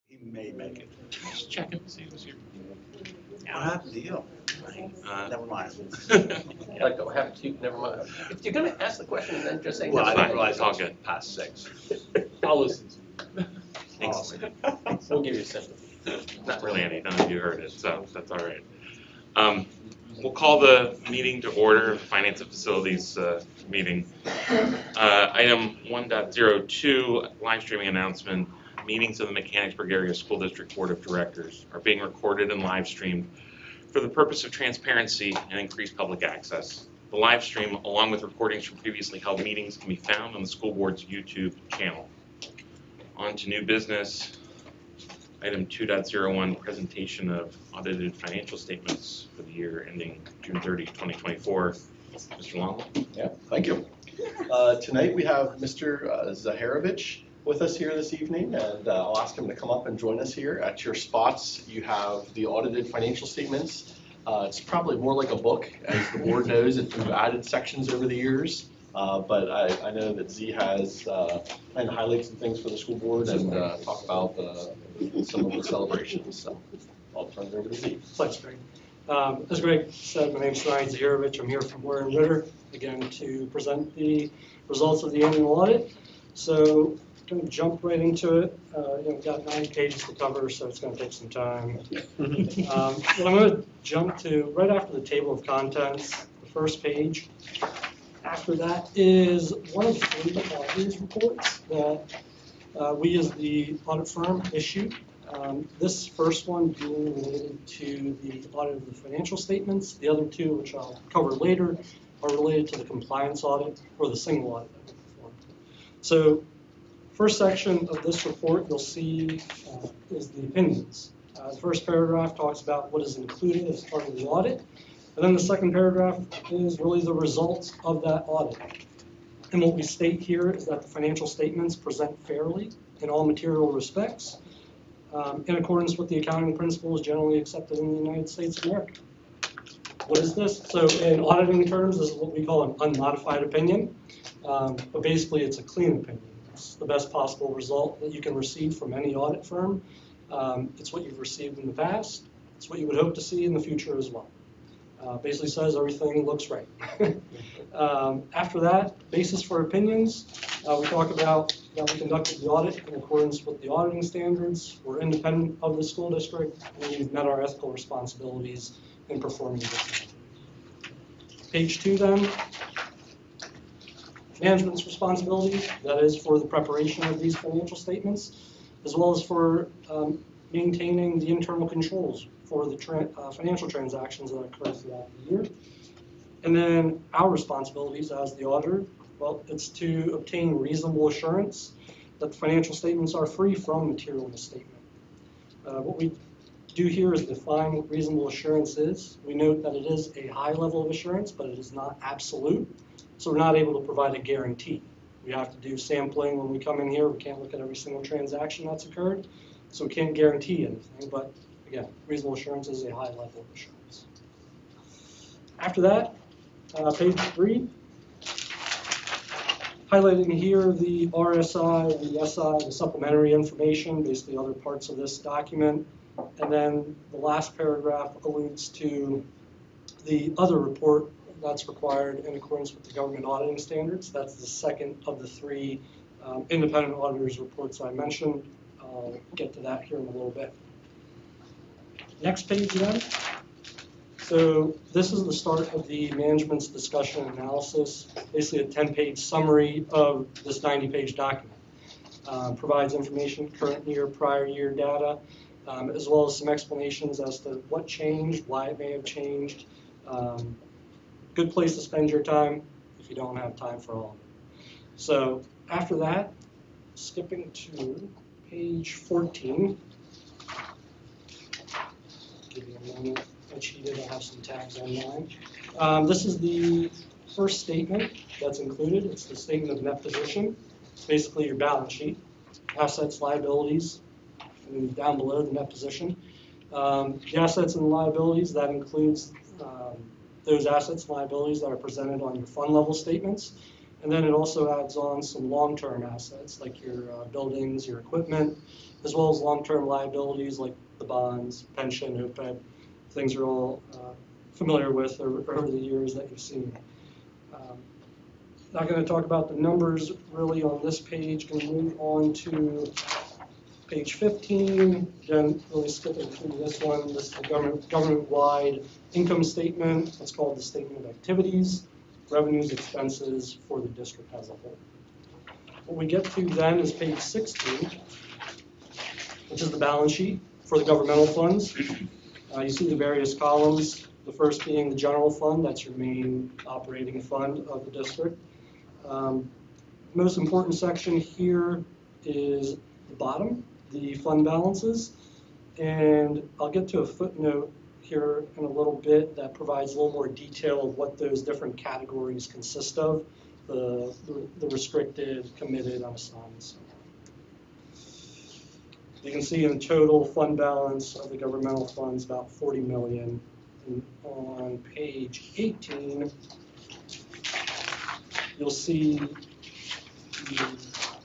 He may make it. Just checking to see who's here. What happened to you? Never mind. Like, don't have to, never mind. If you're gonna ask the question, then just say. Well, I never didn't mind. realize it was past 6. I'll listen to Thanks. We'll give you sympathy. Not really. Lanny, none of you heard it, so that's all right. We'll call the meeting to order, the Finance and Facilities meeting. Item 1.02, live streaming announcement. Meetings of the Mechanicsburg Area School District Board of Directors are being recorded and live streamed for the purpose of transparency and increased public access. The live stream, along with recordings from previously held meetings, can be found on the school board's YouTube channel. On to new business. Item 2.01, presentation of audited financial statements for the year ending June 30, 2024. Mr. Long? Yeah, thank you. Tonight we have Mr. Zaharovich with us here this evening, and I'll ask him to come up and join us here. At your spots, you have the audited financial statements. It's probably more like a book, as the board knows, if we've added sections over the years. But I know that Z has planned to highlight some things for the school board and talk about some of the celebrations. So I'll turn it over to Z. Thanks, Greg. As Greg said, my name is Ryan Zaharovich. I'm here from Warren Ritter, again, to present the results of the annual audit. So I'm going to jump right into it. We've got 90 pages to cover, so it's going to take some time. What I'm going to jump to right after the table of contents, the first page. After that is one of 3 auditor's reports that we as the audit firm issue. This first one being related to the audit of the financial statements. The other 2, which I'll cover later, are related to the compliance audit or the single audit that we performed. So first section of this report you'll see is the opinions. The first paragraph talks about what is included as part of the audit. And then the second paragraph is really the results of that audit. And what we state here is that the financial statements present fairly in all material respects, in accordance with the accounting principles generally accepted in the United States of America. What is this? So in auditing terms, this is what we call an unmodified opinion, but basically it's a clean opinion. It's the best possible result that you can receive from any audit firm. It's what you've received in the past. It's what you would hope to see in the future as well. Basically says everything looks right. After that, basis for opinions, we talk about that we conducted the audit in accordance with the auditing standards. We're independent of the school district, and we've met our ethical responsibilities in performing this. Page 2 then, management's responsibilities, that is for the preparation of these financial statements, as well as for maintaining the internal controls for the financial transactions that occur throughout the year. And then our responsibilities as the auditor, well, it's to obtain reasonable assurance that the financial statements are free from material misstatement. What we do here is define what reasonable assurance is. We note that it is a high level of assurance, but it is not absolute. So we're not able to provide a guarantee. We have to do sampling when we come in here. We can't look at every single transaction that's occurred. So we can't guarantee anything, but again, reasonable assurance is a high level of assurance. After that, page 3, highlighting here the RSI, the SI, the supplementary information, basically other parts of this document. And then the last paragraph alludes to the other report that's required in accordance with the government auditing standards. That's the second of the 3 independent auditors reports I mentioned. I'll get to that here in a little bit. Next page then. So this is the start of the management's discussion and analysis, basically a 10-page summary of this 90-page document. Provides information, current year, prior year data, as well as some explanations as to what changed, why it may have changed. Good place to spend your time if you don't have time for all of it. So after that, skipping to page 14. Give you a moment. I cheated. I have some tabs on mine. This is the first statement that's included. It's the statement of net position. It's basically your balance sheet, assets, liabilities, and down below the net position. The assets and liabilities, that includes those assets and liabilities that are presented on your fund level statements. And then it also adds on some long-term assets like your buildings, your equipment, as well as long-term liabilities like the bonds, pension, OPEB, things you're all familiar with over the years that you've seen. Not going to talk about the numbers really on this page. Going to move on to page 15. Again, really skipping through this one. This is the government-wide income statement. It's called the Statement of Activities, Revenues, Expenses for the district as a whole. What we get to then is page 16, which is the balance sheet for the governmental funds. You see the various columns. The first being the general fund. That's your main operating fund of the district. Most important section here is the bottom, the fund balances. And I'll get to a footnote here in a little bit that provides a little more detail of what those different categories consist of, the restricted, committed, unassigned. You can see in total fund balance of the governmental funds about $40 million. And on page 18, you'll see the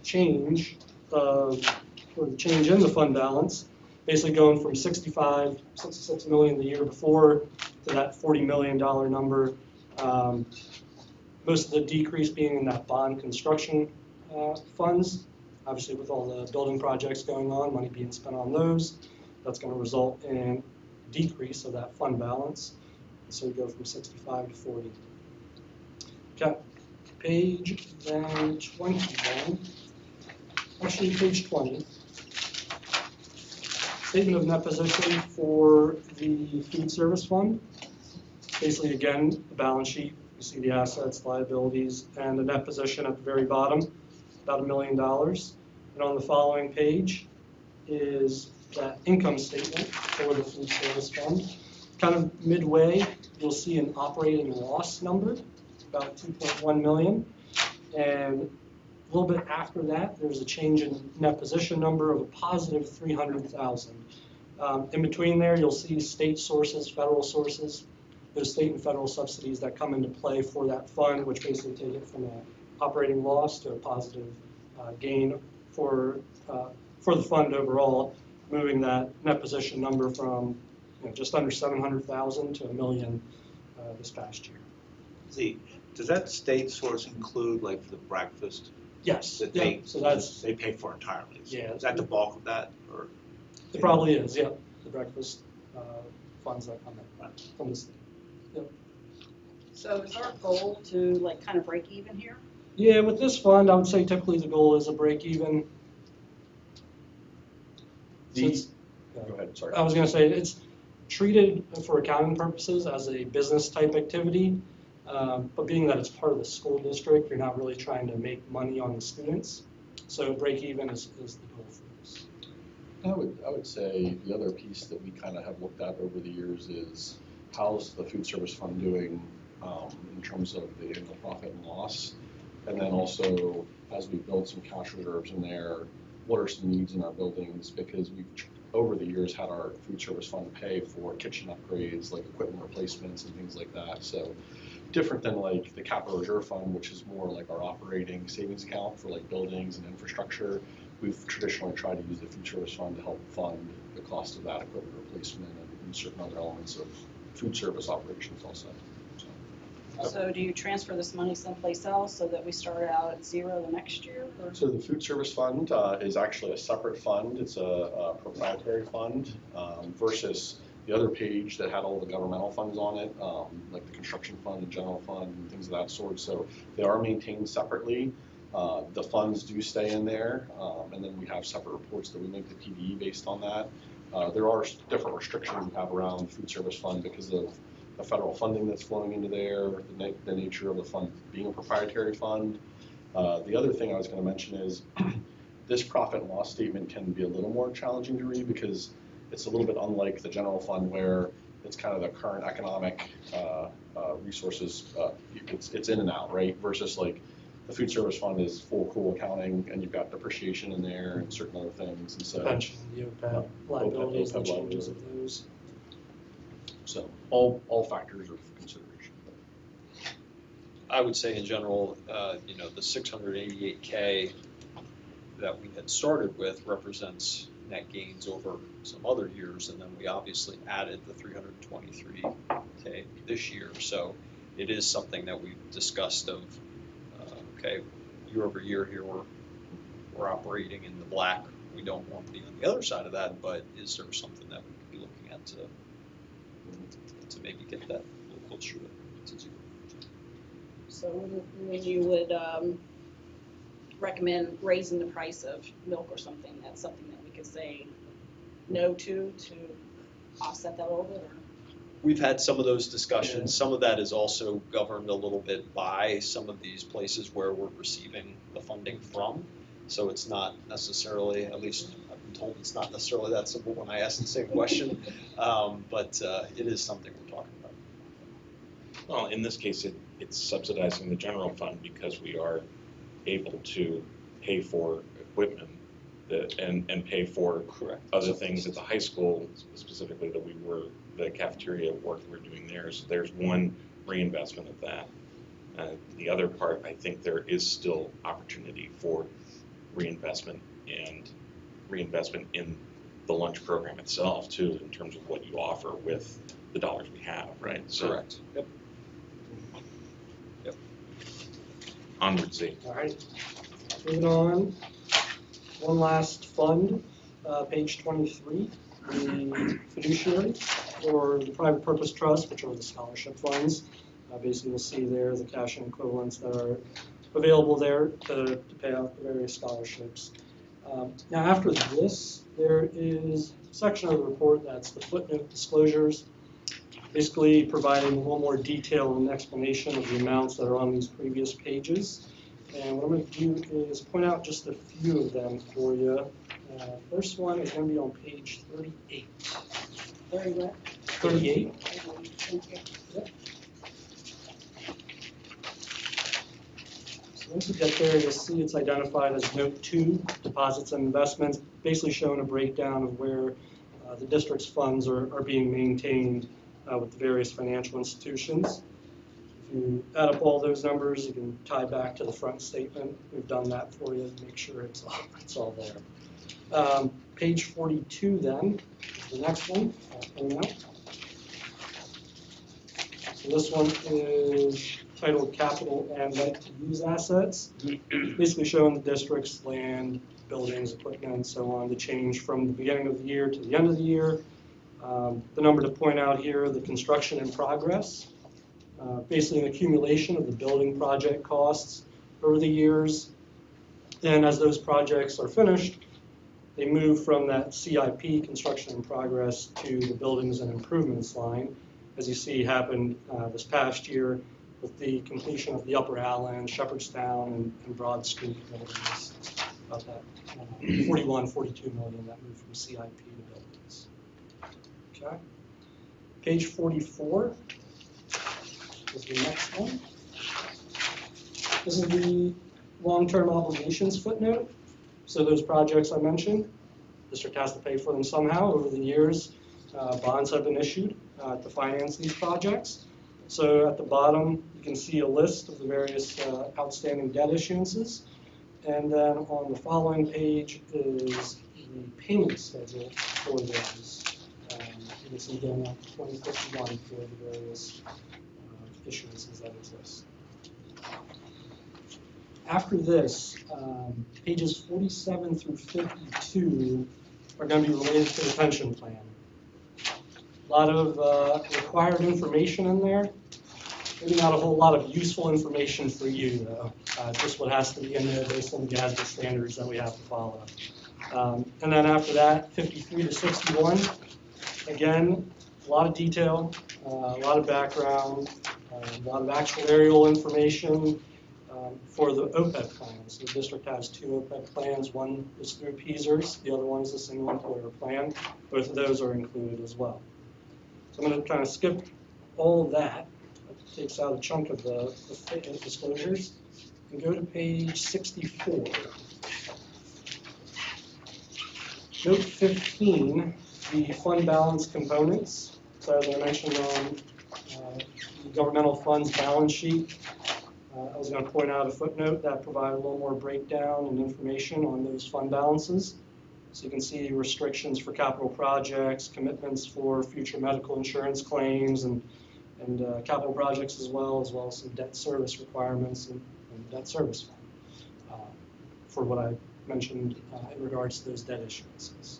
change in the fund balance, basically going from 66 million the year before to that $40 million number. Most of the decrease being in that bond construction funds. Obviously, with all the building projects going on, money being spent on those, that's going to result in decrease of that fund balance. So we go from 65 to 40. Okay, page then 20 then. Actually, page 20. Statement of net position for the food service fund. Basically, again, the balance sheet. You see the assets, liabilities, and the net position at the very bottom, about $1 million. And on the following page is that income statement for the food service fund. Kind of midway, you'll see an operating loss number, about 2.1 million. And a little bit after that, there's a change in net position number of a positive 300,000. In between there, you'll see state sources, federal sources, those state and federal subsidies that come into play for that fund, which basically take it from an operating loss to a positive gain for the fund overall, moving that net position number from just under 700,000 to $1 million this past year. Does that state source include like the breakfast? Yes. That Yeah. So they pay for entirely. So Yeah. is that the bulk of that, or? It probably is. Yeah. The breakfast funds that come in from the state. Yep. So is our goal to like kind of break even here? Yeah. With this fund, I would say typically the goal is a break even. Go ahead, sorry. I was going to say it's treated for accounting purposes as a business type activity, but being that it's part of the school district, you're not really trying to make money on the students. So break even is the goal for this. I would say the other piece that we kind of have looked at over the years is how's the food service fund doing in terms of the annual profit and loss, and then also as we build some cash reserves in there, what are some needs in our buildings, because we've over the years had our food service fund pay for kitchen upgrades, like equipment replacements and things like that. So different than like the capital reserve fund, which is more like our operating savings account for like buildings and infrastructure. We've traditionally tried to use the food service fund to help fund the cost of that equipment replacement and certain other elements of food service operations also. So do you transfer this money someplace else so that we start out at zero the next year? Or? So the food service fund is actually a separate fund. It's a proprietary fund versus the other page that had all the governmental funds on it, like the construction fund, the general fund, and things of that sort. So they are maintained separately. The funds do stay in there, and then we have separate reports that we make the PDE based on that. There are different restrictions we have around the food service fund because of the federal funding that's flowing into there, the nature of the fund being a proprietary fund. The other thing I was going to mention is this profit and loss statement can be a little more challenging to read because it's a little bit unlike the general fund where it's kind of the current economic resources, it's in and out, right? Versus like the food service fund is full accrual accounting and you've got depreciation in there and certain other things. And so Pension, the OPEB, liabilities, OPEB the changes of those. So all factors of consideration. I would say in general, the 688K that we had started with represents net gains over some other years, and then we obviously added the 323K this year. So it is something that we've discussed of, okay, year over year here we're operating in the black. We don't want to be on the other side of that, but is there something that we could be looking at to maybe get that a little closer to zero? So when you would recommend raising the price of milk or something, that's something that we could say no to offset that a little bit, or? We've had some of those discussions. Some of that is also governed a little bit by some of these places where we're receiving the funding from. So it's not necessarily, at least I've been told it's not necessarily that simple when I ask the same question, but it is something we're talking about. Well, in this case, it's subsidizing the general fund because we are able to pay for equipment and pay for Correct. other things at the high school, specifically the cafeteria work we're doing there. So there's one reinvestment of that. The other part, I think there is still opportunity for reinvestment in the lunch program itself too, in terms of what you offer with the dollars we have, right? So Correct. Yep. onward, Z. All right, moving on. One last fund, page 23, the fiduciary or the private purpose trust, which are the scholarship funds. Basically, you'll see there the cash and equivalents that are available there to pay out the various scholarships. Now, after this, there is a section of the report that's the footnote disclosures, basically providing a little more detail and explanation of the amounts that are on these previous pages. And what I'm going to do is point out just a few of them for you. First one is going to be on page 38. Very well. 38. Thank you. Yep. So once you get there, you'll see it's identified as Note 2, Deposits and Investments, basically showing a breakdown of where the district's funds are being maintained with the various financial institutions. If you add up all those numbers, you can tie back to the front statement. We've done that for you to make sure it's all there. Page 42 then, the next one, coming up. So this one is titled Capital and Right-to-Use Assets, basically showing the district's land, buildings, equipment, and so on, the change from the beginning of the year to the end of the year. The number to point out here, the construction in progress, basically an accumulation of the building project costs over the years. And as those projects are finished, they move from that CIP, construction in progress, to the buildings and improvements line, as you see happened this past year with the completion of the Upper Allen, Shepherdstown, and Broad Street buildings, about that 41, 42 million that moved from CIP to buildings. Okay. Page 44 is the next one. This is the long-term obligations footnote. So those projects I mentioned, the district has to pay for them somehow. Over the years, bonds have been issued to finance these projects. So at the bottom, you can see a list of the various outstanding debt issuances. And then on the following page is the payment schedule for those. You can see again 2051 for the various issuances that exist. After this, pages 47 through 52 are going to be related to the pension plan. A lot of required information in there. Maybe not a whole lot of useful information for you, though. Just what has to be in there based on the GASB standards that we have to follow. And then after that, 53 to 61, again, a lot of detail, a lot of background, a lot of actuarial information for the OPEB plans. The district has two OPEB plans. One is through PSERS, the other one is a single employer plan. Both of those are included as well. So I'm going to kind of skip all of that. It takes out a chunk of the disclosures and go to page 64. Note 15, the fund balance components. So as I mentioned on the governmental funds balance sheet, I was going to point out a footnote that provided a little more breakdown and information on those fund balances. So you can see restrictions for capital projects, commitments for future medical insurance claims, and capital projects as well as some debt service requirements and debt service fund for what I mentioned in regards to those debt issuances.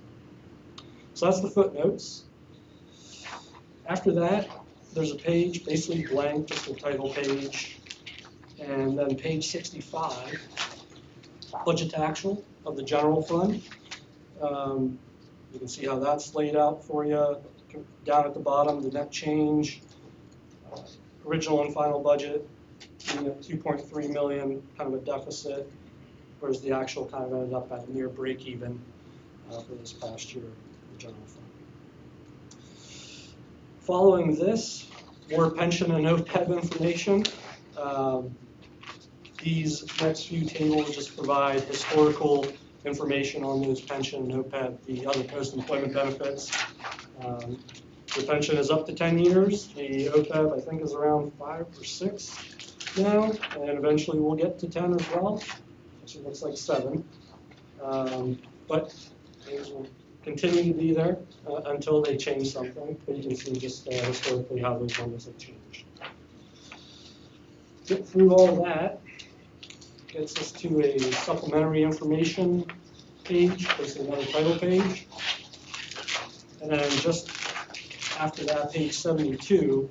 So that's the footnotes. After that, there's a page basically blank, just a title page, and then page 65, budget to actual of the general fund. You can see how that's laid out for you. Down at the bottom, the net change, original and final budget, being at 2.3 million, kind of a deficit, whereas the actual kind of ended up at near break even for this past year, the general fund. Following this, more pension and OPEB information. These next few tables just provide historical information on those pension and OPEB, the other post-employment benefits. The pension is up to 10 years. The OPEB, I think, is around 5 or 6 now, and eventually we'll get to 10 as well. Actually, looks like 7. But those will continue to be there until they change something. But you can see just historically how those numbers have changed. Get through all that gets us to a supplementary information page, basically another title page. And then just after that, page 72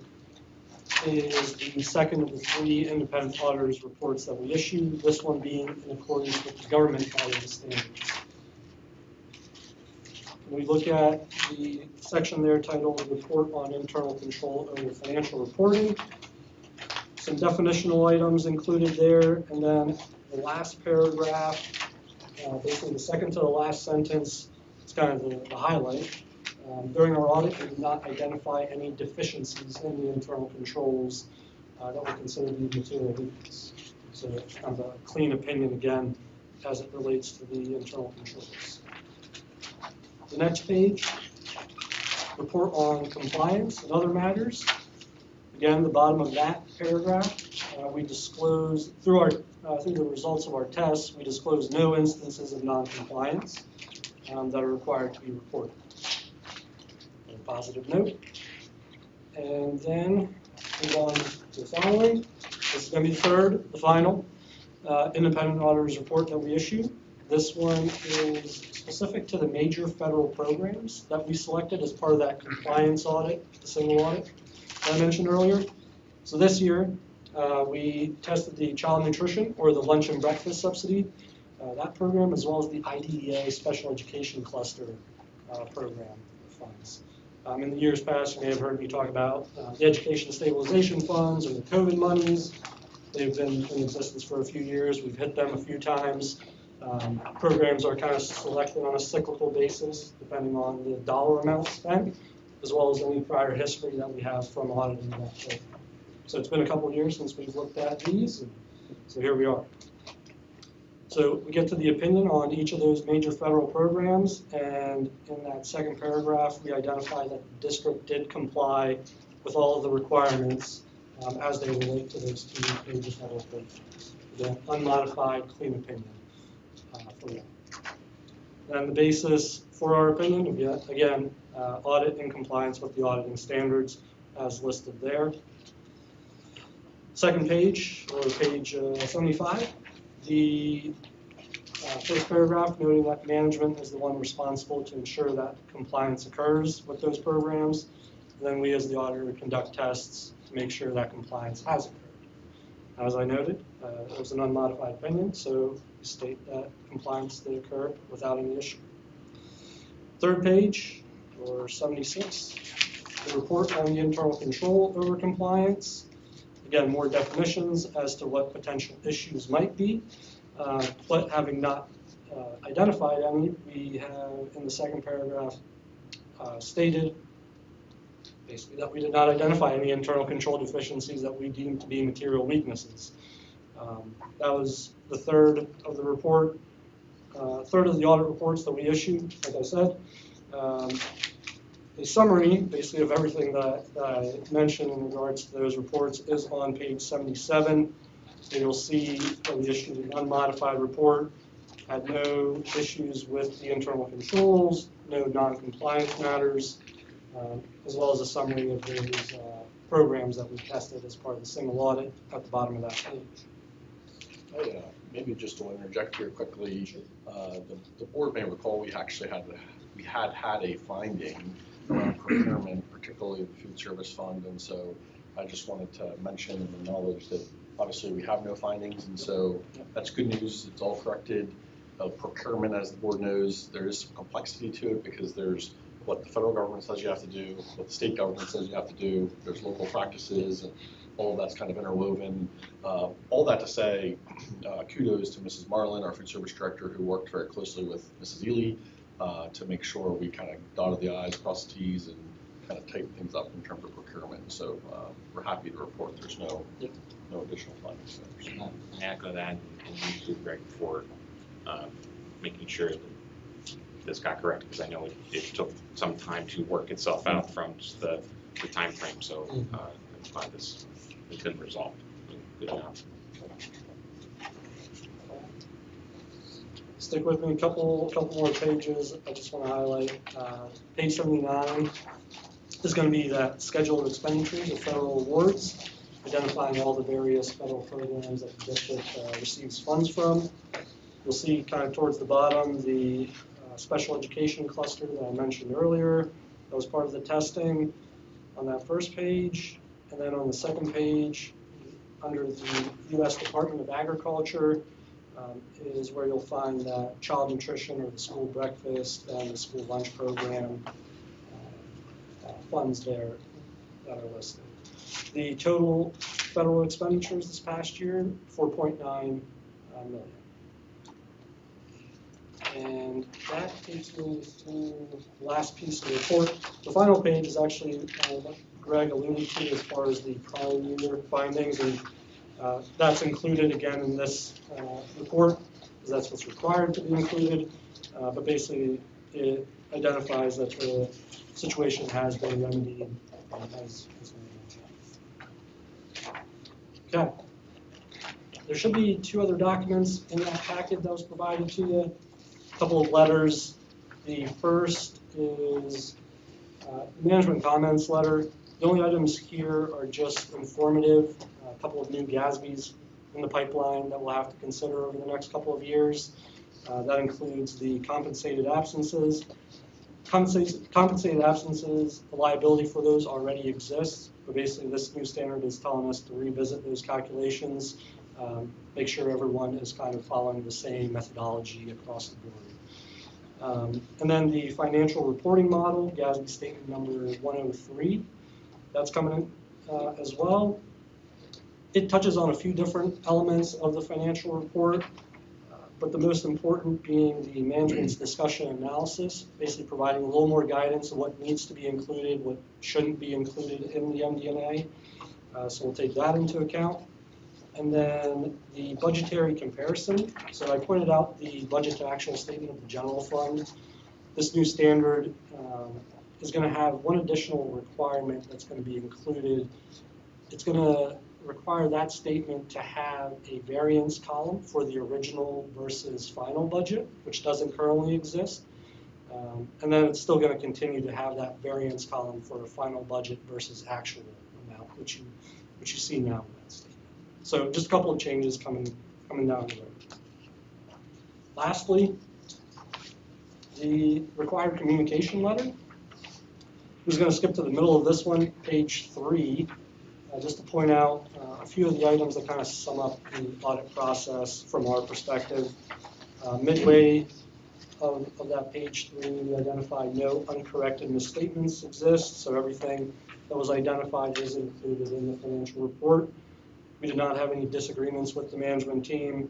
is the second of the 3 independent auditors' reports that we issued, this one being in accordance with the government auditing standards. When we look at the section there titled Report on Internal Control over Financial Reporting, some definitional items included there, and then the last paragraph, basically the second to the last sentence, is kind of the highlight. During our audit, we did not identify any deficiencies in the internal controls that were considered to be material weakness. So kind of a clean opinion again as it relates to the internal controls. The next page, report on compliance and other matters. Again, the bottom of that paragraph, we disclose through the results of our tests, we disclose no instances of non-compliance that are required to be reported. On a positive note. And then move on to the following. This is going to be the final independent auditor's report that we issue. This one is specific to the major federal programs that we selected as part of that compliance audit, the single audit that I mentioned earlier. So this year, we tested the child nutrition or the lunch and breakfast subsidy, that program, as well as the IDEA special education cluster program funds. In the years past, you may have heard me talk about the education stabilization funds or the COVID monies. They've been in existence for a few years. We've hit them a few times. Programs are kind of selected on a cyclical basis, depending on the dollar amount spent, as well as any prior history that we have from auditing that program. So it's been a couple of years since we've looked at these, and so here we are. So we get to the opinion on each of those major federal programs, and in that second paragraph, we identify that the district did comply with all of the requirements as they relate to those 2 major federal programs. Again, unmodified, clean opinion for that. And the basis for our opinion, again, audit in compliance with the auditing standards as listed there. Second page, or page 75, the first paragraph noting that management is the one responsible to ensure that compliance occurs with those programs. And then we as the auditor conduct tests to make sure that compliance has occurred. As I noted, it was an unmodified opinion, so we state that compliance did occur without any issue. Third page, or 76, the report on the internal control over compliance. Again, more definitions as to what potential issues might be, but having not identified any, we have in the second paragraph stated basically that we did not identify any internal control deficiencies that we deemed to be material weaknesses. That was the third of the report, third of the audit reports that we issued, like I said. A summary, basically, of everything that I mentioned in regards to those reports is on page 77. So you'll see that we issued an unmodified report, had no issues with the internal controls, no non-compliance matters, as well as a summary of those programs that we tested as part of the single audit at the bottom of that page. Maybe just to interject here quickly, the board may recall we actually had a finding around procurement, particularly the food service fund, and so I just wanted to mention and acknowledge that obviously we have no findings, and so that's good news. It's all corrected. Procurement, as the board knows, there is some complexity to it because there's what the federal government says you have to do, what the state government says you have to do, there's local practices, and all of that's kind of interwoven. All that to say, kudos to Mrs. Marlin, our food service director, who worked very closely with Mrs. Ely to make sure we kind of dotted the i's, crossed the t's, and kind of tightened things up in terms of procurement. So we're happy to report there's no additional findings. I echo that, and you too, Greg, for making sure that this got correct, because I know it took some time to work itself out from just the time frame. So I'm glad this has been resolved. Good job. Stick with me a couple more pages. I just want to highlight page 79 is going to be that schedule of expenditures of federal awards, identifying all the various federal programs that the district receives funds from. You'll see kind of towards the bottom the special education cluster that I mentioned earlier. That was part of the testing on that first page. And then on the second page, under the U.S. Department of Agriculture, is where you'll find that child nutrition or the school breakfast and the school lunch program funds there that are listed. The total federal expenditures this past year, $4.9 million. And that takes me to the last piece of the report. The final page is actually what Greg alluded to as far as the prior year findings, and that's included again in this report, because that's what's required to be included. But basically, it identifies that the situation has been remedied as okay. There should be two other documents in that packet that was provided to you. A couple of letters. The first is management comments letter. The only items here are just informative. A couple of new GASBs in the pipeline that we'll have to consider over the next couple of years. That includes the compensated absences. Compensated absences, the liability for those already exists, but basically this new standard is telling us to revisit those calculations, make sure everyone is kind of following the same methodology across the board. And then the financial reporting model, GASB statement number 103, that's coming in as well. It touches on a few different elements of the financial report, but the most important being the management's discussion and analysis, basically providing a little more guidance on what needs to be included, what shouldn't be included in the MD&A. So we'll take that into account. And then the budgetary comparison. So I pointed out the budget to actual statement of the general fund. This new standard is going to have one additional requirement that's going to be included. It's going to require that statement to have a variance column for the original versus final budget, which doesn't currently exist. And then it's still going to continue to have that variance column for a final budget versus actual amount, which you see now in that statement. So just a couple of changes coming down the road. Lastly, the required communication letter. I'm just going to skip to the middle of this one, page 3. Just to point out a few of the items that kind of sum up the audit process from our perspective. Midway of that page 3, we identify no uncorrected misstatements exist, so everything that was identified is included in the financial report. We did not have any disagreements with the management team.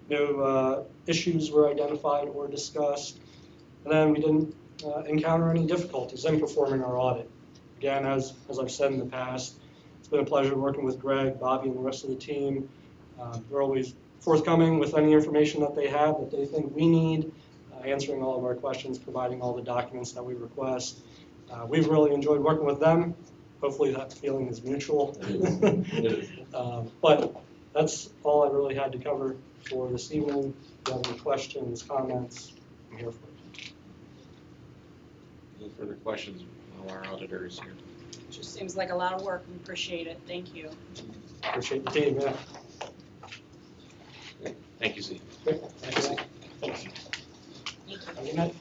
No issues were identified or discussed. And then we didn't encounter any difficulties in performing our audit. Again, as I've said in the past, it's been a pleasure working with Greg, Bobby, and the rest of the team. They're always forthcoming with any information that they have that they think we need, answering all of our questions, providing all the documents that we request. We've really enjoyed working with them. Hopefully that feeling is mutual. But that's all I really had to cover for this evening. If you have any questions, comments, I'm here for it. Any further questions from our auditors here? Just seems like a lot of work. We appreciate it. Thank you. Appreciate the team, yeah. Thank you, Steve. Great. Thank you. Thank you. Have a good night.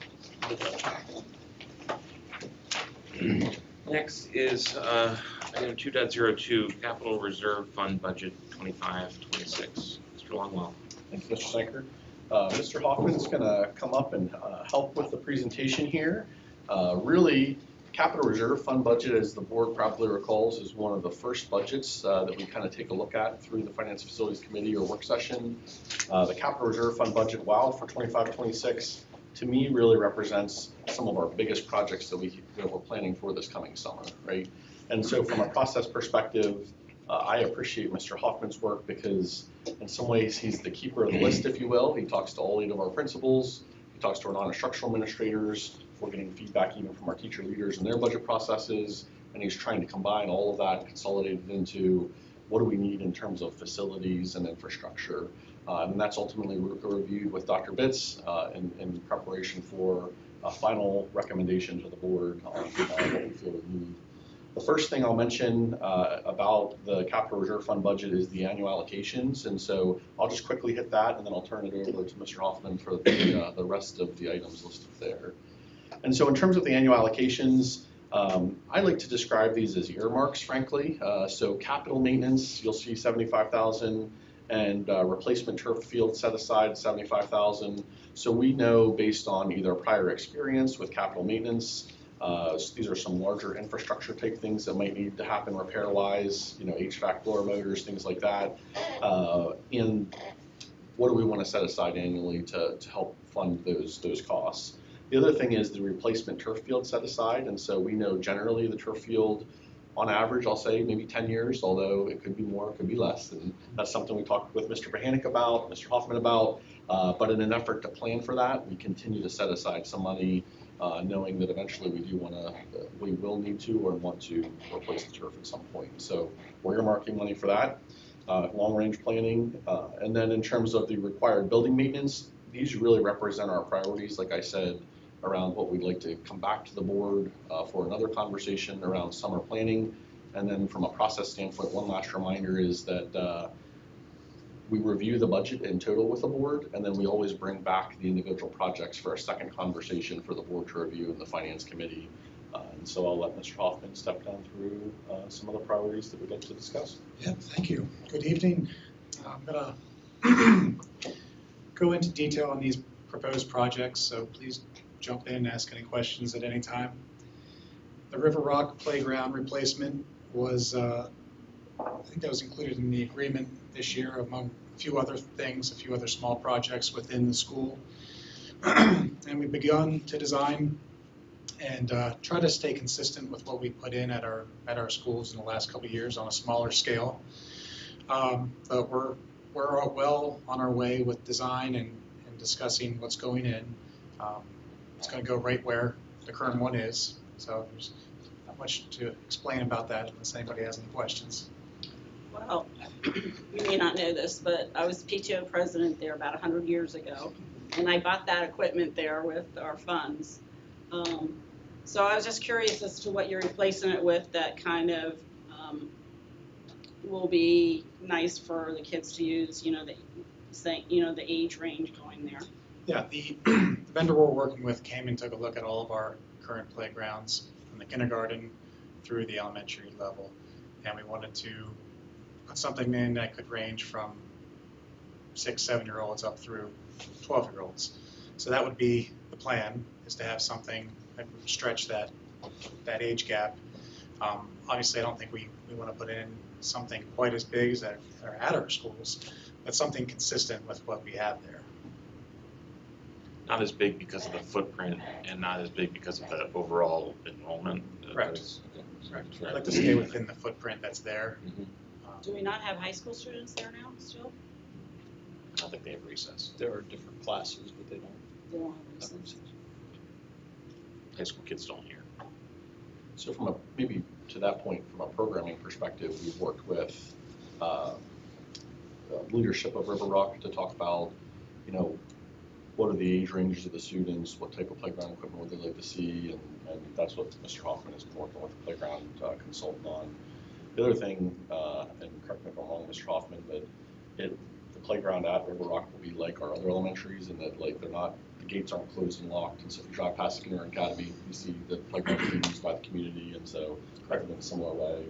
Next is item 2.02, Capital Reserve Fund Budget 25-26. Mr. Longwell. Thank you, Mr. Sanker. Mr. Hoffman's going to come up and help with the presentation here. Really, Capital Reserve Fund budget, as the board probably recalls, is one of the first budgets that we kind of take a look at through the Finance Facilities Committee or work session. The Capital Reserve Fund budget, wow, for 25-26, to me really represents some of our biggest projects that we're planning for this coming summer, right? And so from a process perspective, I appreciate Mr. Hoffman's work because in some ways he's the keeper of the list, if you will. He talks to all 8 of our principals, he talks to our non-instructional administrators, we're getting feedback even from our teacher leaders and their budget processes, and he's trying to combine all of that, consolidate it into what do we need in terms of facilities and infrastructure. And that's ultimately reviewed with Dr. Bitts in preparation for a final recommendation to the board on what we feel we need. The first thing I'll mention about the Capital Reserve Fund budget is the annual allocations, and so I'll just quickly hit that, and then I'll turn it over to Mr. Hoffman for the rest of the items listed there. And so in terms of the annual allocations, I like to describe these as earmarks, frankly. So capital maintenance, you'll see $75,000, and replacement turf field set aside $75,000. So we know based on either prior experience with capital maintenance, these are some larger infrastructure type things that might need to happen repair wise, HVAC blower motors, things like that. And what do we want to set aside annually to help fund those costs? The other thing is the replacement turf field set aside, and so we know generally the turf field, on average, I'll say maybe 10 years, although it could be more, it could be less, and that's something we talked with Mr. Bohanec about, Mr. Hoffman about, but in an effort to plan for that, we continue to set aside some money, knowing that eventually we will need to or want to replace the turf at some point. So we're earmarking money for that, long-range planning, and then in terms of the required building maintenance, these really represent our priorities, like I said, around what we'd like to come back to the board for another conversation around summer planning. And then from a process standpoint, one last reminder is that we review the budget in total with the board, and then we always bring back the individual projects for a second conversation for the board to review in the Finance Committee. And so I'll let Mr. Hoffman step down through some of the priorities that we'd like to discuss. Yeah, thank you. Good evening. I'm going to go into detail on these proposed projects, so please jump in and ask any questions at any time. The River Rock Playground replacement was, I think that was included in the agreement this year among a few other things, a few other small projects within the school. And we've begun to design and try to stay consistent with what we put in at our schools in the last couple of years on a smaller scale. But we're well on our way with design and discussing what's going in. It's going to go right where the current one is, so there's not much to explain about that unless anybody has any questions. Well, you may not know this, but I was PTO president there about 100 years ago, and I bought that equipment there with our funds. So I was just curious as to what you're replacing it with that kind of will be nice for the kids to use, the age range going there. Yeah, the vendor we're working with came and took a look at all of our current playgrounds from the kindergarten through the elementary level, and we wanted to put something in that could range from 6-7-year-olds up through 12-year-olds. So that would be the plan, is to have something that would stretch that age gap. Obviously, I don't think we want to put in something quite as big as that are at our schools, but something consistent with what we have there. Not as big because of the footprint and not as big because of the overall enrollment. Correct. Okay. Correct. I'd like to stay within the footprint that's there. Mm-hmm. Do we not have high school students there now still? I don't think they have recess. There are different classes, but they don't They don't have have recess. recess. High school kids don't hear. So maybe to that point, from a programming perspective, we've worked with leadership of River Rock to talk about, you know, what are the age ranges of the students, what type of playground equipment would they like to see, and that's what Mr. Hoffman has been working with the playground consultant on. The other thing, and correct me if I'm wrong, Mr. Hoffman, but the playground at River Rock will be like our other elementaries, and that like the gates aren't closed and locked, and so if you drive past Skinner Academy, you see the playground being used by the community, and so in a similar way,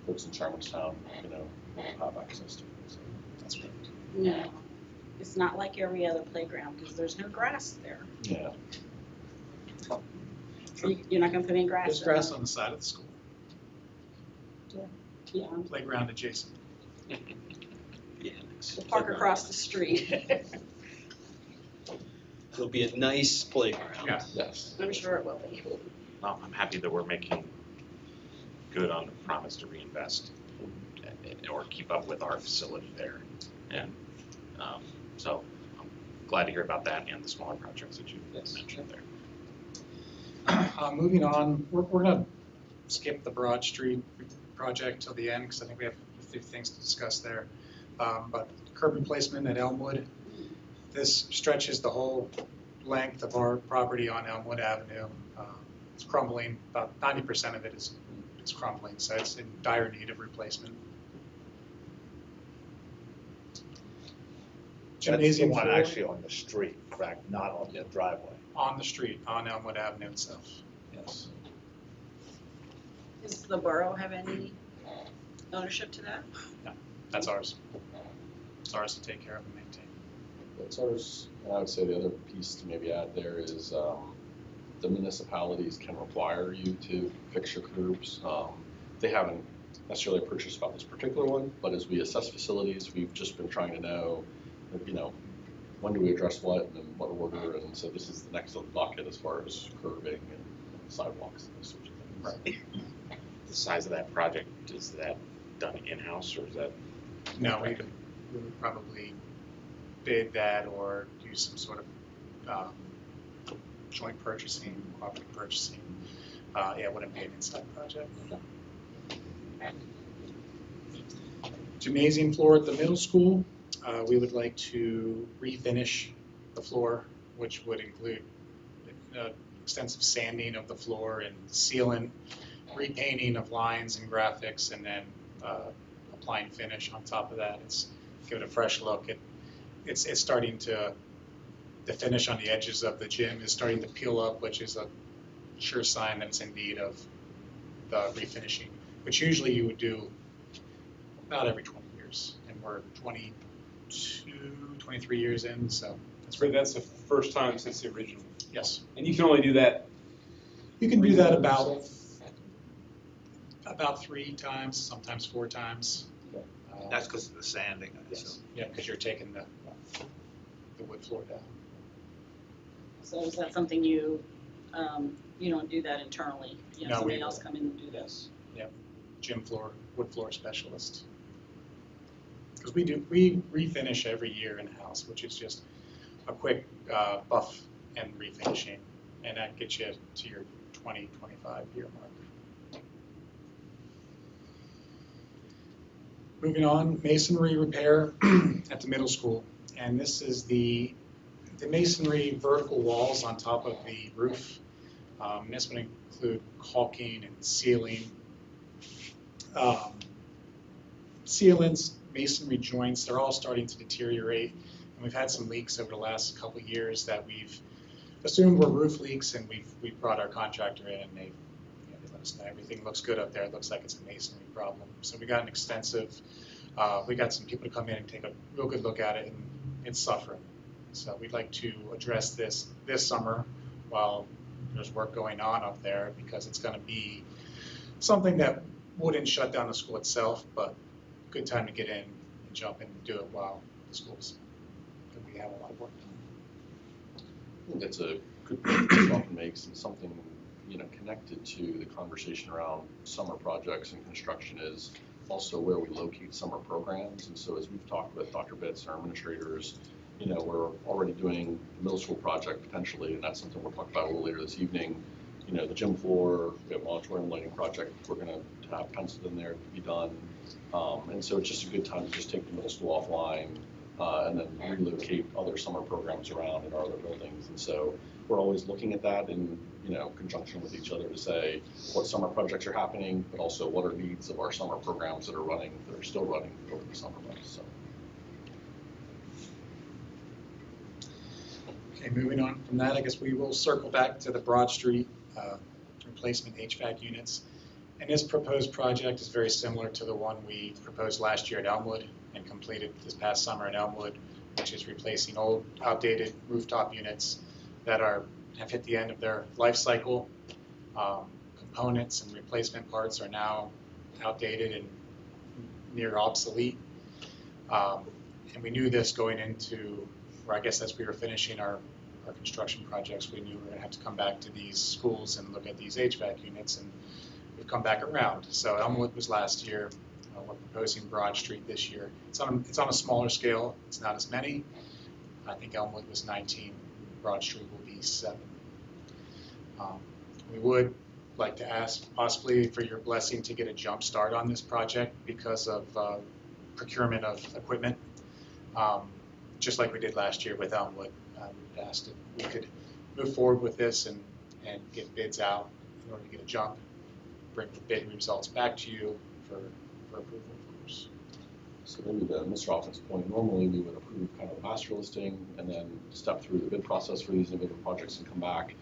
folks in Shermanstown, you know, will have access to it. So that's great. No, it's not like every other playground because there's no grass there. Yeah. You're not gonna put any grass There's in there. grass on the side of the school, Yeah, playground adjacent. Yeah. the park across the street. It'll be a nice playground. Yeah. Yes. I'm sure it will be. Well, I'm happy that we're making good on the promise to reinvest or keep up with our facility there. And so I'm glad to hear about that and the smaller projects that you mentioned there. Moving on, we're gonna skip the Broad Street project till the end, because I think we have a few things to discuss there. But curb replacement at Elmwood, this stretches the whole length of our property on Elmwood Avenue. It's crumbling, about 90% of it is crumbling, so it's in dire need of replacement. That's the Gymnasium one floor actually on the street, correct, not on the driveway. on the street, on Elmwood Avenue itself, yes. Does the borough have any ownership to that? That's ours. It's ours to take care of and maintain. That's ours. And I would say the other piece to maybe add there is the municipalities can require you to fix your curbs. They haven't necessarily purchased about this particular one, but as we assess facilities, we've just been trying to know, you know, when do we address what and in what order, and so this is the next bucket as far as curbing and sidewalks and those sorts of things. Right. The size of that project, is that done in-house or is that? No, we would probably bid that or do some sort of joint purchasing, cooperative purchasing. Yeah, it wouldn't be an inside project. Gymnasium floor at the middle school, we would like to refinish the floor, which would include extensive sanding of the floor and sealant, repainting of lines and graphics, and then applying finish on top of that. It's give it a fresh look. It's starting to, the finish on the edges of the gym is starting to peel up, which is a sure sign that it's in need of the refinishing, which usually you would do about every 20 years, and we're 23 years in, so that's right. That's the first time since the original. Yes. And you can only do that? You can do that about 3 times, sometimes 4 times. That's because of the sanding, I Yes. assume. Yeah, because you're taking the wood floor down. So is that something you don't do that internally? You have No, somebody we- else come in and do this? Gym floor, wood floor specialist. Because we refinish every year in-house, which is just a quick buff and refinishing, and that gets you to your 25 year mark. Moving on, masonry repair at the middle school, and this is the masonry vertical walls on top of the roof. This would include caulking and sealing. Sealants, masonry joints, they're all starting to deteriorate. And we've had some leaks over the last couple of years that we've assumed were roof leaks, and we've brought our contractor in, and they let us know everything looks good up there. It looks like it's a masonry problem. So we got an extensive, we got some people to come in and take a real good look at it, and it's suffering. So we'd like to address this summer while there's work going on up there, because it's going to be something that wouldn't shut down the school itself, but good time to get in and jump in and do it while the school's going to have a lot of work done. I think that's a good point that often makes, and something, you know, connected to the conversation around summer projects and construction is also where we locate summer programs. And so as we've talked with Dr. Bitts and our administrators, you know, we're already doing the middle school project potentially, and that's something we'll talk about a little later this evening. you know, the gym floor, we have an auditorium lighting project, we're gonna have penciled in there to be done. And so it's just a good time to just take the middle school offline, and then relocate other summer programs around in our other buildings. And so we're always looking at that in, you know, conjunction with each other to say what summer projects are happening, but also what are needs of our summer programs that are still running over the summer months, so. Okay, moving on from that, I guess we will circle back to the Broad Street replacement HVAC units. And this proposed project is very similar to the one we proposed last year at Elmwood and completed this past summer at Elmwood, which is replacing old, outdated rooftop units that have hit the end of their life cycle. Components and replacement parts are now outdated and near obsolete. And we knew this going into, or I guess as we were finishing our construction projects, we knew we were gonna have to come back to these schools and look at these HVAC units, and we've come back around. So Elmwood was last year, we're proposing Broad Street this year. It's on a smaller scale, it's not as many. I think Elmwood was 19, Broad Street will be 7. We would like to ask possibly for your blessing to get a jump start on this project because of procurement of equipment. Just like we did last year with Elmwood, we asked if we could move forward with this and get bids out in order to get a jump, bring the bid results back to you for approval, of course. So maybe to Mr. Hoffman's point, normally we would approve kind of a master listing and then step through the bid process for these individual projects and come back.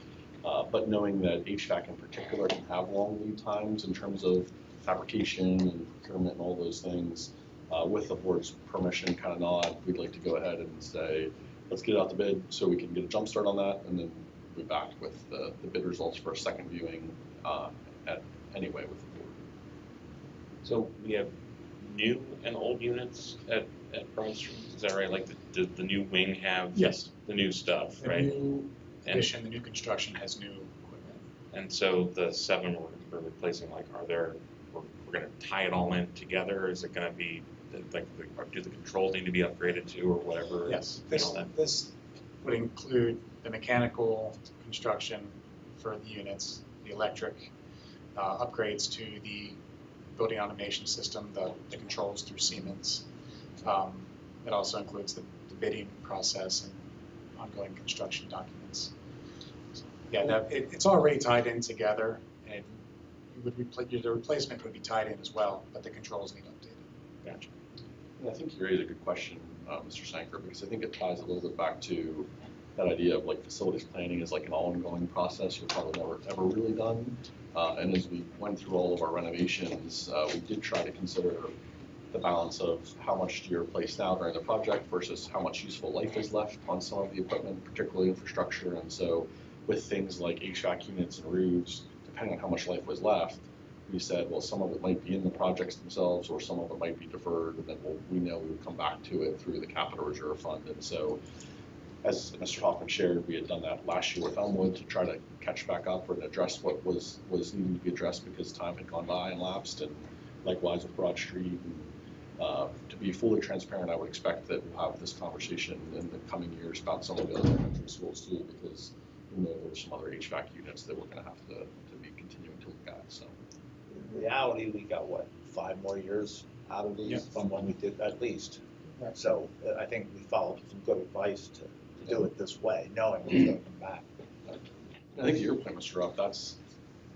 But knowing that HVAC in particular can have long lead times in terms of fabrication and procurement and all those things, with the board's permission kind of nod, we'd like to go ahead and say, let's get it out the bid so we can get a jump start on that, and then we'll be back with the bid results for a second viewing anyway with the board. So we have new and old units at Broad Street, is that right? Like the new wing have Yes. the new stuff, The right? new addition, the new construction has new equipment. And so the 7 we're replacing, like, we're gonna tie it all in together? Is it gonna be, like, do the controls need to be upgraded too, or whatever? Yes, You know, that- this would include the mechanical construction for the units, the electric upgrades to the building automation system, the controls through Siemens. It also includes the bidding process and ongoing construction documents. So, yeah, it's already tied in together, and the replacement would be tied in as well, but the controls need updated. Gotcha. And I think you raised a good question, Mr. Sanker, because I think it ties a little bit back to that idea of like facilities planning is like an ongoing process you're probably never ever really done. And as we went through all of our renovations, we did try to consider the balance of how much do you replace now during the project versus how much useful life is left on some of the equipment, particularly infrastructure. And so with things like HVAC units and roofs, depending on how much life was left, we said, well, some of it might be in the projects themselves or some of it might be deferred, and then we know we would come back to it through the capital reserve fund. And so as Mr. Hoffman shared, we had done that last year with Elmwood to try to catch back up or to address what was needing to be addressed because time had gone by and lapsed, and likewise with Broad Street. And, to be fully transparent, I would expect that we'll have this conversation in the coming years about some of the other elementary schools too, because we know there were some other HVAC units that we're going to have to be continuing to look at. So, In reality, we got what, 5 more years out of these Yeah. from when we did at least. Right. So I think we followed some good advice to do it this way, knowing we're going to come back. I think to your point, Mr. Rupp, that's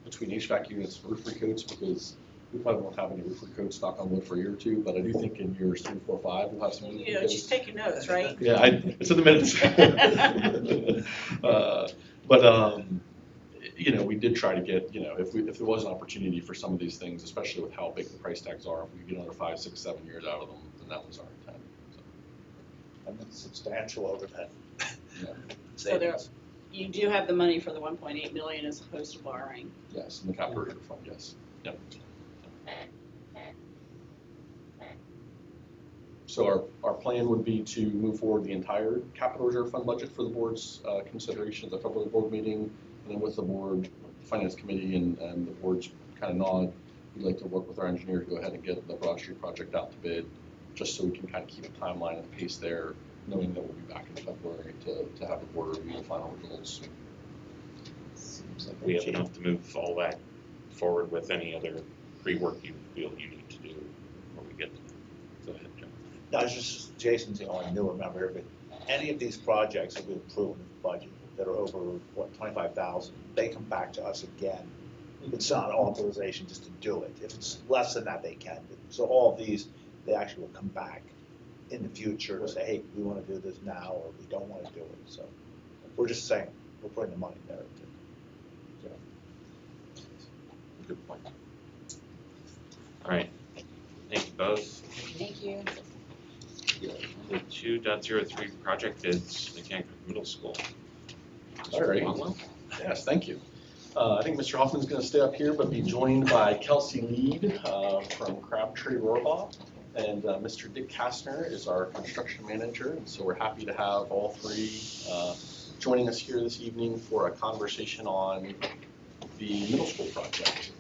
between HVAC units and roof recoats, because we probably won't have any roof recoats, knock on wood, for a year or two, but I do think in years 3, 4, 5, we'll have some roof You know, recoats. she's taking notes, right? Yeah, it's in the minutes. But you know, we did try to get, you know, if there was an opportunity for some of these things, especially with how big the price tags are, if we could get another 5, 6, 7 years out of them, then that was our intent. So, And it's substantial over that. yeah. So you do have the money for the 1.8 million as opposed to borrowing. Yes, in the capital reserve fund, yes. Yep. So our plan would be to move forward the entire capital reserve fund budget for the board's consideration at the February board meeting. And then with the board, finance committee and the board's kind of nod, we'd like to work with our engineer to go ahead and get the Broad Street project out to bid, just so we can kind of keep a timeline and pace there, knowing that we'll be back in February to have the board review the final results. Seems like we have enough to move all that forward with any other pre-work you feel you need to do before we get to that. Go ahead, John. No, it's just, Jason's the only newer member here, but any of these projects that we approve in the budget that are over, what, 25,000, they come back to us again. It's not authorization just to do it. If it's less than that, they can. So all of these, they actually will come back in the future to say, hey, we want to do this now, or we don't want to do it. So we're just saying, we're putting the money there. Good point. All right, thank you both. Thank you. The 2.03 project bids, Mechanical Middle School. All right. Conwell? Yes, thank you. I think Mr. Hoffman's going to stay up here, but be joined by Kelsey Lead from Crabtree Rohrbaugh, and Mr. Dick Kastner is our construction manager. And so we're happy to have all three joining us here this evening for a conversation on the middle school project.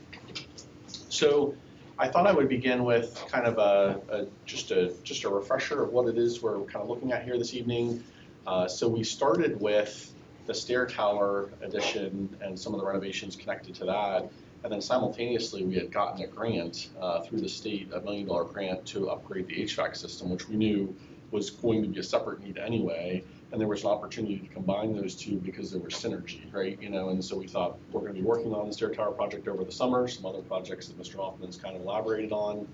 So I thought I would begin with kind of just a refresher of what it is we're kind of looking at here this evening. So we started with the stair tower addition and some of the renovations connected to that. And then simultaneously, we had gotten a grant through the state, $1 million grant to upgrade the HVAC system, which we knew was going to be a separate need anyway. And there was an opportunity to combine those two because there was synergy, right? And so we thought we're going to be working on the stair tower project over the summer, some other projects that Mr. Hoffman's kind of elaborated on.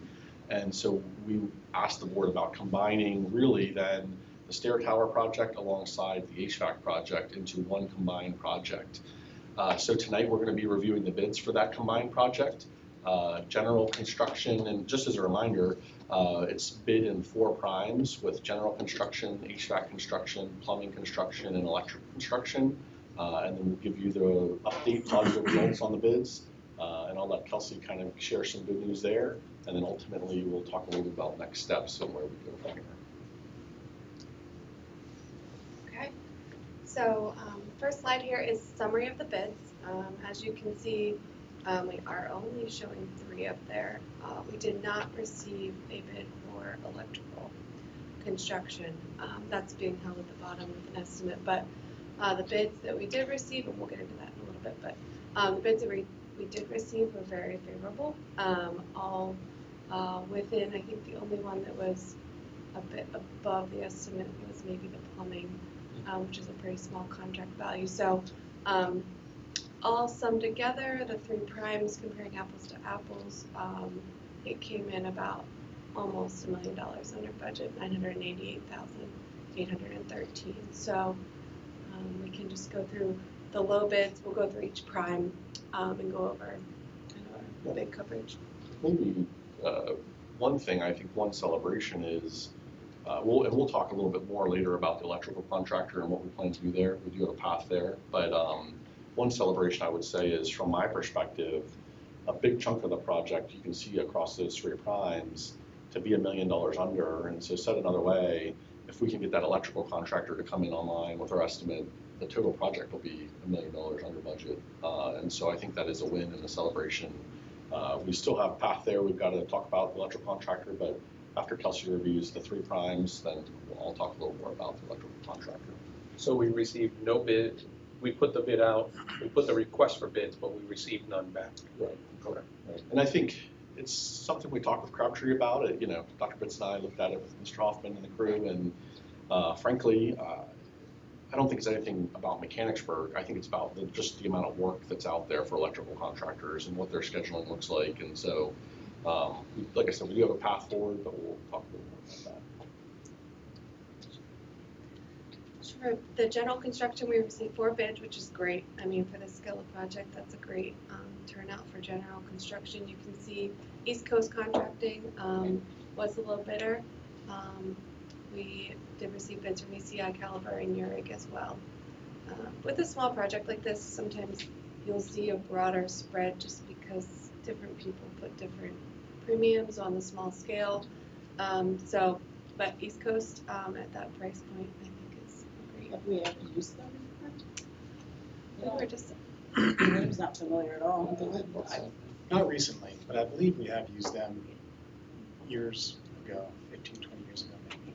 And so we asked the board about combining really then the stair tower project alongside the HVAC project into one combined project. So tonight we're going to be reviewing the bids for that combined project. General construction, and just as a reminder, it's bid in 4 primes with general construction, HVAC construction, plumbing construction, and electrical construction. And then we'll give you the update on the results on the bids. And I'll let Kelsey kind of share some good news there. And then ultimately we'll talk a little bit about next steps and where we go from here. Okay, so first slide here is summary of the bids. As you can see, we are only showing 3 up there. We did not receive a bid for electrical construction. That's being held at the bottom with an estimate, but the bids that we did receive, and we'll get into that in a little bit, but the bids that we did receive were very favorable. All within, I think the only one that was a bit above the estimate was maybe the plumbing, which is a pretty small contract value. So all summed together, the 3 primes comparing apples to apples, it came in about almost $1 million under budget, $988,813. So we can just go through the low bids. We'll go through each prime and go over kind of our bid coverage. Maybe one thing, I think one celebration is, we'll talk a little bit more later about the electrical contractor and what we plan to do there. We do have a path there, but one celebration I would say is, from my perspective, a big chunk of the project you can see across those 3 primes to be $1 million under. And so said another way, if we can get that electrical contractor to come in online with our estimate, the total project will be $1 million under budget. And so I think that is a win and a celebration. We still have path there. We've got to talk about the electrical contractor, but after Kelsey reviews the 3 primes, then I'll talk a little more about the electrical contractor. So we received no bid. We put the bid out, we put the request for bids, but we received none back. Right, correct. Right. And I think it's something we talked with Crabtree about. It, Dr. Bitts and I looked at it with Mr. Hoffman and the crew, and frankly, I don't think it's anything about Mechanicsburg. I think it's about just the amount of work that's out there for electrical contractors and what their scheduling looks like. And so, like I said, we do have a path forward, but we'll talk a little more about that. For the general construction, we received 4 bids, which is great. I mean, for the scale of project, that's a great turnout for general construction. You can see East Coast Contracting was a low bidder. We did receive bids from ECI, Caliber, and Urig as well. With a small project like this, sometimes you'll see a broader spread just because different people put different premiums on the small scale. But East Coast at that price point, I think is great. Have we ever used them? We were just The name's not familiar at all. Not recently, but I believe we have used them years ago, 15, 20 years ago maybe.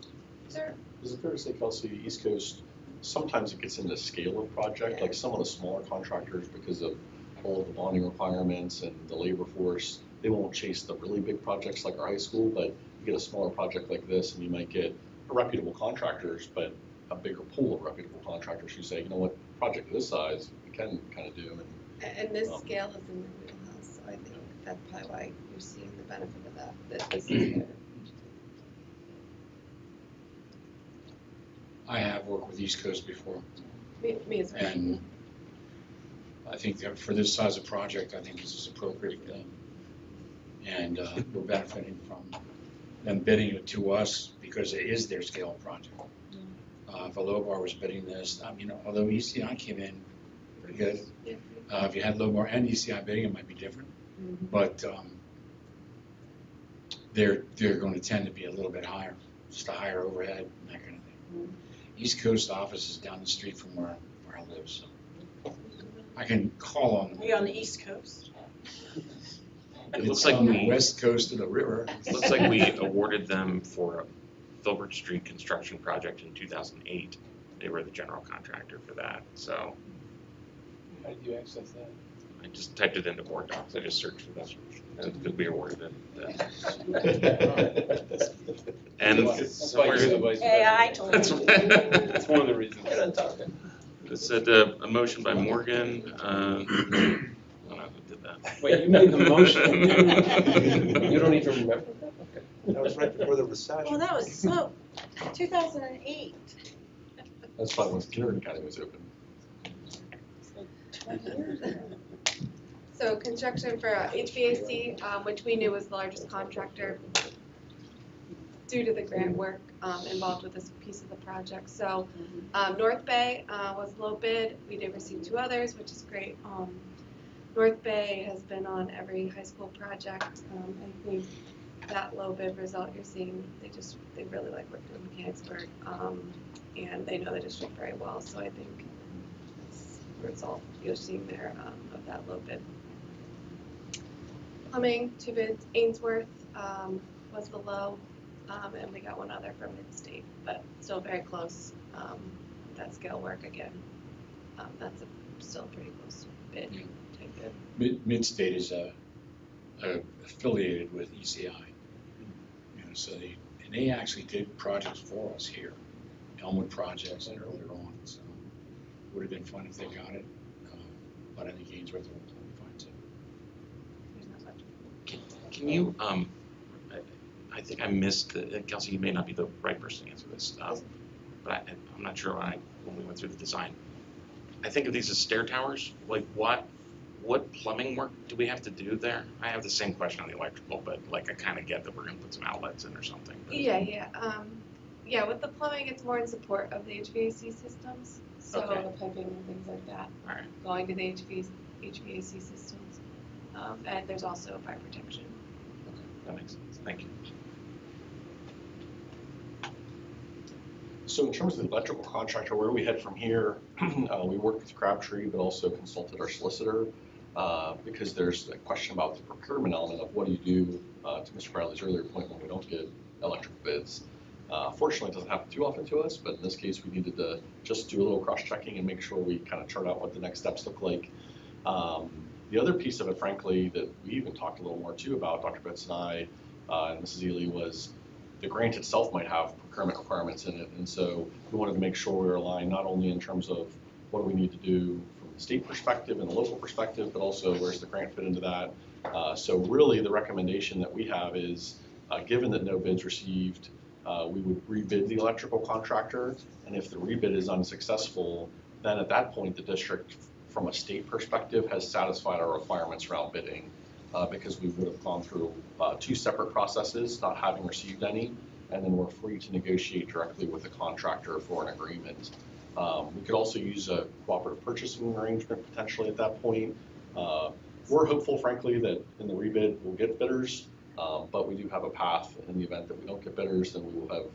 sure. Is it fair to say, Kelsey, East Coast, sometimes it gets into scale of project, like some of the smaller contractors, because of all of the bonding requirements and the labor force. They won't chase the really big projects like our high school, but you get a smaller project like this and you might get reputable contractors, but a bigger pool of reputable contractors who say, you know what, project of this size, we can kind of do. And this scale is in your wheelhouse, so I think that's probably why you're seeing the benefit of that this is there. I have worked with East Coast before, Me as well. and I think that for this size of project, I think this is appropriate. And we're benefiting from them bidding it to us because it is their scale project. If a Lobar was bidding this, although ECI came in pretty good. Yeah. If you had Lobar and ECI bidding, it might be different. But they're going to tend to be a little bit higher, just a higher overhead and that kind of thing. East Coast office is down the street from where I live, so I can call on them. Are you on the East Coast? It looks It's like on the we, west coast of the river. it looks like we awarded them for a Filbert Street construction project in 2008. They were the general contractor for that, so How did you access that? I just typed it into board docs. I just searched for this, and we awarded it. And That's why you're the vice president. AI told That's me. That's one of the reasons. it said a motion by Morgan. I don't know who did that. Wait, you made the motion? You don't even remember that? Okay. That was right before the Well, recession. that was so, 2008. That's probably once Kindergarten Academy was open. So construction for HVAC, which we knew was the largest contractor due to the grant work involved with this piece of the project. So North Bay was low bid. We did receive 2 others, which is great. North Bay has been on every high school project. I think that low bid result you're seeing, they really like working with Mechanicsburg, and they know the district very well. So I think it's the result you're seeing there of that low bid. Plumbing, 2 bids. Ainsworth was the low, and we got 1 other from Mid-State, but still very close. That scale work again, that's still a pretty close bid. Type bid. Mid-State is affiliated with ECI. So they actually did projects for us here, Elmwood projects earlier on. So it would have been fun if they got it, but I think Ainsworth will be fine too. Can you, I think I missed, Kelsey, you may not be the right person to answer this, but I'm not sure when we went through the design. I think of these as stair towers, like what plumbing work do we have to do there? I have the same question on the electrical, but like I kind of get that we're gonna put some outlets in or something. But. Yeah, with the plumbing, it's more in support of the HVAC systems, so Okay. the piping and things like that, All right. going to the HVAC systems. And there's also fire protection. That makes sense. Thank you. So in terms of the electrical contractor, where we head from here, we worked with Crabtree, but also consulted our solicitor, because there's a question about the procurement element of what do you do, to Mr. Bradley's earlier point, when we don't get electrical bids. Fortunately, it doesn't happen too often to us, but in this case, we needed to just do a little cross-checking and make sure we kind of chart out what the next steps look like. The other piece of it, frankly, that we even talked a little more too about, Dr. Betts and I, and Mrs. Ely, was the grant itself might have procurement requirements in it. And so we wanted to make sure we were aligned not only in terms of what do we need to do from the state perspective and the local perspective, but also where's the grant fit into that. So really the recommendation that we have is, given that no bids received, we would rebid the electrical contractor. And if the rebid is unsuccessful, then at that point, the district from a state perspective has satisfied our requirements around bidding, because we would have gone through 2 separate processes, not having received any, and then we're free to negotiate directly with the contractor for an agreement. We could also use a cooperative purchasing arrangement potentially at that point. We're hopeful, frankly, that in the rebid we'll get bidders, but we do have a path in the event that we don't get bidders, then we will have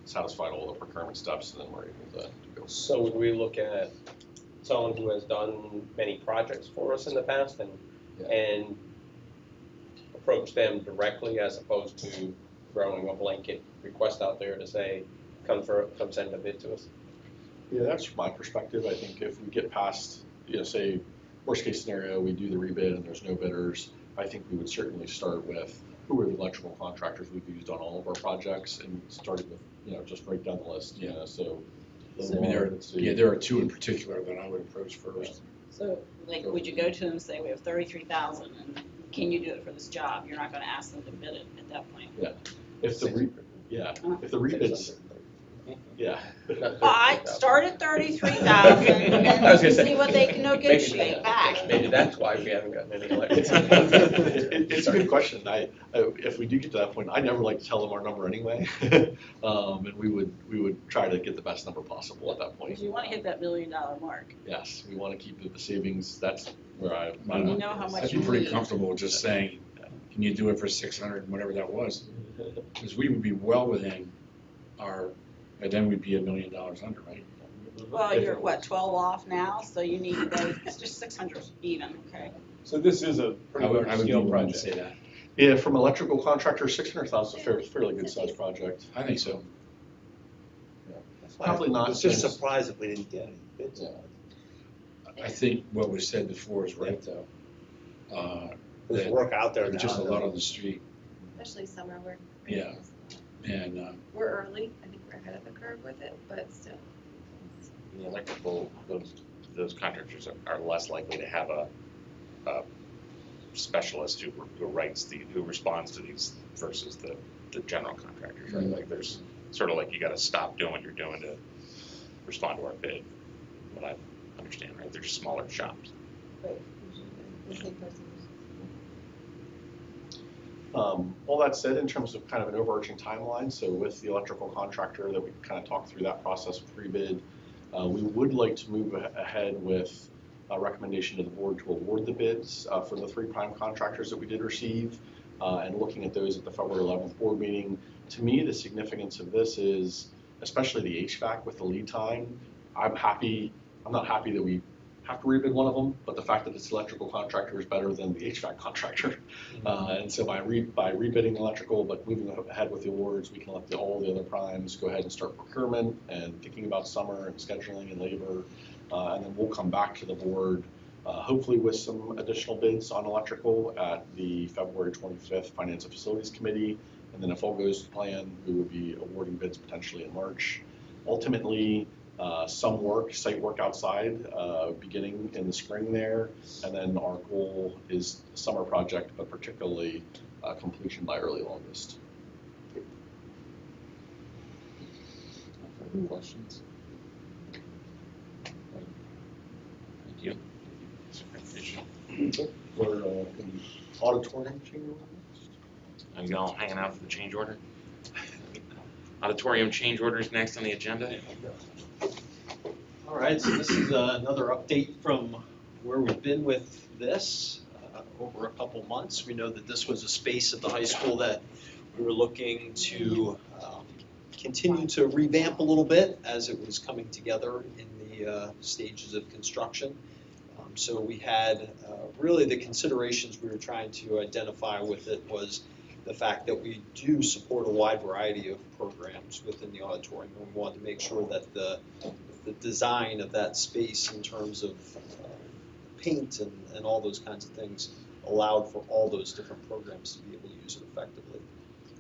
satisfied all the procurement steps, and then we're able to go. So would we look at someone who has done many projects for us in the past and approach them directly as opposed to throwing a blanket request out there to say, come send a bid to us? Yeah, that's my perspective. I think if we get past, say, worst case scenario, we do the rebid and there's no bidders, I think we would certainly start with who are the electrical contractors we've used on all of our projects and started with, just right down the list, so. I mean, there are two in particular that I would approach first. So, like, would you go to them and say, we have 33,000, and can you do it for this job? You're not gonna ask them to bid it at that point. If the rebids, yeah. I start at 33,000, and I was gonna say, see what they can negotiate back. Maybe that's why we haven't gotten any elections. It's a good question. If we do get to that point, I never like to tell them our number anyway. And we would try to get the best number possible at that point. Because you wanna hit that $1 million mark. Yes, we want to keep the savings. That's where You know how much I'd you be pretty need. comfortable just saying, can you do it for 600, whatever that was? Because we would be well within our, and then we'd be $1 million under, right? Well, you're what, 12 off now, so you need to go, it's just 600 even, okay? So this is a I pretty would large be scale willing to project. say that. Yeah, from electrical contractor, 600,000 is a fairly good sized project. I think so. Probably not. I was just surprised if we didn't get any bids on it. I think what was said before is right, though. There's That work out there now. There's just a lot on the street, Especially summer work. Yeah. and We're early, I think we're ahead of the curve with it, but still. The electrical, those contractors are less likely to have a specialist who responds to these versus the general contractors, right? Like there's sort of like you gotta stop doing what you're doing to respond to our bid, what I understand, right? They're just smaller shops. All that said, in terms of kind of an overarching timeline, so with the electrical contractor that we kind of talked through that process with pre-bid, we would like to move ahead with a recommendation to the board to award the bids for the 3 prime contractors that we did receive, and looking at those at the February 11th board meeting. To me, the significance of this is, especially the HVAC with the lead time, I'm not happy that we have to rebid one of them, but the fact that it's electrical contractor is better than the HVAC contractor. And so by rebidding electrical, but moving ahead with the awards, we can let all the other primes go ahead and start procurement and thinking about summer and scheduling and labor. And then we'll come back to the board, hopefully with some additional bids on electrical at the February 25th Finance and Facilities Committee. And then if all goes to plan, we would be awarding bids potentially in March. Ultimately, some site work outside, beginning in the spring there. And then our goal is a summer project, but particularly completion by early August. Further questions? Thank you. For the auditorium change order? Are you all hanging out for the change order? Auditorium change orders next on the agenda. All right, so this is another update from where we've been with this over a couple months. We know that this was a space at the high school that we were looking to continue to revamp a little bit as it was coming together in the stages of construction. So we had really the considerations we were trying to identify with it was the fact that we do support a wide variety of programs within the auditorium, and we wanted to make sure that the design of that space in terms of paint and all those kinds of things allowed for all those different programs to be able to use it effectively.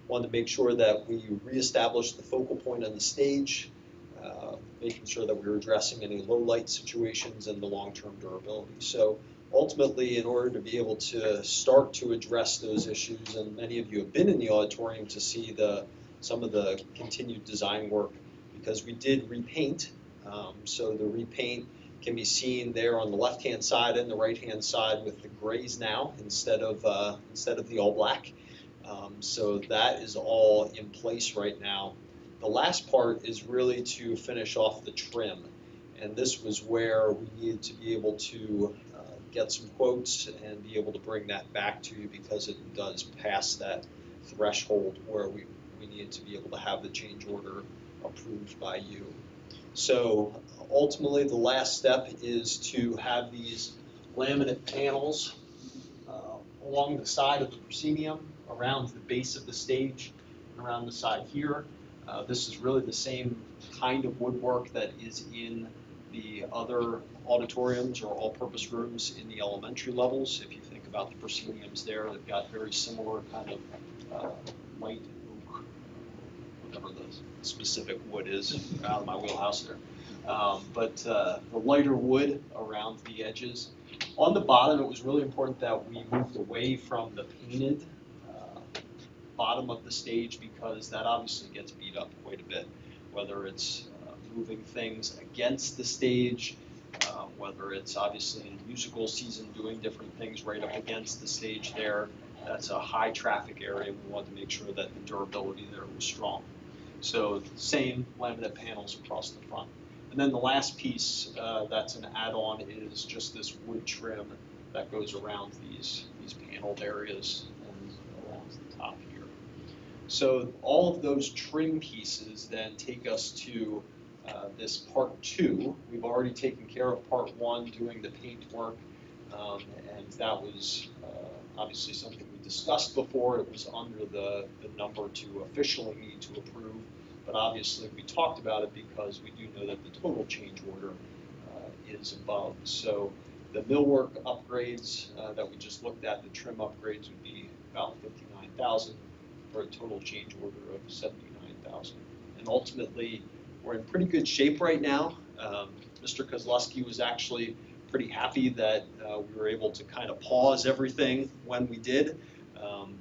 Wanted to make sure that we reestablished the focal point on the stage, making sure that we were addressing any low light situations and the long-term durability. So ultimately, in order to be able to start to address those issues, and many of you have been in the auditorium to see some of the continued design work, because we did repaint. So the repaint can be seen there on the left-hand side and the right-hand side with the grays now instead of the all black. So that is all in place right now. The last part is really to finish off the trim, and this was where we needed to be able to get some quotes and be able to bring that back to you, because it does pass that threshold where we needed to be able to have the change order approved by you. So ultimately, the last step is to have these laminate panels along the side of the proscenium, around the base of the stage, and around the side here. This is really the same kind of woodwork that is in the other auditoriums or all-purpose rooms in the elementary levels. If you think about the prosceniums there, they've got very similar kind of light oak, whatever the specific wood is, out of my wheelhouse there. But the lighter wood around the edges. On the bottom, it was really important that we moved away from the painted bottom of the stage because that obviously gets beat up quite a bit, whether it's moving things against the stage, whether it's obviously in musical season doing different things right up against the stage there. That's a high traffic area. We wanted to make sure that the durability there was strong. So same laminate panels across the front. And then the last piece that's an add-on is just this wood trim that goes around these paneled areas and around the top here. So all of those trim pieces then take us to this part 2. We've already taken care of part 1, doing the paint work, and that was obviously something we discussed before. It was under the number to officially need to approve, but obviously we talked about it because we do know that the total change order is above. So the millwork upgrades that we just looked at, the trim upgrades would be about $59,000 for a total change order of $79,000. And ultimately, we're in pretty good shape right now. Mr. Kozlowski was actually pretty happy that we were able to kind of pause everything when we did,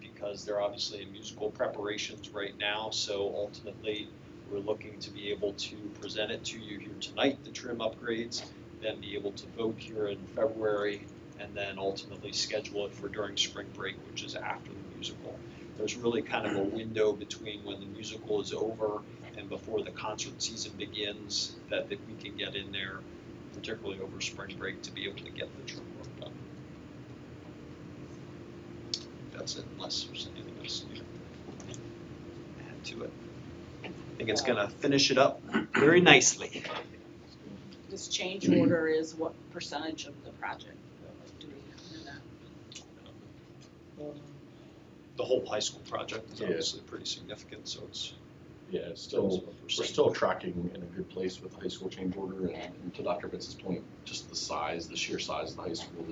because they're obviously in musical preparations right now. So ultimately, we're looking to be able to present it to you here tonight, the trim upgrades, then be able to vote here in February, and then ultimately schedule it for during spring break, which is after the musical. There's really kind of a window between when the musical is over and before the concert season begins that we can get in there, particularly over spring break, to be able to get the trim work done. That's it, unless there's anything else you add to it. I think it's going to finish it up very nicely. This change order is what percentage of the project? Do we know that? The whole high school project is obviously pretty significant, so it's It's still, we're still tracking in a good place with the high school change order, and to Dr. Vitz's point, just the size, the sheer size of the high school,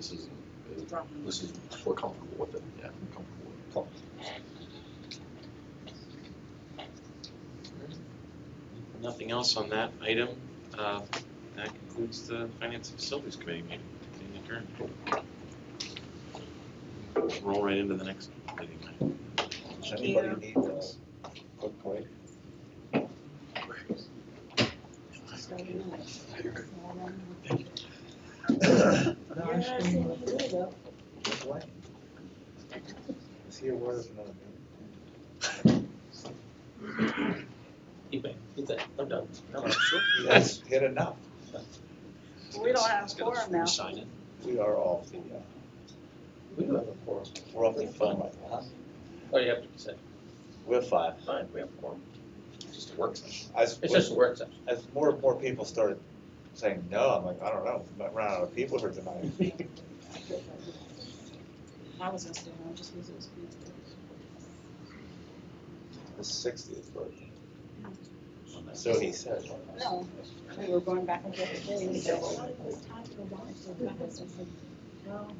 we're comfortable with it, yeah, we're comfortable with it. Nothing else on that item. That concludes the Finance and Facilities Committee meeting. Meeting adjourned. Roll right into the next meeting. Does anybody need this? Quick break? Is he aware of another meeting? I'm done. Yes, hit enough. We don't have He's a got a quorum free now. sign in. We are off the, We do have a quorum. we're off the phone right now. Oh, you have to say, We're 5. fine, we have a quorum. It's just a work session. As, It's just a work session. as more and more people started saying no, I'm like, I don't know, we might run out of people here tonight. I was gonna stay home just because it was beautiful. His 60th birthday. So he said. No, we were going back and forth today, and he said, well, it was time to go by so fast. I said, well,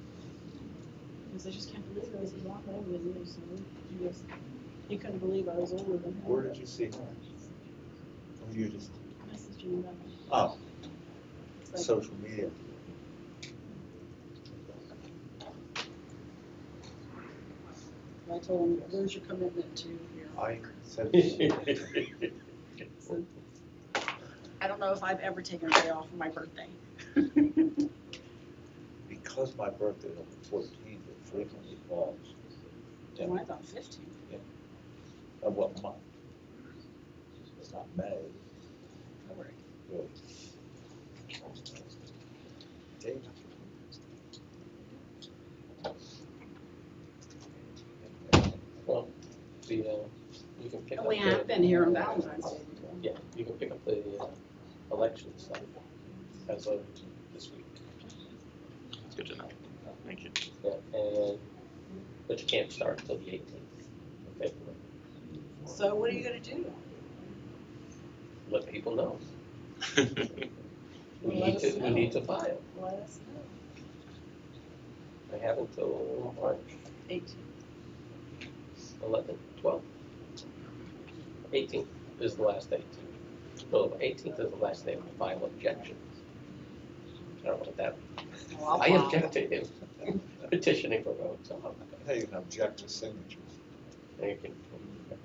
because I just can't believe I was as long older than you, so he couldn't believe I was older than him. Where did you see him? Or you just, I messaged him about oh, it. Like, social media. I told him, where's your commitment to here? I said, So, I don't know if I've ever taken a day off for my birthday. because my birthday is on the 14th, it frequently falls. Mine's on 15. Of what month? It's not May. February. Good. Date. Well, you can pick up. We have been here on Valentine's Day. Yeah, you can pick up the election stuff as of this week. It's good to know. Thank you. Yeah, but you can't start until the 18th of February. So what are you gonna do? Let people know. We need to file. Let us know. I have until March 18. 11th, 12th. 18th is the last day no, 18th is the last day to file objections. I don't know what that, I object to him petitioning for votes. So Hey, you can object to signatures, you can,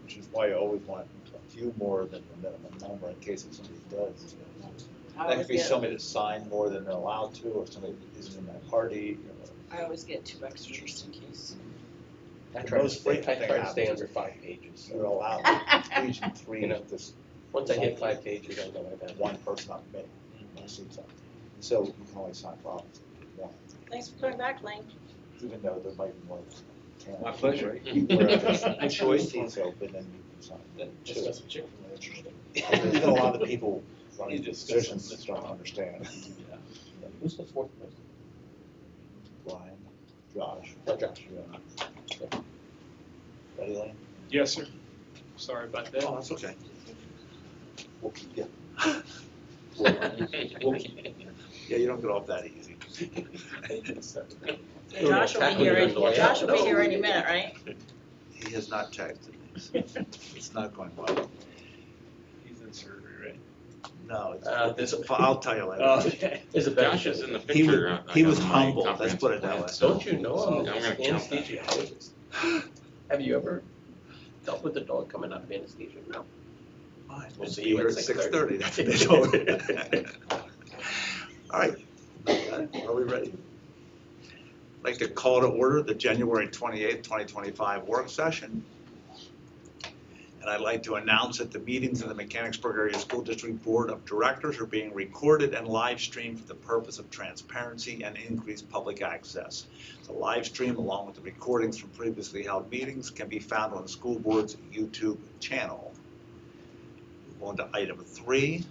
which is why you always want a few more than the minimum number in case if somebody does. I That always could be get- somebody that signed more than they're allowed to, or somebody that isn't in that party. I always get 2 extras just in case. I The try to most stay, frequent thing I try to stay happens under 5 pages. You're allowed region 3, You know, just Once I hit 5 pages, I know I've had one person on me. I see something. So you can only sign for one, Thanks for coming back, Lane. even though there might be more than 10. My pleasure. Whereas choice seats open, then you can sign two. Even a lot of the people running positions just don't understand. Who's the fourth person? Brian, Josh. Oh, Josh. Yeah. Ready, Lane? Yes, sir. Sorry about that. Oh, that's okay. We'll keep you. We'll Yeah, you don't get off that easy. Josh will be here, Josh will be here any minute, right? He has not texted me. It's not going well. He's in surgery, right? No, I'll tell you later. Okay. Isabel. Josh is in the He was- picture. he was on my humble, let's put it that comprehensive way. plan, so Don't you know I'm I'm gonna an count that. anesthesiologist? Have you ever dealt with a dog coming out of anesthesia? No. Fine, We'll see be you here at at 6:30. 6:30, that's what they told me. All right, are we ready? I'd like to call to order the January 28th, 2025 work session. And I'd like to announce that the meetings of the Mechanicsburg Area School District Board of Directors are being recorded and live streamed for the purpose of transparency and increased public access. The live stream, along with the recordings from previously held meetings, can be found on the school board's YouTube channel. Move on to item 3,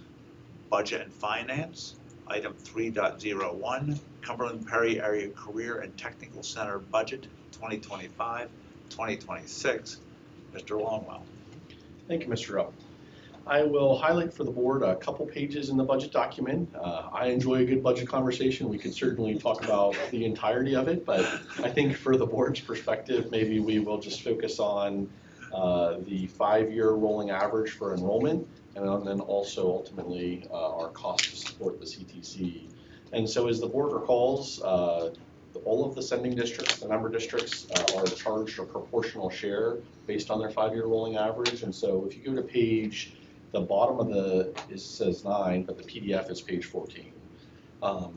budget and finance. Item 3.01, Cumberland Perry Area Career and Technical Center Budget 2025-2026. Mr. Longwell. Thank you, Mr. Rupp. I will highlight for the board a couple pages in the budget document. I enjoy a good budget conversation. We could certainly talk about the entirety of it, but I think for the board's perspective, maybe we will just focus on the 5-year rolling average for enrollment, and then also ultimately our cost to support the CTC. And so as the board recalls, all of the sending districts, the member districts, are charged a proportional share based on their 5-year rolling average. And so if you go to the bottom of it says 9, but the PDF is page 14.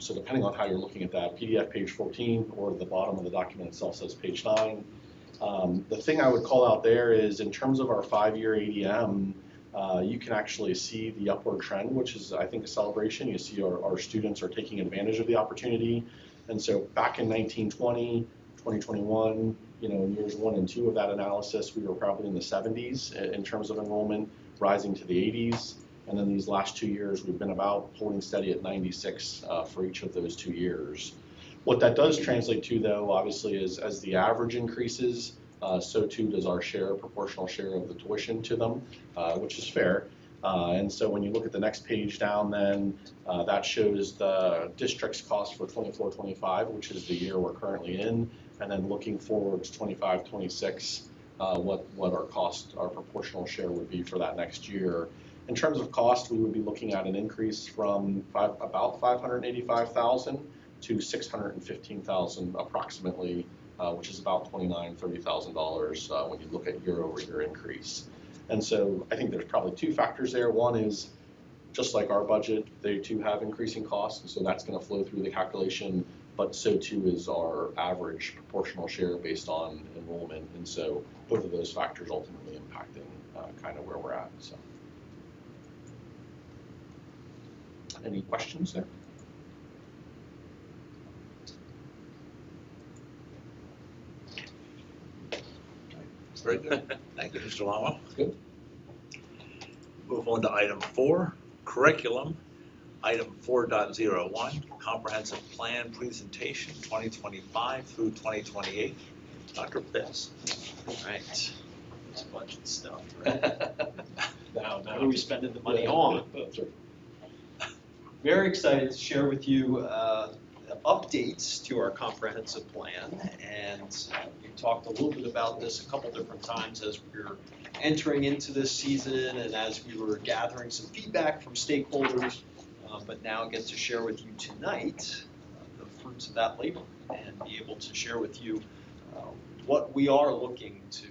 So depending on how you're looking at that, PDF page 14 or the bottom of the document itself says page 9. The thing I would call out there is in terms of our 5-year ADM, you can actually see the upward trend, which is, I think, a celebration. You see our students are taking advantage of the opportunity. And so back in 1920, 2021, in years 1 and 2 of that analysis, we were probably in the 70s in terms of enrollment, rising to the 80s. And then these last 2 years, we've been about holding steady at 96 for each of those 2 years. What that does translate to, though, obviously, is as the average increases, so too does our proportional share of the tuition to them, which is fair. And so when you look at the next page down, then that shows the district's cost for 24-25, which is the year we're currently in, and then looking forward to 25-26, what our proportional share would be for that next year. In terms of cost, we would be looking at an increase from about $585,000 to $615,000 approximately, which is about $29,000-$30,000 when you look at year-over-year increase. And so I think there's probably 2 factors there. One is, just like our budget, they too have increasing costs, and so that's going to flow through the calculation, but so too is our average proportional share based on enrollment. And so both of those factors ultimately impacting kind of where we're at. So, any questions there? Very good. Thank you, Mr. Longwell. Good. Move on to item 4, curriculum. Item 4.01, comprehensive plan presentation 2025 through 2028. Dr. Pitts. Right. It's budget stuff, right? Now, what are we spending the money on? That's right. very excited to share with you updates to our comprehensive plan. And we talked a little bit about this a couple different times as we were entering into this season and as we were gathering some feedback from stakeholders, but now get to share with you tonight the fruits of that labor and be able to share with you what we are looking to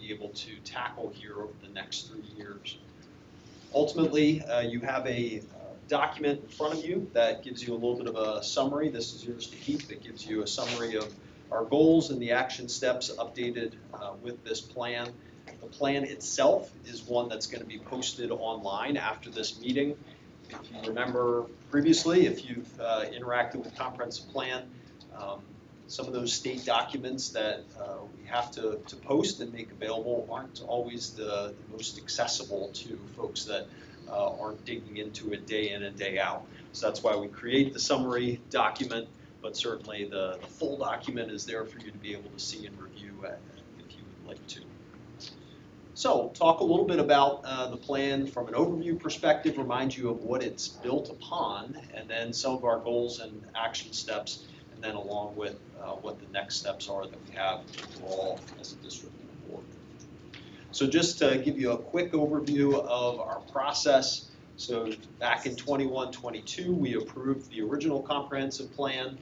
be able to tackle here over the next 3 years. Ultimately, you have a document in front of you that gives you a little bit of a summary. This is yours to keep. It gives you a summary of our goals and the action steps updated with this plan. The plan itself is one that's going to be posted online after this meeting. If you remember previously, if you've interacted with comprehensive plan, some of those state documents that we have to post and make available aren't always the most accessible to folks that aren't digging into it day in and day out. So that's why we create the summary document, but certainly the full document is there for you to be able to see and review if you would like to. So talk a little bit about the plan from an overview perspective, remind you of what it's built upon, and then some of our goals and action steps, and then along with what the next steps are that we have overall as a district and board. So just to give you a quick overview of our process. So back in 21-22, we approved the original comprehensive plan.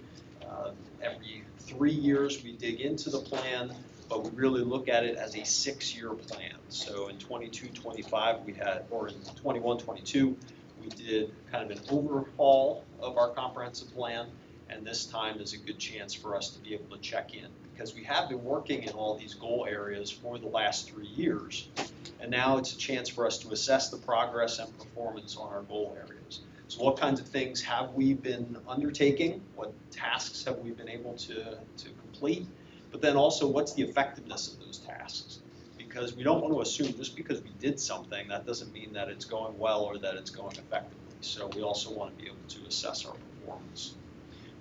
Every 3 years we dig into the plan, but we really look at it as a 6-year plan. So in 22-25 we had, or in 21-22, we did kind of an overhaul of our comprehensive plan, and this time is a good chance for us to be able to check in, because we have been working in all these goal areas for the last 3 years, and now it's a chance for us to assess the progress and performance on our goal areas. So what kinds of things have we been undertaking? What tasks have we been able to complete? But then also, what's the effectiveness of those tasks? Because we don't want to assume just because we did something, that doesn't mean that it's going well or that it's going effectively. So we also want to be able to assess our performance.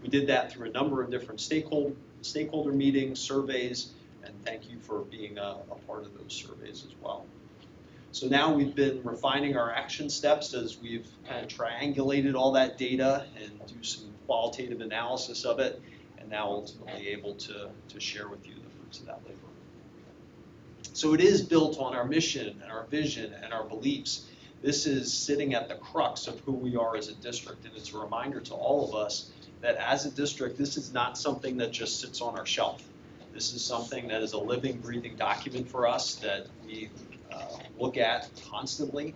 We did that through a number of different stakeholder meetings, surveys, and thank you for being a part of those surveys as well. So now we've been refining our action steps as we've kind of triangulated all that data and do some qualitative analysis of it, and now ultimately able to share with you the fruits of that labor. So it is built on our mission and our vision and our beliefs. This is sitting at the crux of who we are as a district, and it's a reminder to all of us that as a district, this is not something that just sits on our shelf. This is something that is a living, breathing document for us that we look at constantly,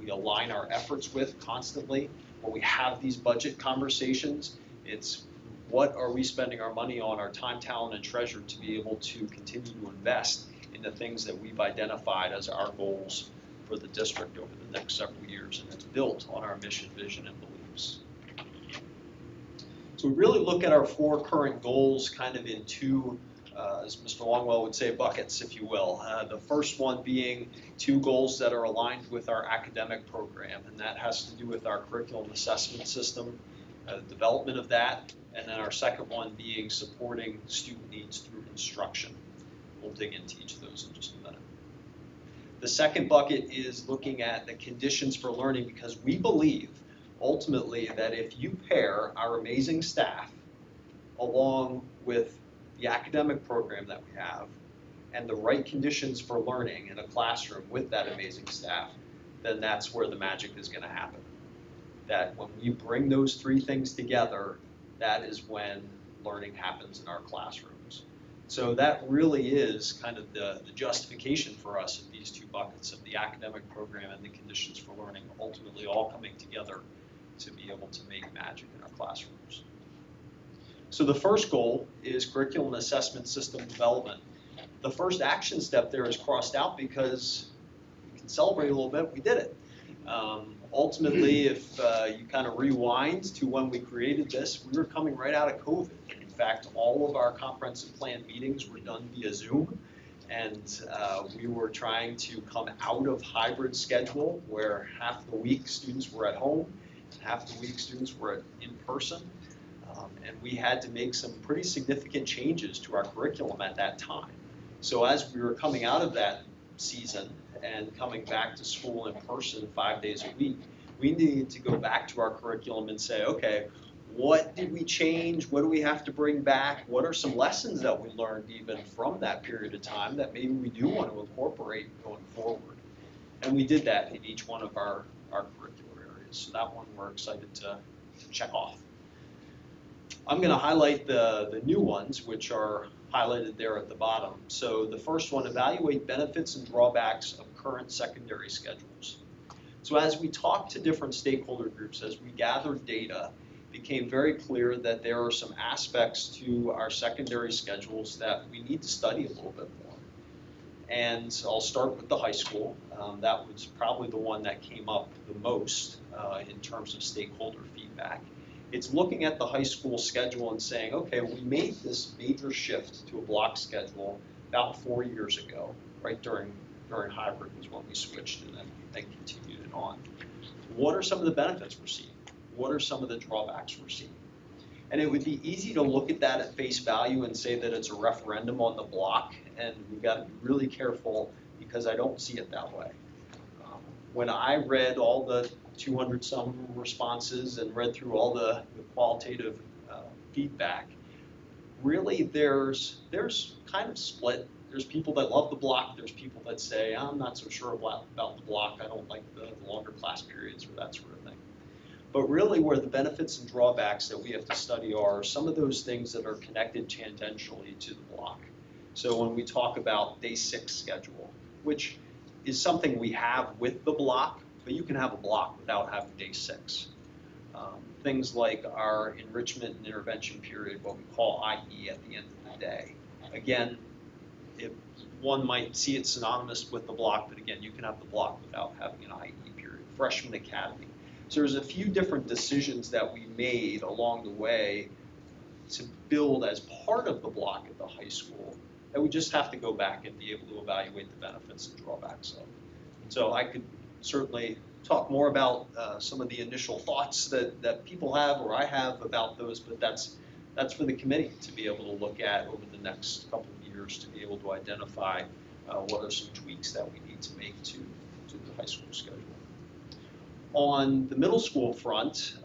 we align our efforts with constantly. When we have these budget conversations, it's what are we spending our money on, our time, talent, and treasure to be able to continue to invest in the things that we've identified as our goals for the district over the next several years, and it's built on our mission, vision, and beliefs. So we really look at our 4 current goals kind of in 2, as Mr. Longwell would say, buckets, if you will. The first one being 2 goals that are aligned with our academic program, and that has to do with our curriculum assessment system, development of that, and then our second one being supporting student needs through instruction. We'll dig into each of those in just a minute. The second bucket is looking at the conditions for learning, because we believe ultimately that if you pair our amazing staff along with the academic program that we have and the right conditions for learning in a classroom with that amazing staff, then that's where the magic is going to happen. That when we bring those 3 things together, that is when learning happens in our classrooms. So that really is kind of the justification for us of these 2 buckets of the academic program and the conditions for learning, ultimately all coming together to be able to make magic in our classrooms. So the first goal is curriculum assessment system development. The first action step there is crossed out because we can celebrate a little bit, we did it. Ultimately, if you kind of rewind to when we created this, we were coming right out of COVID. In fact, all of our comprehensive plan meetings were done via Zoom, and we were trying to come out of hybrid schedule where half the week students were at home, and half the week students were in person. And we had to make some pretty significant changes to our curriculum at that time. So as we were coming out of that season and coming back to school in person 5 days a week, We need to go back to our curriculum and say, okay, what did we change? What do we have to bring back? What are some lessons that we learned even from that period of time that maybe we do want to incorporate going forward? And we did that in each one of our curricular areas. So that one we're excited to check off. I'm going to highlight the new ones, which are highlighted there at the bottom. So the first one, evaluate benefits and drawbacks of current secondary schedules. So as we talked to different stakeholder groups, as we gathered data, it became very clear that there are some aspects to our secondary schedules that we need to study a little bit more. And I'll start with the high school. That was probably the one that came up the most in terms of stakeholder feedback. It's looking at the high school schedule and saying, okay, we made this major shift to a block schedule about 4 years ago, right during hybrid was when we switched and then continued it on. What are some of the benefits we're seeing? What are some of the drawbacks we're seeing? And it would be easy to look at that at face value and say that it's a referendum on the block, and we've got to be really careful because I don't see it that way. When I read all the 200-some responses and read through all the qualitative feedback, really there's kind of split. There's people that love the block. There's people that say, I'm not so sure about the block. I don't like the longer class periods or that sort of thing. But really where the benefits and drawbacks that we have to study are some of those things that are connected tangentially to the block. So when we talk about day 6 schedule, which is something we have with the block, but you can have a block without having day 6. Things like our enrichment and intervention period, what we call IE at the end of the day. Again, one might see it synonymous with the block, but again, you can have the block without having an IE period. Freshman academy. So there's a few different decisions that we made along the way to build as part of the block at the high school that we just have to go back and be able to evaluate the benefits and drawbacks of. So I could certainly talk more about some of the initial thoughts that people have or I have about those, but that's for the committee to be able to look at over the next couple of years to be able to identify what are some tweaks that we need to make to the high school schedule. On the middle school front,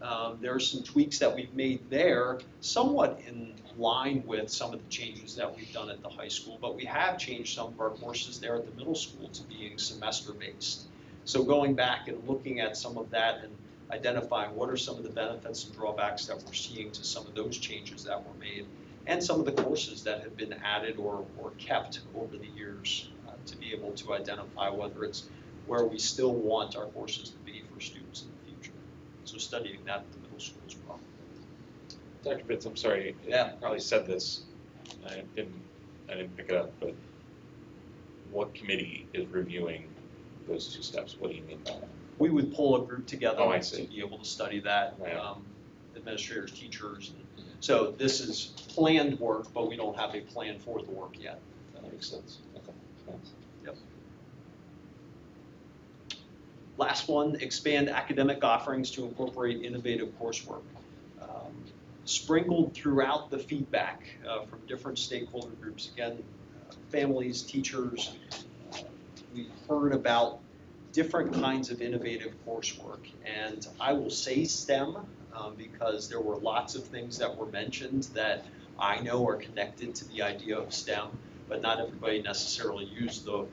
there are some tweaks that we've made there, somewhat in line with some of the changes that we've done at the high school, but we have changed some of our courses there at the middle school to being semester-based. So going back and looking at some of that and identifying what are some of the benefits and drawbacks that we're seeing to some of those changes that were made, and some of the courses that have been added or kept over the years to be able to identify whether it's where we still want our courses to be for students in the future. So studying that at the middle school as well. Dr. Pitts, I'm sorry, Yeah. I probably said this, I didn't pick it up, but what committee is reviewing those 2 steps? What do you mean by that? We would pull a group together Oh, I see. to be able to study that, Right. Administrators, teachers. So this is planned work, but we don't have a plan for the work yet. That makes sense. Okay, thanks. Yep. Last one, expand academic offerings to incorporate innovative coursework. Sprinkled throughout the feedback from different stakeholder groups, again, families, teachers, we've heard about different kinds of innovative coursework. And I will say STEM because there were lots of things that were mentioned that I know are connected to the idea of STEM, but not everybody necessarily used the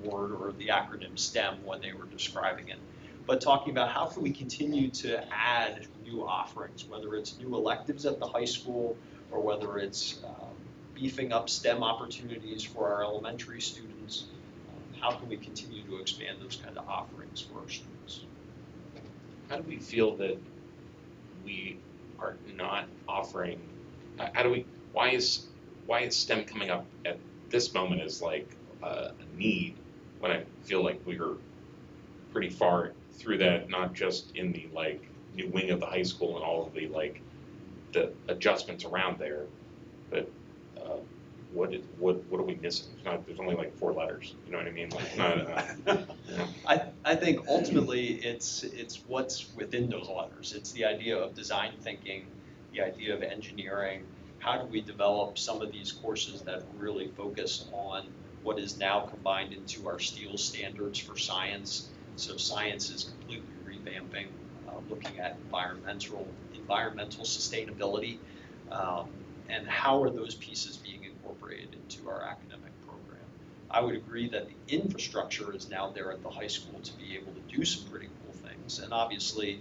word or the acronym STEM when they were describing it. But talking about how can we continue to add new offerings, whether it's new electives at the high school or whether it's beefing up STEM opportunities for our elementary students. How can we continue to expand those kind of offerings for our students? How do we feel that we are not offering, why is STEM coming up at this moment as like a need when I feel like we are pretty far through that, not just in the like new wing of the high school and all of the like the adjustments around there, but what are we missing? There's only like 4 letters. You know what I mean? Like, not, I think ultimately it's what's within those letters. It's the idea of design thinking, the idea of engineering. How do we develop some of these courses that really focus on what is now combined into our STEEL standards for science? So science is completely revamping looking at environmental sustainability, and how are those pieces being incorporated into our academic program. I would agree that the infrastructure is now there at the high school to be able to do some pretty cool things. And obviously,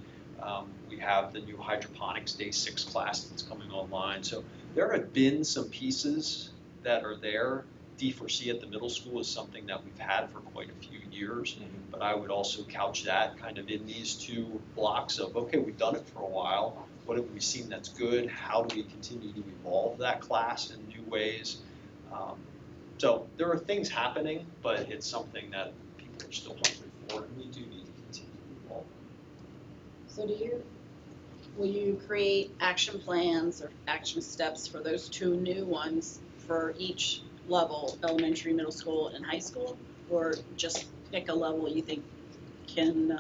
we have the new hydroponics Day 6 class that's coming online. So there have been some pieces that are there. D4C at the middle school is something that we've had for quite a few years, but I would also couch that kind of in these two blocks of, okay, we've done it for a while. What have we seen that's good? How do we continue to evolve that class in new ways? So there are things happening, but it's something that people are still hungry for, and we do need to continue to evolve. So will you create action plans or action steps for those two new ones for each level, elementary, middle school, and high school? Or just pick a level you think can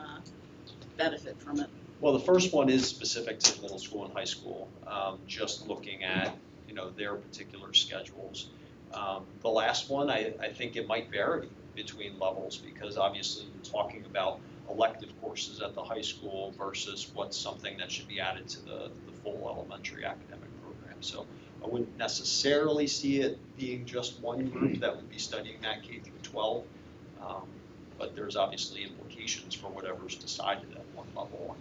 benefit from it? Well, the first one is specific to middle school and high school, just looking at their particular schedules. The last one, I think it might vary between levels, because obviously you're talking about elective courses at the high school versus what's something that should be added to the full elementary academic program. So I wouldn't necessarily see it being just one group that would be studying that K through 12, but there's obviously implications for whatever's decided at one level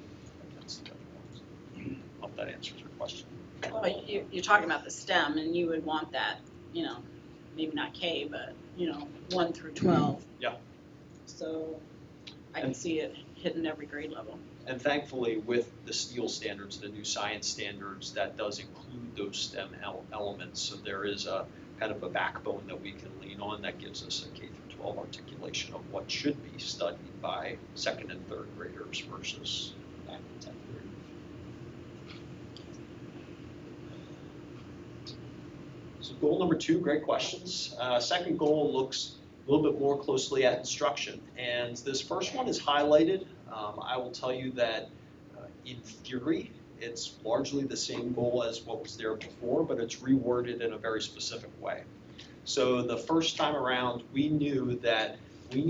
against the other ones. Hope that answers your question. Well, you're talking about the STEM, and you would want that, maybe not K, but, 1 through 12. Yeah. So I can see it hitting every grade level. And thankfully, with the STEEL standards, the new science standards, that does include those STEM elements. So there is a kind of a backbone that we can lean on that gives us a K through 12 articulation of what should be studied by 2nd and 3rd graders versus 9th and 10th graders. So goal number 2, great questions. Second goal looks a little bit more closely at instruction. And this first one is highlighted. I will tell you that in theory, it's largely the same goal as what was there before, but it's reworded in a very specific way. So the first time around, we knew that we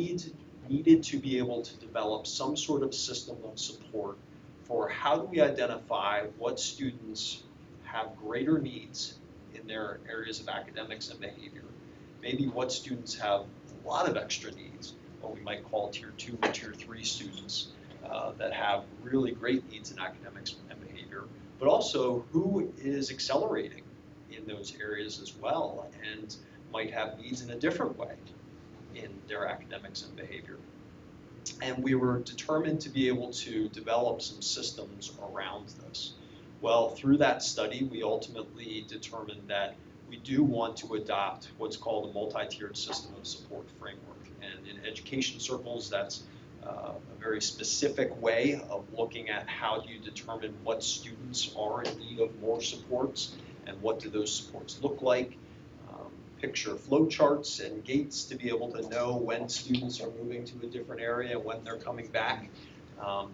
needed to be able to develop some sort of system of support for how do we identify what students have greater needs in their areas of academics and behavior. Maybe what students have a lot of extra needs, what we might call tier 2 or tier 3 students that have really great needs in academics and behavior, but also who is accelerating in those areas as well and might have needs in a different way in their academics and behavior. And we were determined to be able to develop some systems around this. Well, through that study, we ultimately determined that we do want to adopt what's called a multi-tiered system of support framework. And in education circles, that's a very specific way of looking at how do you determine what students are in need of more supports and what do those supports look like. Picture flow charts and gates to be able to know when students are moving to a different area and when they're coming back.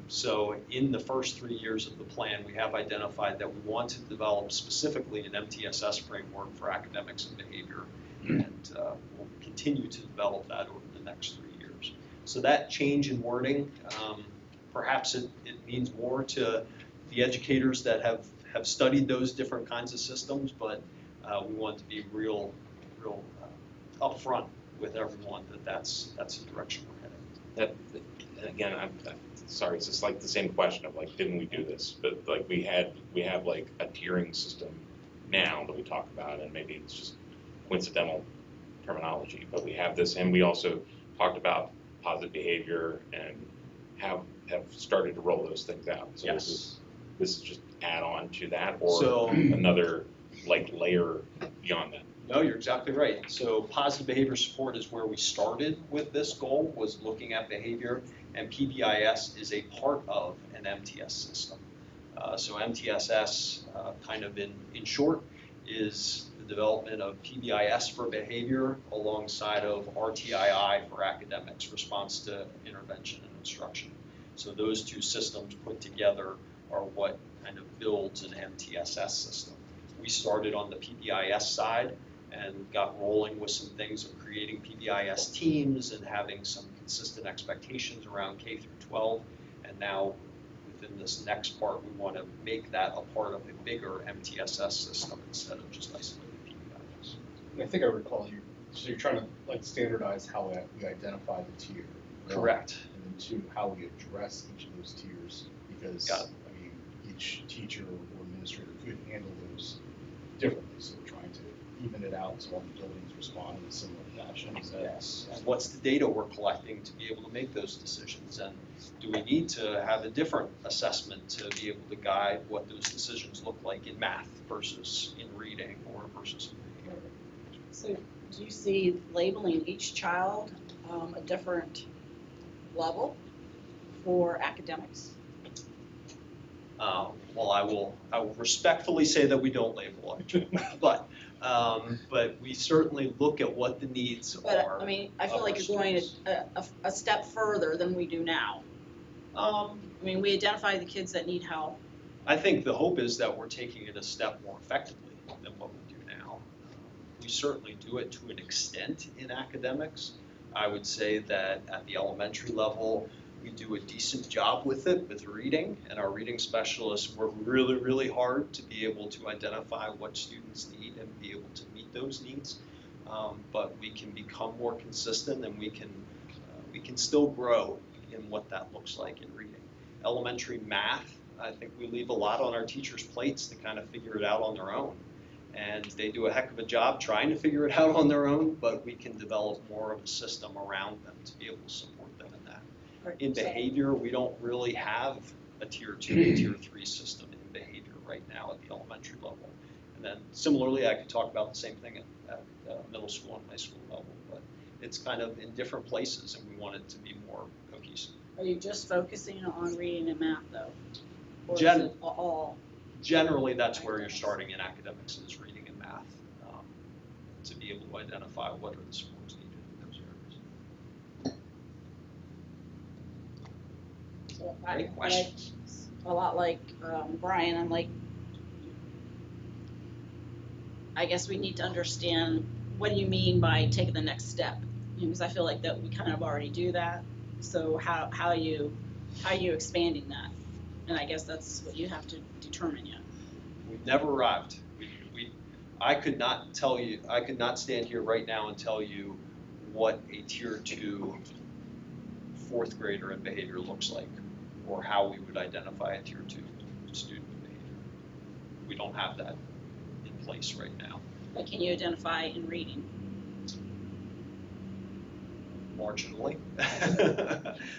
So in the first 3 years of the plan, we have identified that we want to develop specifically an MTSS framework for academics and behavior, and we'll continue to develop that over the next 3 years. So that change in wording, perhaps it means more to the educators that have studied those different kinds of systems, but we want to be real upfront with everyone that that's the direction we're heading. And again, I'm sorry, it's just like the same question of like, didn't we do this? But like we have like a tiering system now that we talk about, and maybe it's just coincidental terminology, but we have this, and we also talked about positive behavior and have started to roll those things out. So Yes. This is just add on to that, or So, another like layer beyond that. No, you're exactly right. So positive behavior support is where we started with this goal, was looking at behavior, and PBIS is a part of an MTS system. So MTSS, kind of in short, is the development of PBIS for behavior alongside of RTII for academics, response to intervention and instruction. So those two systems put together are what kind of builds an MTSS system. We started on the PBIS side and got rolling with some things of creating PBIS teams and having some consistent expectations around K through 12. And now with within this next part, we want to make that a part of a bigger MTSS system instead of just isolated PBIs. And I think I recall so you're trying to like standardize how we identify the tier. one, Correct. And then two, how we address each of those tiers, because, Got it. I mean, each teacher or administrator could handle those differently, so we're trying to even it out so all the buildings respond in a similar fashion. Is that? Yes. And what's the data we're collecting to be able to make those decisions? And do we need to have a different assessment to be able to guide what those decisions look like in math versus in reading or versus in reading? So do you see labeling each child a different level for academics? Well, I will respectfully say that we don't label our children, but we certainly look at what the needs But are. I mean, I feel of like our you're going students. a step further than we do now. I mean, we identify the kids that need help. I think the hope is that we're taking it a step more effectively than what we do now. We certainly do it to an extent in academics. I would say that at the elementary level, we do a decent job with it, with reading, and our reading specialists work really, really hard to be able to identify what students need and be able to meet those needs. But we can become more consistent, and we can still grow in what that looks like in reading. Elementary math, I think we leave a lot on our teachers' plates to kind of figure it out on their own. And they do a heck of a job trying to figure it out on their own, but we can develop more of a system around them to be able to support them in that. In behavior, we don't really have a tier 2 and tier 3 system in behavior right now at the elementary level. And then similarly, I could talk about the same thing at middle school and high school level, but it's kind of in different places, and we want it to be more cohesive. Are you just focusing on reading and math though? Or is Gen- it all? Generally, that's where you're starting in academics, is reading and math, to be able to identify what are the supports needed in those areas. So Great questions. A lot like Brian, I'm like, I guess we need to understand, what do you mean by taking the next step? Because I feel like that we kind of already do that. So how are you expanding that? And I guess that's what you have to determine yet. We've never arrived. I could not stand here right now and tell you what a tier 2 fourth grader in behavior looks like, or how we would identify a tier 2 student in behavior. We don't have that in place right now. But can you identify in reading? Marginally.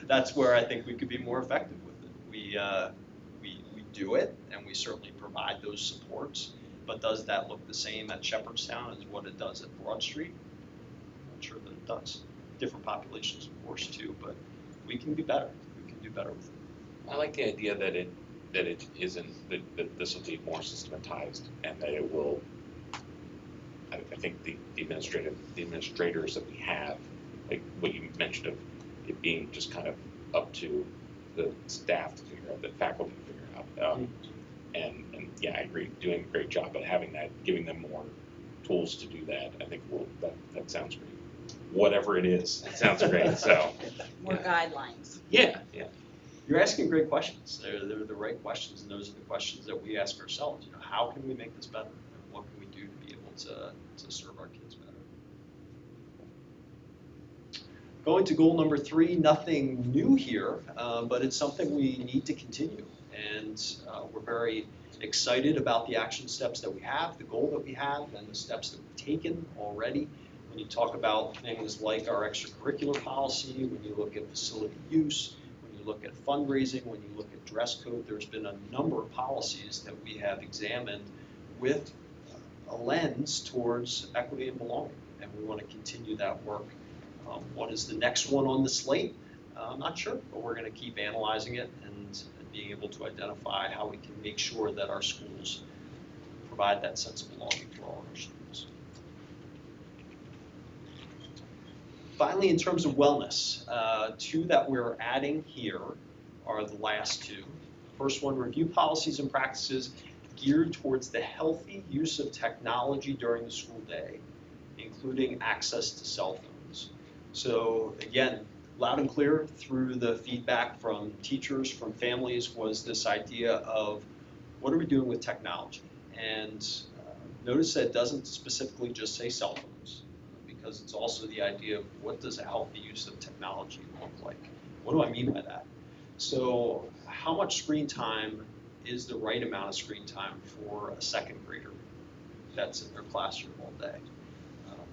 That's where I think we could be more effective with it. We do it, and we certainly provide those supports, but does that look the same at Shepherdstown as what it does at Broad Street? I'm not sure that it does. Different populations, of course, too, but we can be better. We can do better with it. I like the idea that it isn't, that this will be more systematized, and that it will, I think the administrators that we have, like what you mentioned of it being just kind of up to the staff to figure out, the faculty to figure out. And yeah, I agree, doing a great job at having that, giving them more tools to do that. I think that sounds great. Whatever it is, it sounds great. So More guidelines. yeah. You're asking great questions. They're the right questions, and those are the questions that we ask ourselves. How can we make this better? And what can we do to be able to serve our kids better? Going to goal number 3, nothing new here, but it's something we need to continue. And we're very excited about the action steps that we have, the goal that we have, and the steps that we've taken already. When you talk about things like our extracurricular policy, when you look at facility use, when you look at fundraising, when you look at dress code, there's been a number of policies that we have examined with a lens towards equity and belonging, and we want to continue that work. What is the next one on the slate? I'm not sure, but we're going to keep analyzing it and being able to identify how we can make sure that our schools provide that sense of belonging for all of our students. Finally, in terms of wellness, 2 that we're adding here are the last 2. First one, review policies and practices geared towards the healthy use of technology during the school day, including access to cell phones. So again, loud and clear through the feedback from teachers, from families, was this idea of what are we doing with technology? And notice that it doesn't specifically just say cell phones, because it's also the idea of what does a healthy use of technology look like? What do I mean by that? So how much screen time is the right amount of screen time for a second grader that's in their classroom all day?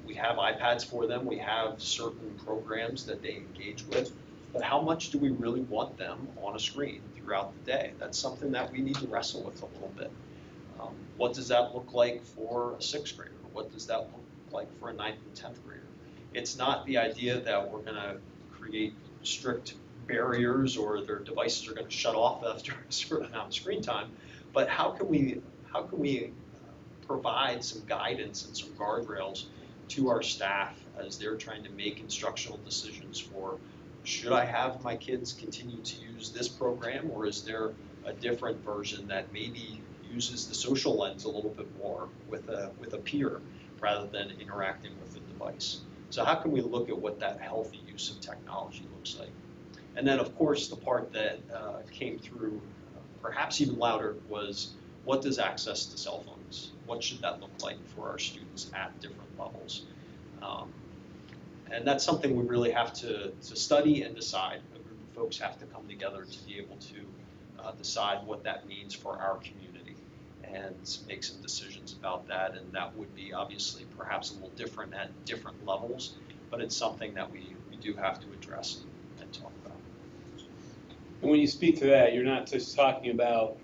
We have iPads for them, we have certain programs that they engage with, but how much do we really want them on a screen throughout the day? That's something that we need to wrestle with a little bit. What does that look like for a sixth grader? What does that look like for a ninth and 10th grader? It's not the idea that we're gonna create strict barriers or their devices are gonna shut off after a certain amount of screen time, but how can we provide some guidance and some guardrails to our staff as they're trying to make instructional decisions for, should I have my kids continue to use this program, or is there a different version that maybe uses the social lens a little bit more with a peer rather than interacting with the device? So how can we look at what that healthy use of technology looks like? And then, of course, the part that came through perhaps even louder was, what does access to cell phones? What should that look like for our students at different levels? And that's something we really have to study and decide. A group of folks have to come together to be able to decide what that means for our community and make some decisions about that. And that would be obviously perhaps a little different at different levels, but it's something that we do have to address and talk about. And when you speak to that, you're not just talking about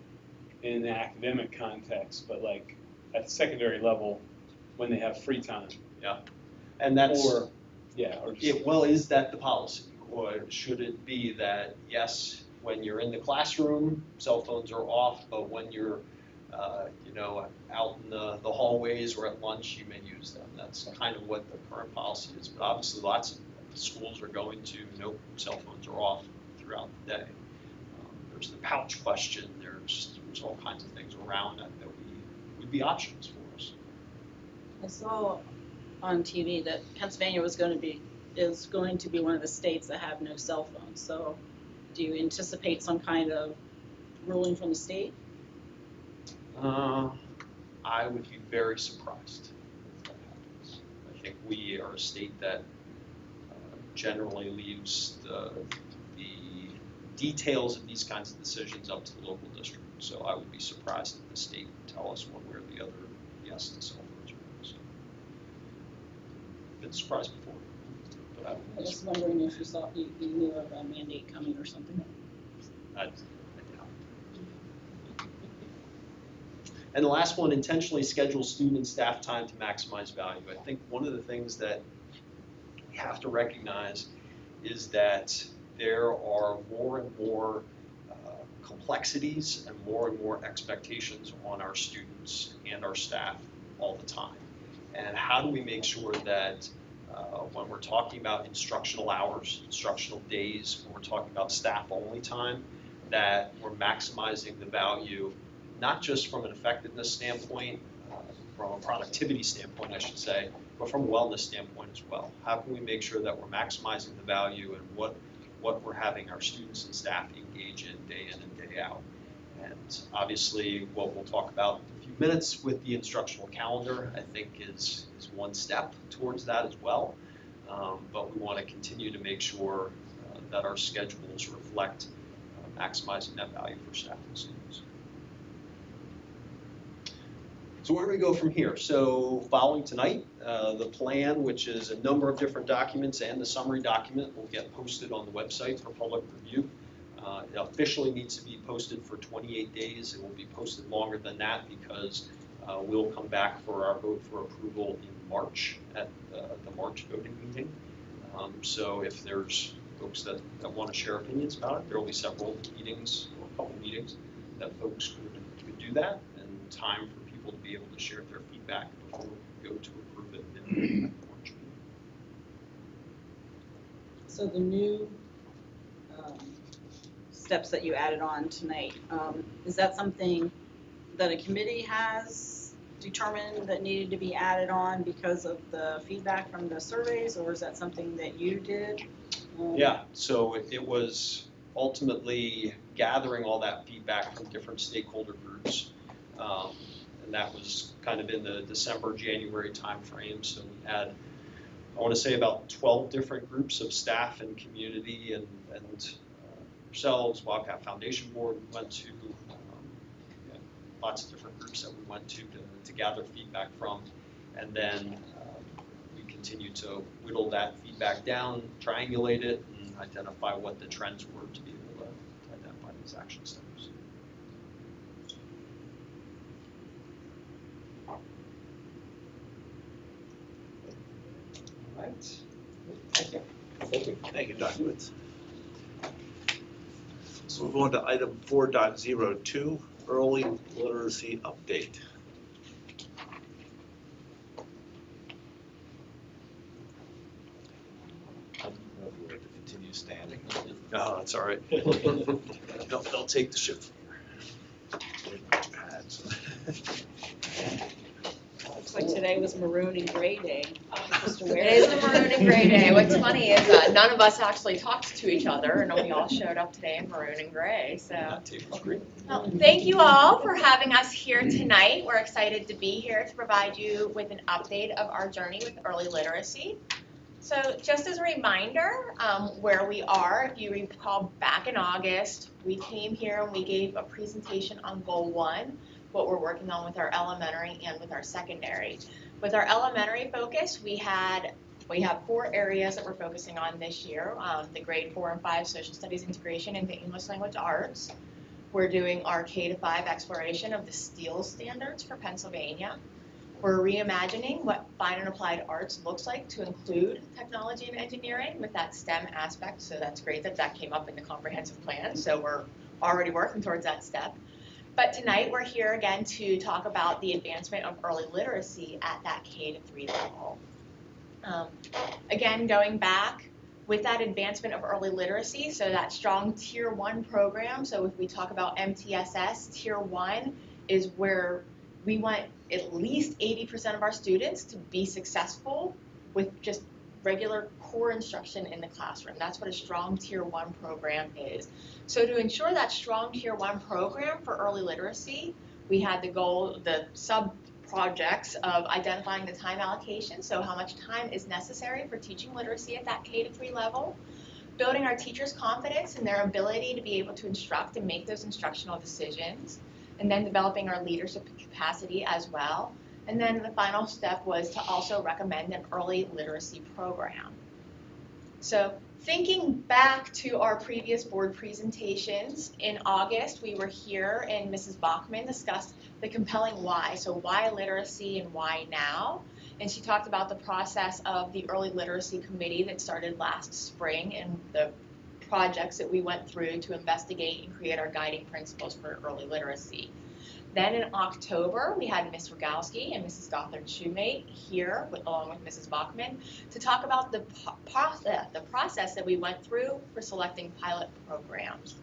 in the academic context, but like at the secondary level when they have free time. Yeah, and that's, or just, well, is that the policy? Or should it be that, yes, when you're in the classroom, cell phones are off, but when you're out in the hallways or at lunch, you may use them. That's kind of what the current policy is. But obviously lots of schools are going to, no, cell phones are off throughout the day. There's the pouch question, there's all kinds of things around that would be options for us. I saw on TV that Pennsylvania is going to be one of the states that have no cell phones. So do you anticipate some kind of ruling from the state? I would be very surprised if that happens. I think we are a state that generally leaves the details of these kinds of decisions up to the local district. So I would be surprised if the state would tell us one way or the other yes to cell phones. So, been surprised before, but I was wondering if you knew of a mandate coming or something. And the last one, intentionally schedule student and staff time to maximize value. I think one of the things that we have to recognize is that there are more and more complexities and more expectations on our students and our staff all the time. And how do we make sure that when we're talking about instructional hours, instructional days, when we're talking about staff-only time, that we're maximizing the value, not just from an effectiveness standpoint, from a productivity standpoint, I should say, but from a wellness standpoint as well. How can we make sure that we're maximizing the value and what we're having our students and staff engage in and day out? And obviously, what we'll talk about in a few minutes with the instructional calendar, I think is one step towards that as well. But we want to continue to make sure that our schedules reflect maximizing that value for staff and students. So where do we go from here? So following tonight, the plan, which is a number of different documents and the summary document, will get posted on the website for public review. It officially needs to be posted for 28 days. It will be posted longer than that because we'll come back for our vote for approval in March at the March voting meeting. So if there's folks that want to share opinions about it, there will be several meetings or a couple meetings that folks could do that, and time for people to be able to share their feedback before we go to approve it in March. So the new steps that you added on tonight, is that something that a committee has determined that needed to be added on because of the feedback from the surveys, or is that something that you did? Yeah, so it was ultimately gathering all that feedback from different stakeholder groups. And that was kind of in the December, January timeframe. So we had, I want to say, about 12 different groups of staff and community and ourselves, Wildcat Foundation Board we went to, yeah, lots of different groups that we went to gather feedback from. And then we continued to whittle that feedback down, triangulate it, and identify what the trends were to be able to identify these action steps. Right. Thank you. Thank you. Thank you, Dr. Woods. Let's move on to item 4.02, early literacy update. I don't know if we have to continue standing. No, that's all right. They'll take the shift from here. Looks like today was maroon and gray day. Just It aware. is the maroon and gray day. What's funny is none of us actually talked to each other, and we all showed up today in maroon and gray. So, That table's great. well, thank you all for having us here tonight. We're excited to be here to provide you with an update of our journey with early literacy. So, just as a reminder, where we are, if you recall back in August, we came here and we gave a presentation on Goal 1, what we're working on with our elementary and with our secondary. With our elementary focus, we have 4 areas that we're focusing on this year. The grade 4 and 5 social studies integration into English language arts. We're doing our K-5 exploration of the STEEL standards for Pennsylvania. We're reimagining what fine and applied arts looks like to include technology and engineering with that STEM aspect. So that's great that that came up in the comprehensive plan. So we're already working towards that step. But tonight we're here again to talk about the advancement of early literacy at that K-3 level. Again, going back with that advancement of early literacy, so that strong Tier 1 program, so if we talk about MTSS, Tier 1 is where we want at least 80% of our students to be successful with just regular core instruction in the classroom. That's what a strong Tier 1 program is. So to ensure that strong Tier 1 program for early literacy, we had the goal, the sub-projects of identifying the time allocation, so how much time is necessary for teaching literacy at that K-3 level, building our teachers' confidence in their ability to be able to instruct and make those instructional decisions, and then developing our leadership capacity as well. And then the final step was to also recommend an early literacy program. So thinking back to our previous board presentations, in August we were here and Mrs. Bachman discussed the compelling why. So why literacy and why now? And she talked about the process of the early literacy committee that started last spring and the projects that we went through to investigate and create our guiding principles for early literacy. Then in October, we had Ms. Rogalski and Mrs. Gothard-Shoemate here, along with Mrs. Bachman, to talk about the process that we went through for selecting pilot programs.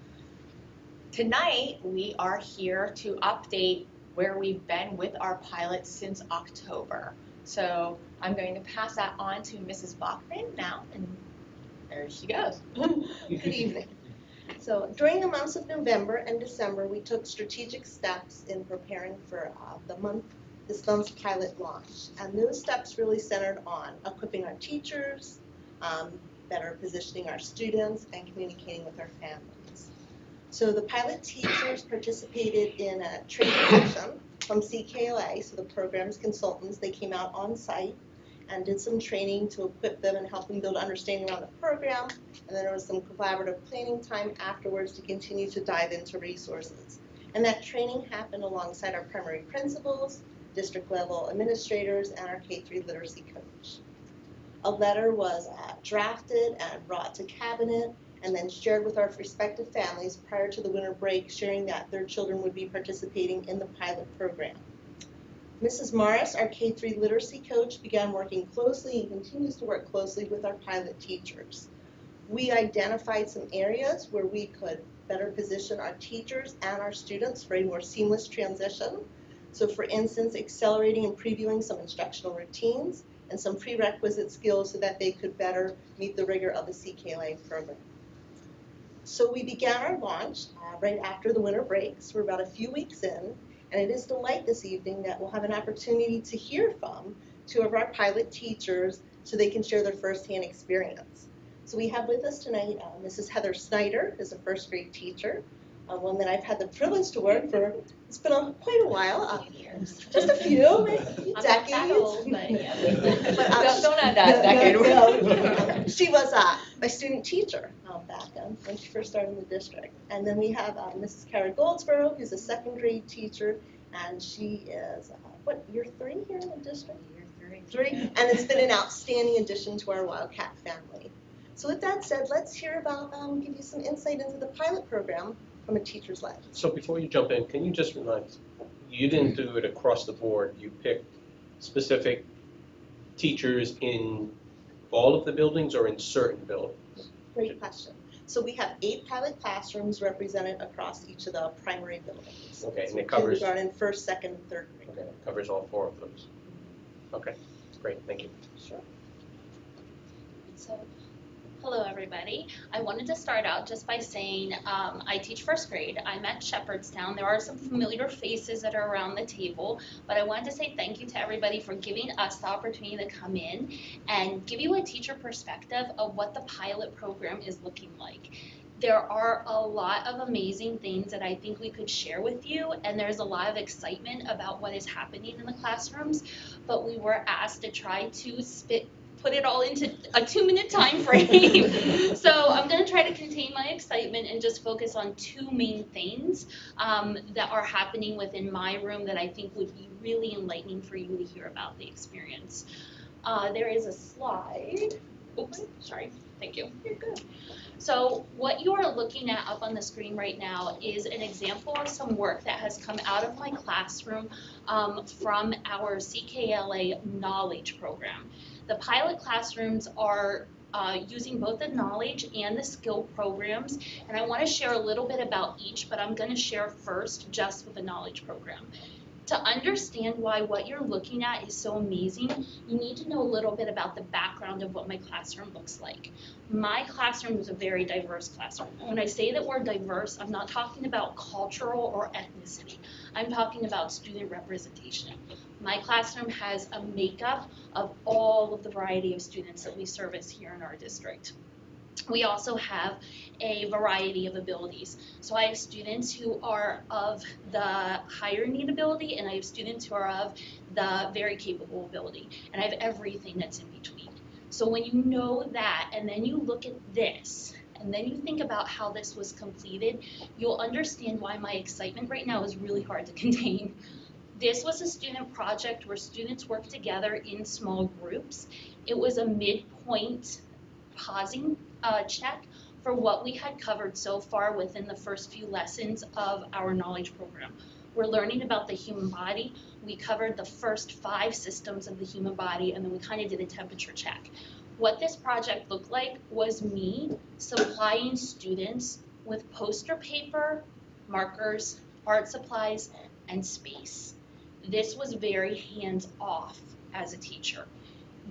Tonight, we are here to update where we've been with our pilots since October. So I'm going to pass that on to Mrs. Bachman now, and there she goes. Good evening. So during the months of November and December, we took strategic steps in preparing for this month's pilot launch. And those steps really centered on equipping our teachers, better positioning our students, and communicating with our families. So the pilot teachers participated in a training session from CKLA, so the program's consultants. They came out on site and did some training to equip them and help them build understanding around the program. And then there was some collaborative planning time afterwards to continue to dive into resources. And that training happened alongside our primary principals, district level administrators, and our K-3 literacy coach. A letter was drafted and brought to cabinet and then shared with our respective families prior to the winter break, sharing that their children would be participating in the pilot program. Mrs. Morris, our K-3 literacy coach, began working closely and continues to work closely with our pilot teachers. We identified some areas where we could better position our teachers and our students for a more seamless transition. So for instance, accelerating and previewing some instructional routines and some prerequisite skills so that they could better meet the rigor of the CKLA program. So we began our launch right after the winter breaks. We're about a few weeks in, and it is delight this evening that we'll have an opportunity to hear from 2 of our pilot teachers so they can share their firsthand experience. So we have with us tonight Mrs. Heather Snyder, who's a first grade teacher, one that I've had the privilege to work for. It's been quite a while. Just a few, maybe decades. I'm not that old, but yeah. But, Don't add that decade. no. She was my student teacher back when she first started in the district. And then we have Mrs. Kara Goldsboro, who's a second grade teacher, and she is, year 3 here in the district? Year 3. And it's been an outstanding addition to our Wildcat family. So with that said, let's hear about, give you some insight into the pilot program from a teacher's lens. So before you jump in, can you just remind us, you didn't do it across the board, you picked specific teachers in all of the buildings or in certain buildings? Great question. So we have 8 pilot classrooms represented across each of the primary buildings. Okay, and So it covers, kindergarten, 1st, 2nd, and 3rd grade. okay, it covers all 4 of those. Okay, great, thank you. Sure. So, hello everybody. I wanted to start out just by saying I teach 1st grade. I'm at Shepherdstown. There are some familiar faces that are around the table, but I wanted to say thank you to everybody for giving us the opportunity to come in and give you a teacher perspective of what the pilot program is looking like. There are a lot of amazing things that I think we could share with you, and there's a lot of excitement about what is happening in the classrooms, but we were asked to try to put it all into a 2-minute time frame. So I'm going to try to contain my excitement and just focus on 2 main things that are happening within my room that I think would be really enlightening for you to hear about the experience. There is a slide. Oops, sorry. Thank you. You're good. So what you are looking at up on the screen right now is an example of some work that has come out of my classroom from our CKLA knowledge program. The pilot classrooms are using both the knowledge and the skill programs, and I want to share a little bit about each, but I'm going to share first just with the knowledge program. To understand why what you're looking at is so amazing, you need to know a little bit about the background of what my classroom looks like. My classroom is a very diverse classroom. When I say that we're diverse, I'm not talking about cultural or ethnicity. I'm talking about student representation. My classroom has a makeup of all of the variety of students that we service here in our district. We also have a variety of abilities. So I have students who are of the higher need ability, and I have students who are of the very capable ability, and I have everything that's in between. So when you know that, and then you look at this, and then you think about how this was completed, you'll understand why my excitement right now is really hard to contain. This was a student project where students worked together in small groups. It was a midpoint pausing check for what we had covered so far within the first few lessons of our knowledge program. We're learning about the human body. We covered the first 5 systems of the human body, and then we kind of did a temperature check. What this project looked like was me supplying students with poster paper, markers, art supplies, and space. This was very hands-off as a teacher.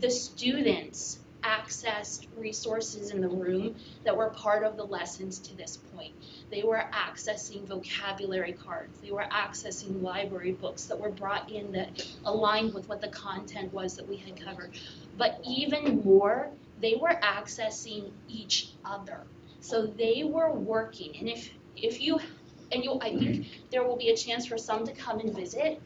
The students accessed resources in the room that were part of the lessons to this point. They were accessing vocabulary cards. They were accessing library books that were brought in that aligned with what the content was that we had covered. But even more, they were accessing each other. So they were working. And I think there will be a chance for some to come and visit.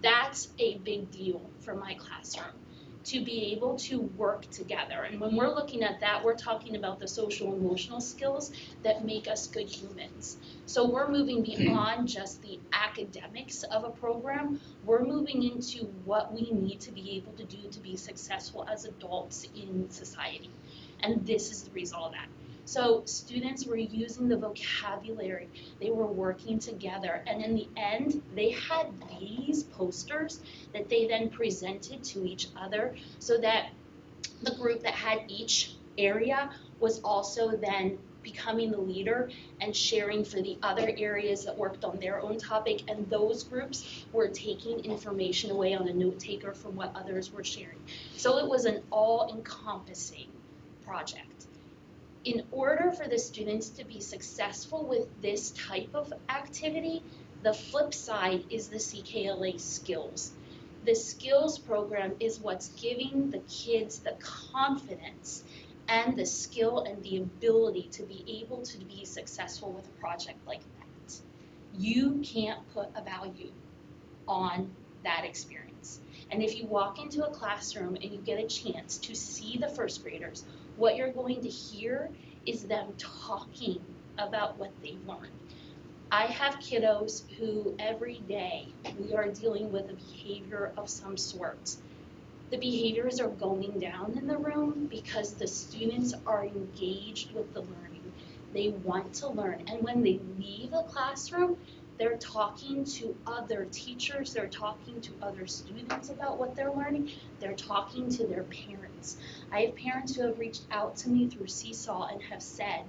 That's a big deal for my classroom, to be able to work together. And when we're looking at that, we're talking about the social emotional skills that make us good humans. So we're moving beyond just the academics of a program. We're moving into what we need to be able to do to be successful as adults in society. And this is the result of that. So students were using the vocabulary, they were working together, and in the end, they had these posters that they then presented to each other so that the group that had each area was also then becoming the leader and sharing for the other areas that worked on their own topic, and those groups were taking information away on a note taker from what others were sharing. So it was an all-encompassing project. In order for the students to be successful with this type of activity, the flip side is the CKLA skills. The skills program is what's giving the kids the confidence and the skill and the ability to be able to be successful with a project like that. You can't put a value on that experience. And if you walk into a classroom and you get a chance to see the first graders, what you're going to hear is them talking about what they've learned. I have kiddos who every day we are dealing with a behavior of some sort. The behaviors are going down in the room because the students are engaged with the learning. They want to learn. And when they leave the classroom, they're talking to other teachers, they're talking to other students about what they're learning, they're talking to their parents. I have parents who have reached out to me through Seesaw and have said,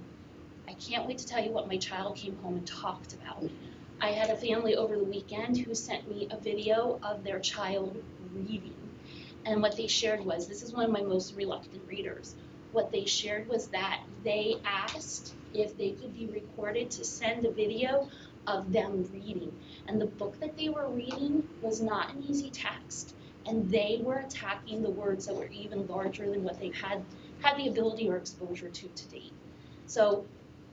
I can't wait to tell you what my child came home and talked about. I had a family over the weekend who sent me a video of their child reading. And what they shared was, this is one of my most reluctant readers, what they shared was that they asked if they could be recorded to send a video of them reading. And the book that they were reading was not an easy text. And they were attacking the words that were even larger than what they've had the ability or exposure to date. So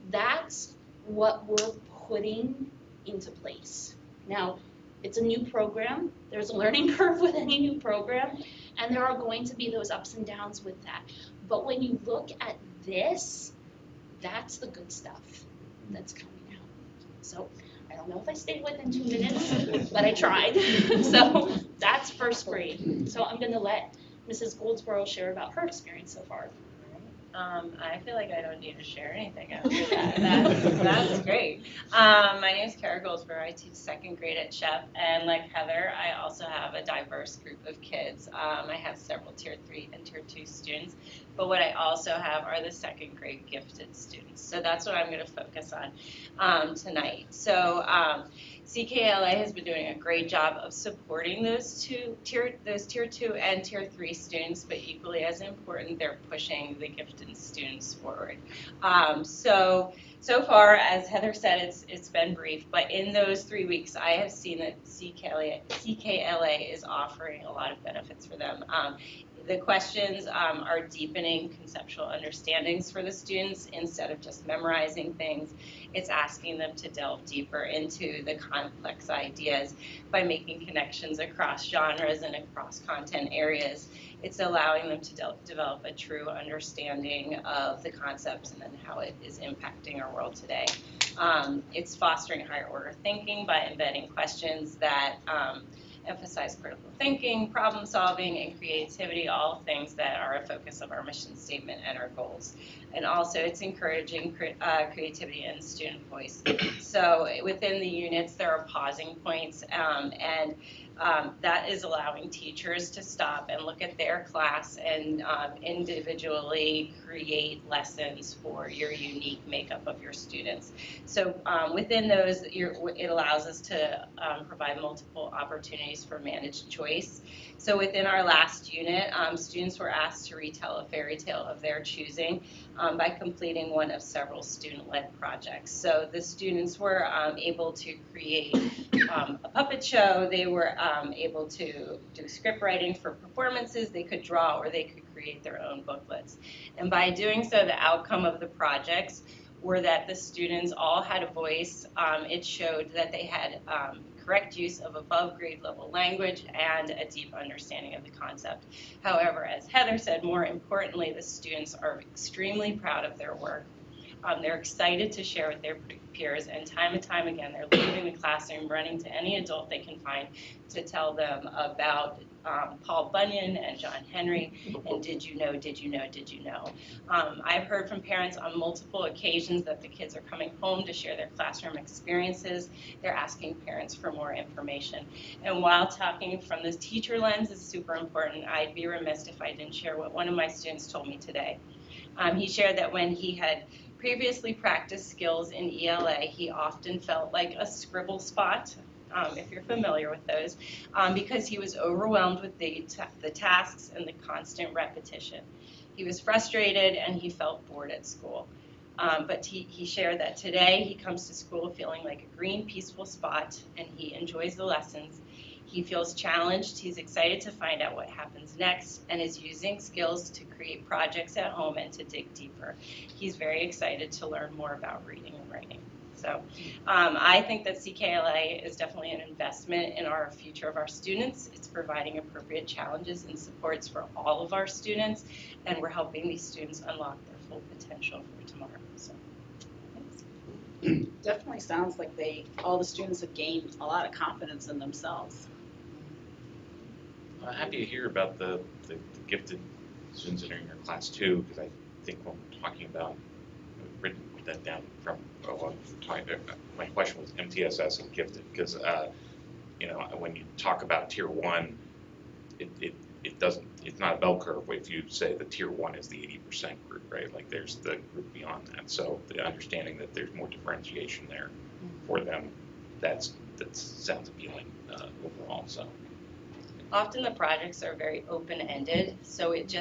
that's what we're putting into place. Now, it's a new program. There's a learning curve with any new program, and there are going to be those ups and downs with that. But when you look at this, that's the good stuff that's coming out. So I don't know if I stayed within 2 minutes, but I tried. So that's first grade. So I'm going to let Mrs. Goldsboro share about her experience so far. I feel like I don't need to share anything after that. That's great. My name is Kara Goldsboro. I teach second grade at Shep, and like Heather, I also have a diverse group of kids. I have several Tier 3 and Tier 2 students, but what I also have are the second grade gifted students. So that's what I'm going to focus on tonight. So CKLA has been doing a great job of supporting those Tier 2 and Tier 3 students, but equally as important, they're pushing the gifted students forward. So far, as Heather said, it's been brief, but in those 3 weeks, I have seen that CKLA is offering a lot of benefits for them. The questions are deepening conceptual understandings for the students instead of just memorizing things. It's asking them to delve deeper into the complex ideas by making connections across genres and across content areas. It's allowing them to develop a true understanding of the concepts and then how it is impacting our world today. It's fostering higher order thinking by embedding questions that emphasize critical thinking, problem solving, and creativity, all things that are a focus of our mission statement and our goals. And also it's encouraging creativity and student voice. So within the units there are pausing points and that is allowing teachers to stop and look at their class and individually create lessons for your unique makeup of your students. So within those, it allows us to provide multiple opportunities for managed choice. So within our last unit, students were asked to retell a fairy tale of their choosing by completing one of several student-led projects. So the students were able to create a puppet show. They were able to do script writing for performances. They could draw or they could create their own booklets. And by doing so, the outcome of the projects were that the students all had a voice. It showed that they had correct use of above grade level language and a deep understanding of the concept. However, as Heather said, more importantly, the students are extremely proud of their work. They're excited to share with their peers, and time again, they're leaving the classroom, running to any adult they can find to tell them about Paul Bunyan and John Henry, and did you know, did you know, did you know? I've heard from parents on multiple occasions that the kids are coming home to share their classroom experiences. They're asking parents for more information. And while talking from the teacher lens is super important, I'd be remiss if I didn't share what one of my students told me today. He shared that when he had previously practiced skills in ELA, he often felt like a scribble spot, if you're familiar with those, because he was overwhelmed with the tasks and the constant repetition. He was frustrated and he felt bored at school. But he shared that today he comes to school feeling like a green, peaceful spot, and he enjoys the lessons. He feels challenged, he's excited to find out what happens next, and is using skills to create projects at home and to dig deeper. He's very excited to learn more about reading and writing. So I think that CKLA is definitely an investment in our future of our students. It's providing appropriate challenges and supports for all of our students, and we're helping these students unlock their full potential for tomorrow. So, thanks. Definitely sounds like all the students have gained a lot of confidence in themselves. I'm happy to hear about the gifted students that are in your class too, because I think when we're talking about, I've written that down from my question was MTSS and gifted, because you know, when you talk about tier 1, it doesn't, it's not a bell curve if you say the tier 1 is the 80% group, right? Like there's the group beyond that. So the understanding that there's more differentiation there for them, that sounds appealing overall. So. Often the projects are very open-ended, so it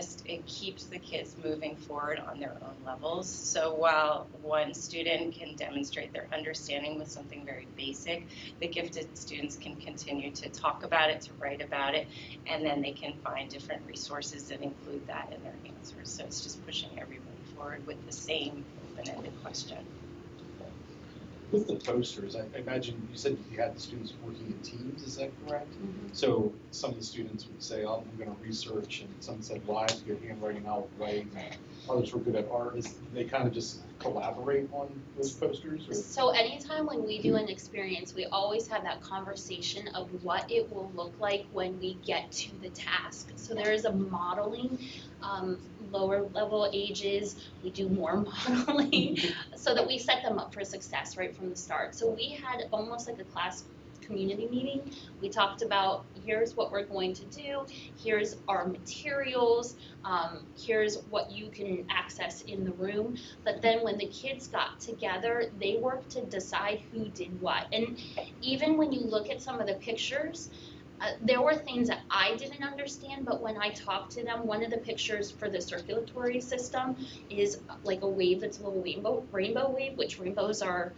keeps the kids moving forward on their own levels. So while one student can demonstrate their understanding with something very basic, the gifted students can continue to talk about it, to write about it, and then they can find different resources and include that in their answers. So it's just pushing everybody forward with the same open-ended question. With the posters, I imagine you said you had the students working in teams, is that correct? Mm-hmm. So some of the students would say, oh, I'm going to research, and some said, well, I have to get handwriting, I'll write, and others were good at art. They kind of just collaborate on those posters? Or? So anytime when we do an experience, we always have that conversation of what it will look like when we get to the task. So there is a modeling, lower level ages, we do more modeling so that we set them up for success right from the start. So we had almost like a class community meeting. We talked about, here's what we're going to do, here's our materials, here's what you can access in the room. But then when the kids got together, they worked to decide who did what. And even when you look at some of the pictures, there were things that I didn't understand, but when I talked to them, one of the pictures for the circulatory system is like a wave that's a little rainbow wave, which rainbows are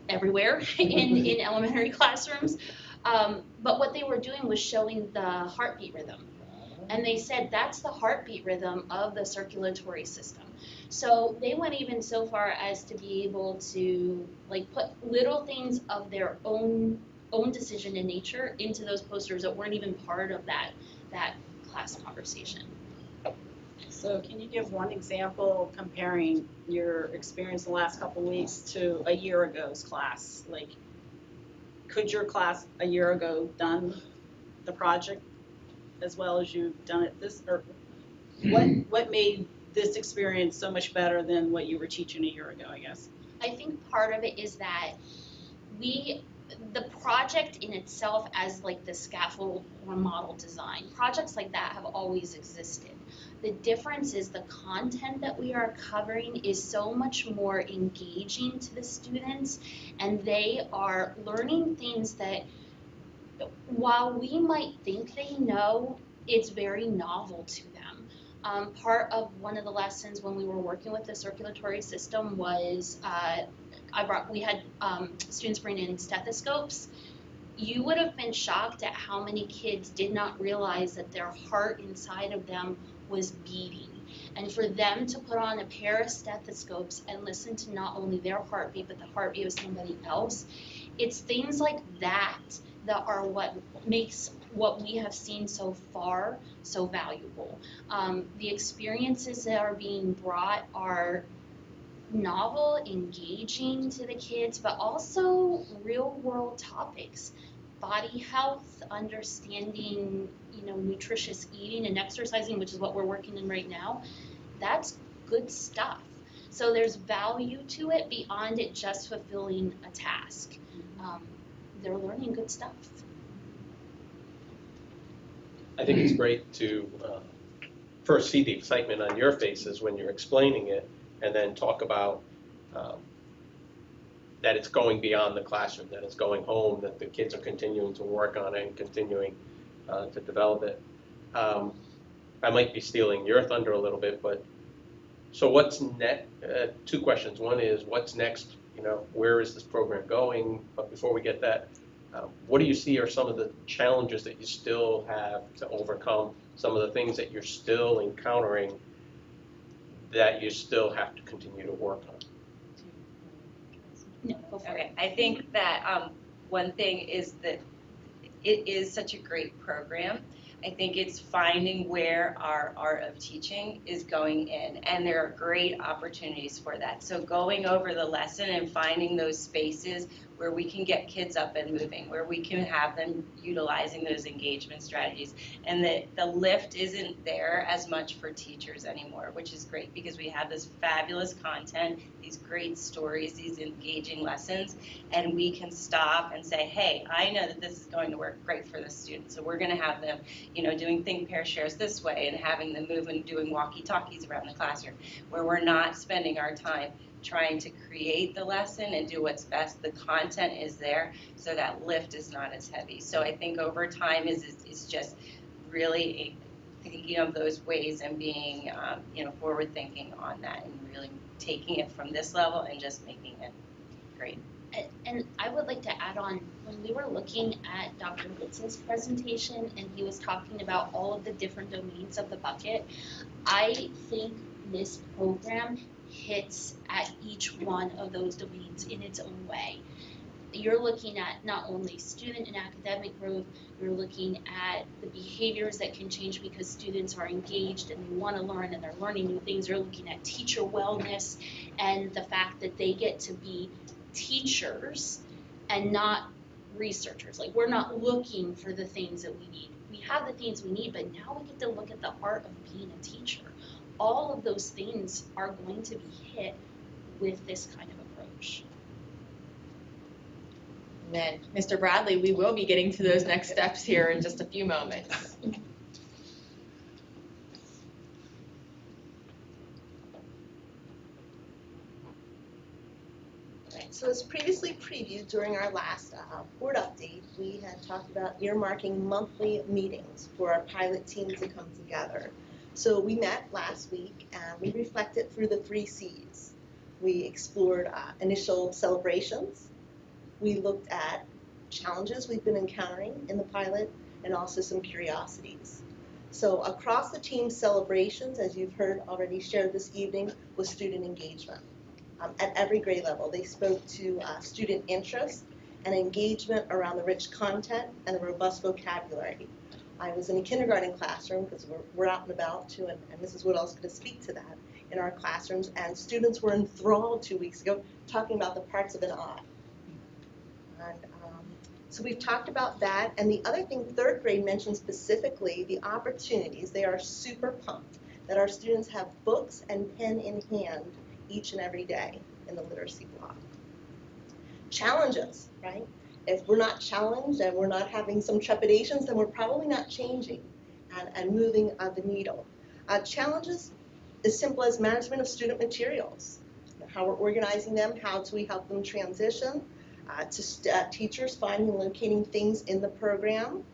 everywhere in elementary classrooms. But what they were doing was showing the heartbeat rhythm. And they said that's the heartbeat rhythm of the circulatory system. So they went even so far as to be able to like put little things of their own decision in nature into those posters that weren't even part of that class conversation. So can you give one example comparing your experience the last couple of weeks to a year ago's class? Like, could your class a year ago done the project as well as you've done it this, or what made this experience so much better than what you were teaching a year ago, I guess? I think part of it is that the project in itself as like the scaffold or model design, projects like that have always existed. The difference is the content that we are covering is so much more engaging to the students, and they are learning things that while we might think they know, it's very novel to them. Part of one of the lessons when we were working with the circulatory system was we had students bring in stethoscopes. You would have been shocked at how many kids did not realize that their heart inside of them was beating. And for them to put on a pair of stethoscopes and listen to not only their heartbeat, but the heartbeat of somebody else, it's things like that that are what makes what we have seen so far so valuable. The experiences that are being brought are novel, engaging to the kids, but also real world topics. Body health, understanding, nutritious eating and exercising, which is what we're working in right now. That's good stuff. So there's value to it beyond it just fulfilling a task. They're learning good stuff. I think it's great to first see the excitement on your faces when you're explaining it, and then talk about that it's going beyond the classroom, that it's going home, that the kids are continuing to work on it and continuing to develop it. I might be stealing your thunder a little bit, but so what's next? Two questions. One is what's next? You know, where is this program going? But before we get that, what do you see are some of the challenges that you still have to overcome? Some of the things that you're still encountering that you still have to continue to work on? No, go for it. Okay, I think that one thing is that it is such a great program. I think it's finding where our art of teaching is going in, and there are great opportunities for that. So going over the lesson and finding those spaces where we can get kids up and moving, where we can have them utilizing those engagement strategies. And the lift isn't there as much for teachers anymore, which is great because we have this fabulous content, these great stories, these engaging lessons, and we can stop and say, hey, I know that this is going to work great for the students, so we're going to have them, you know, doing think, pair, shares this way and having them move and doing walkie-talkies around the classroom, where we're not spending our time trying to create the lesson and do what's best. The content is there, so that lift is not as heavy. So I think over time is just really thinking of those ways and being, you know, forward thinking on that and really taking it from this level and just making it great. And I would like to add on, when we were looking at Dr. Witz's presentation and he was talking about all of the different domains of the bucket, I think this program hits at each one of those domains in its own way. You're looking at not only student and academic growth, you're looking at the behaviors that can change because students are engaged and they want to learn and they're learning new things. You're looking at teacher wellness and the fact that they get to be teachers and not researchers. Like, we're not looking for the things that we need. We have the things we need, but now we get to look at the art of being a teacher. All of those things are going to be hit with this kind of approach. And then, Mr. Bradley, we will be getting to those next steps here in just a few moments. So as previously previewed during our last board update, we had talked about earmarking monthly meetings for our pilot team to come together. So we met last week and we reflected through the 3 C's. We explored initial celebrations. We looked at challenges we've been encountering in the pilot and also some curiosities. So across the team, celebrations, as you've heard already shared this evening, was student engagement. At every grade level, they spoke to student interest and engagement around the rich content and the robust vocabulary. I was in a kindergarten classroom, because we're out and about too, and Mrs. Woodall's going to speak to that in our classrooms, and students were enthralled 2 weeks ago talking about the parts of an eye. And, so we've talked about that, and the other thing, 3rd grade mentioned specifically the opportunities. They are super pumped that our students have books and pen in hand each and every day in the literacy block. Challenges, right? If we're not challenged and we're not having some trepidations, then we're probably not changing and moving the needle. Challenges as simple as management of student materials, how we're organizing them, how do we help them transition, to teachers finding and locating things in the program,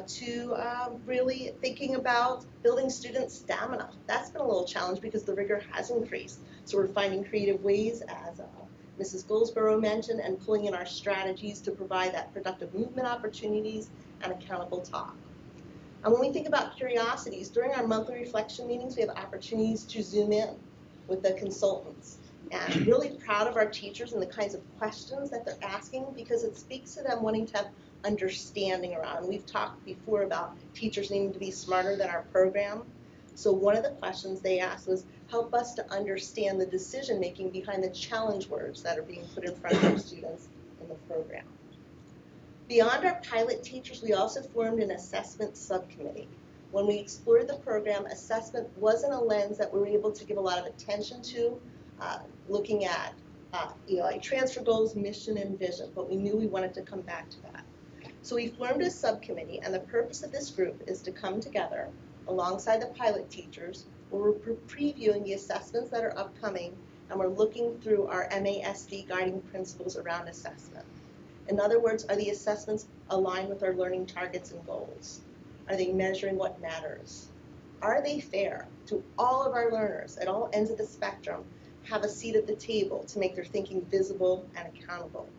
to really thinking about building student stamina. That's been a little challenge because the rigor has increased. So we're finding creative ways, as Mrs. Goldsboro mentioned, and pulling in our strategies to provide that productive movement opportunities and accountable talk. And when we think about curiosities, during our monthly reflection meetings, we have opportunities to zoom in with the consultants. And really proud of our teachers and the kinds of questions that they're asking, because it speaks to them wanting to have understanding around. We've talked before about teachers needing to be smarter than our program. So one of the questions they asked was, help us to understand the decision making behind the challenge words that are being put in front of our students in the program. Beyond our pilot teachers, we also formed an assessment subcommittee. When we explored the program, assessment wasn't a lens that we were able to give a lot of attention to, looking at like transfer goals, mission, and vision, but we knew we wanted to come back to that. So we formed a subcommittee, and the purpose of this group is to come together alongside the pilot teachers, where we're previewing the assessments that are upcoming and we're looking through our MASD guiding principles around assessment. In other words, are the assessments aligned with our learning targets and goals? Are they measuring what matters? Are they fair? Do all of our learners at all ends of the spectrum have a seat at the table to make their thinking visible and accountable?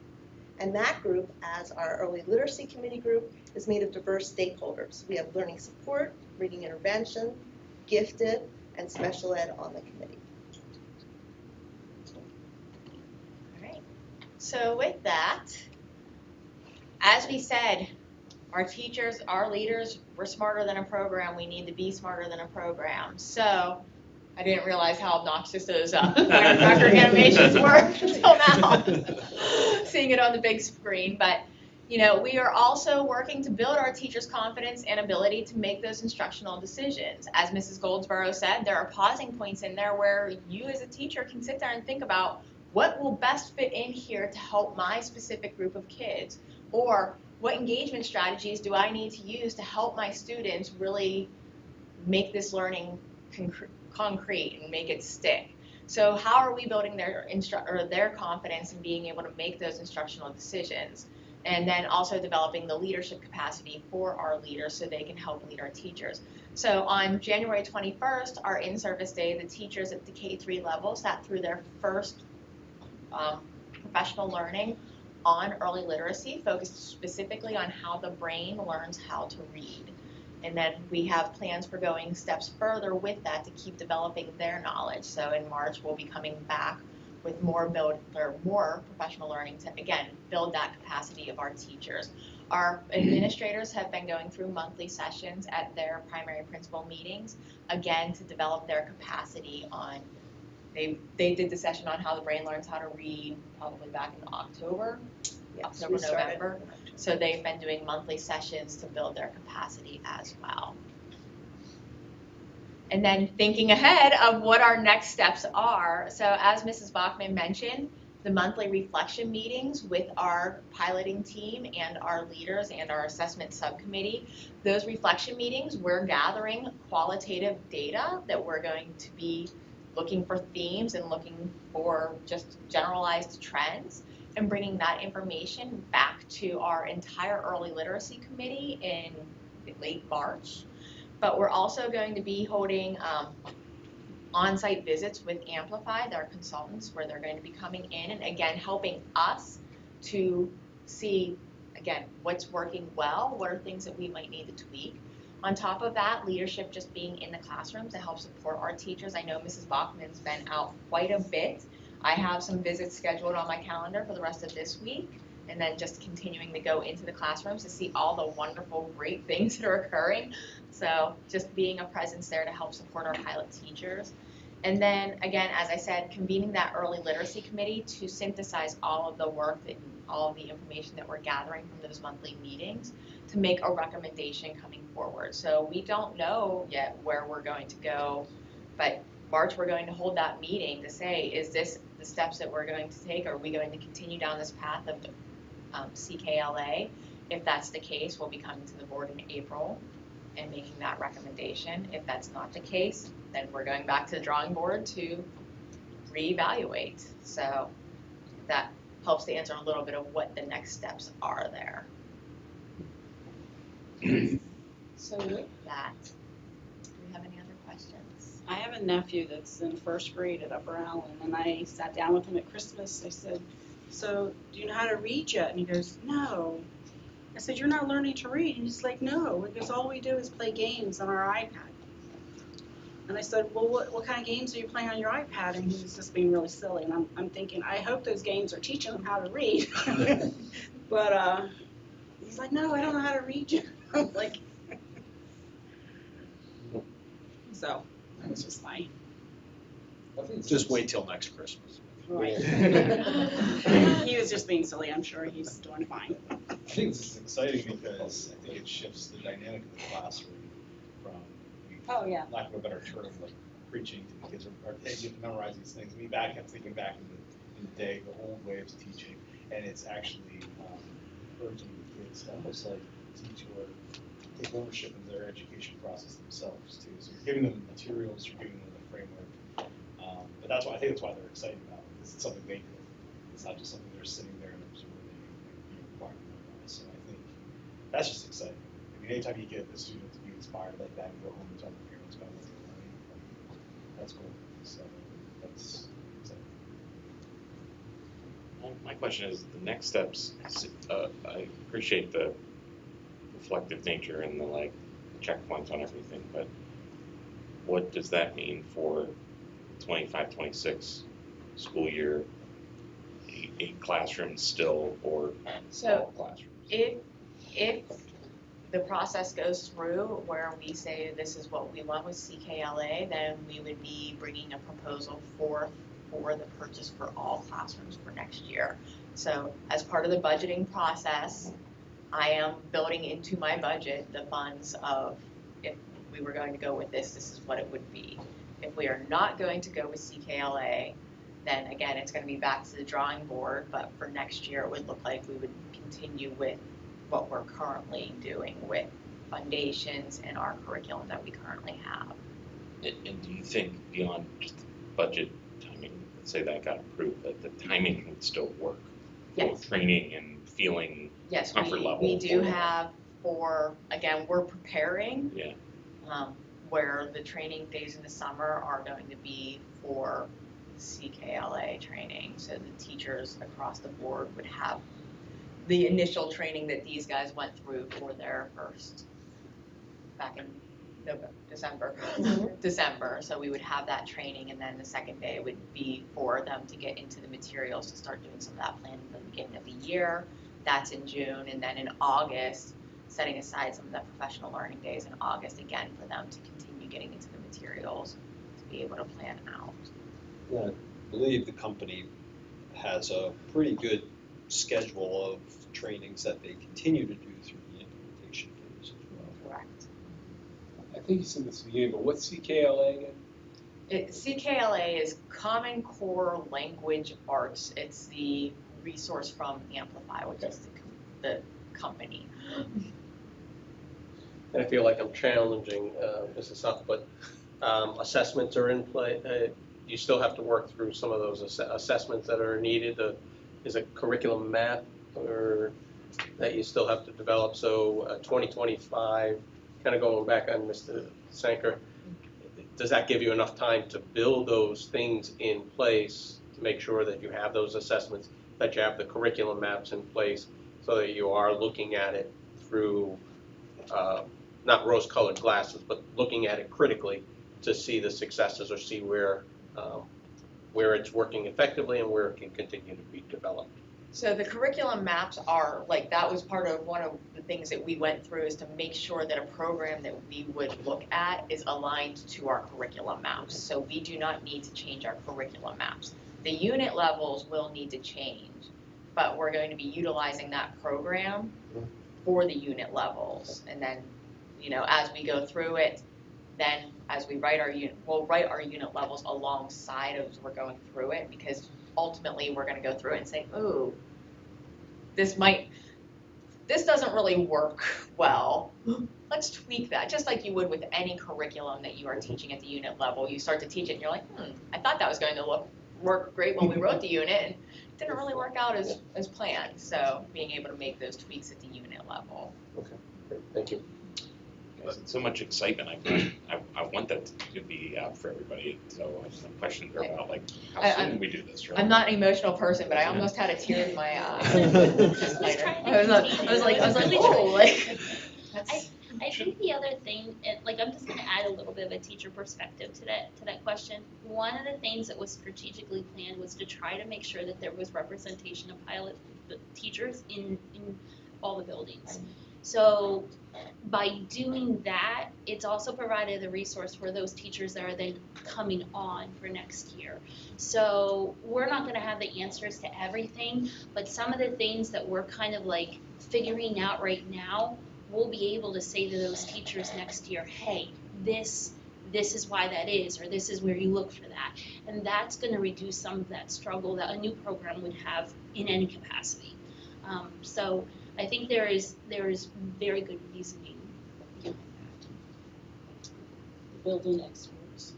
And that group, as our early literacy committee group, is made of diverse stakeholders. We have learning support, reading intervention, gifted, and special ed on the committee. All right. So with that, as we said, our teachers, our leaders, we're smarter than a program. We need to be smarter than a program. So I didn't realize how obnoxious those firecracker animations were until now, seeing it on the big screen. But you know, we are also working to build our teachers' confidence and ability to make those instructional decisions. As Mrs. Goldsboro said, there are pausing points in there where you as a teacher can sit there and think about what will best fit in here to help my specific group of kids, or what engagement strategies do I need to use to help my students really make this learning concrete and make it stick. So how are we building their confidence in being able to make those instructional decisions? And then also developing the leadership capacity for our leaders so they can help lead our teachers. So on January 21st, our in-service day, the teachers at the K-3 level sat through their first professional learning on early literacy, focused specifically on how the brain learns how to read. And then we have plans for going steps further with that to keep developing their knowledge. So in March, we'll be coming back with more professional learning to, again, build that capacity of our teachers. Our administrators have been going through monthly sessions at their primary principal meetings, again, to develop their capacity on, they did the session on how the brain learns how to read probably back in October, November. So they've been doing monthly sessions to build their capacity as well. And then thinking ahead of what our next steps are. So as Mrs. Bachman mentioned, the monthly reflection meetings with our piloting team and our leaders and our assessment subcommittee. Those reflection meetings, we're gathering qualitative data that we're going to be looking for themes and looking for just generalized trends, and bringing that information back to our entire early literacy committee in late March. But we're also going to be holding on-site visits with Amplify, their consultants, where they're going to be coming in and again helping us to see, again, what's working well, what are things that we might need to tweak. On top of that, leadership just being in the classrooms to help support our teachers. I know Mrs. Bachman's been out quite a bit. I have some visits scheduled on my calendar for the rest of this week, and then just continuing to go into the classrooms to see all the wonderful, great things that are occurring. So just being a presence there to help support our pilot teachers. And then, again, as I said, convening that early literacy committee to synthesize all of the work and all of the information that we're gathering from those monthly meetings to make a recommendation coming forward. So we don't know yet where we're going to go, but March we're going to hold that meeting to say, is this the steps that we're going to take? Are we going to continue down this path of CKLA? If that's the case, we'll be coming to the board in April and making that recommendation. If that's not the case, then we're going back to the drawing board to reevaluate. So that helps to answer a little bit of what the next steps are there. So with that, do we have any other questions? I have a nephew that's in first grade at Upper Allen, and I sat down with him at Christmas. I said, so do you know how to read yet? And he goes, no. I said, you're not learning to read. And he's like, no, because all we do is play games on our iPad. And I said, well, what kind of games are you playing on your iPad? And he's just being really silly. And I'm thinking, I hope those games are teaching him how to read. But he's like, no, I don't know how to read yet. I'm like, so that was just fine. Just wait till next Christmas. Right. He was just being silly. I'm sure he's doing fine. I think this is exciting because I think it shifts the dynamic of the classroom from, Oh, yeah. lack of a better term, like preaching to the kids or hey, you have to memorize these things. I'm thinking back in the day, the old way of teaching, and it's actually encouraging the kids to almost like teach or take ownership of their education process themselves too. So you're giving them the materials, you're giving them the framework, But that's why, I think that's why they're excited about it, because it's something they do. It's not just something they're sitting there and absorbing and being required to memorize. So I think that's just exciting. I mean, anytime you get a student to be inspired like that and go home and tell their parents about what they're learning, that's cool. So that's exciting. My question is, the next steps, I appreciate the reflective nature and the like checkpoints on everything, but what does that mean for 25-26 school year? Eight classrooms still, or all classrooms? If the process goes through where we say this is what we want with CKLA, then we would be bringing a proposal for the purchase for all classrooms for next year. So as part of the budgeting process, I am building into my budget the funds of, if we were going to go with this, this is what it would be. If we are not going to go with CKLA, then again, it's going to be back to the drawing board, but for next year, it would look like we would continue with what we're currently doing with foundations and our curriculum that we currently have. And do you think beyond just budget timing, let's say that got approved, that the timing would still work? Yes. Both training and feeling Yes, comfort level? we do have again, we're preparing. Yeah. Where the training days in the summer are going to be for CKLA training. So the teachers across the board would have the initial training that these guys went through for their first back in December. December. So we would have that training, and then the second day would be for them to get into the materials to start doing some of that planning at the beginning of the year. That's in June, and then in August, setting aside some of the professional learning days in August again for them to continue getting into the materials to be able to plan out. I believe the company has a pretty good schedule of trainings that they continue to do through the implementation phase as well. Correct. I think you said this again, but what's CKLA again? CKLA is Common Core Language Arts. It's the resource from Amplify, which is the company. And I feel like I'm challenging this and stuff, but assessments are in play. You still have to work through some of those assessments that are needed. Is a curriculum map or that you still have to develop. So 2025, kind of going back on Mr. Sanker, does that give you enough time to build those things in place to make sure that you have those assessments, that you have the curriculum maps in place so that you are looking at it through not rose-colored glasses, but looking at it critically to see the successes or see where it's working effectively and where it can continue to be developed? So the curriculum maps are, like, that was part of one of the things that we went through, is to make sure that a program that we would look at is aligned to our curriculum maps. So we do not need to change our curriculum maps. The unit levels will need to change, but we're going to be utilizing that program for the unit levels. And then, as we go through it, then as we write we'll write our unit levels alongside as we're going through it, because ultimately we're going to go through it and say, oh, this doesn't really work well. Let's tweak that, just like you would with any curriculum that you are teaching at the unit level. You start to teach it and you're like, I thought that was going to work great when we wrote the unit, and it didn't really work out as planned. So being able to make those tweaks at the unit level. Okay, great, thank you. So much excitement. I want that to be out for everybody. So some questions are about, like, how soon do we do this, right? I'm not an emotional person, but I almost had a tear in my eye. I was like, oh, like. I think the other thing, I'm just going to add a little bit of a teacher perspective to that question. One of the things that was strategically planned was to try to make sure that there was representation of pilot teachers in all the buildings. So by doing that, it's also provided a resource for those teachers that are then coming on for next year. So we're not going to have the answers to everything, but some of the things that we're kind of like figuring out right now, we'll be able to say to those teachers next year, hey, this is why that is, or this is where you look for that. And that's going to reduce some of that struggle that a new program would have in any capacity. So I think there is very good reasoning behind that. Building experts.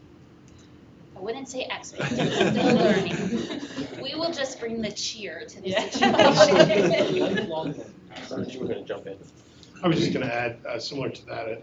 I wouldn't say expert, they're still learning. We will just bring the cheer to the Yeah. situation. Ernest, you were gonna jump in. I was just going to add, similar to that,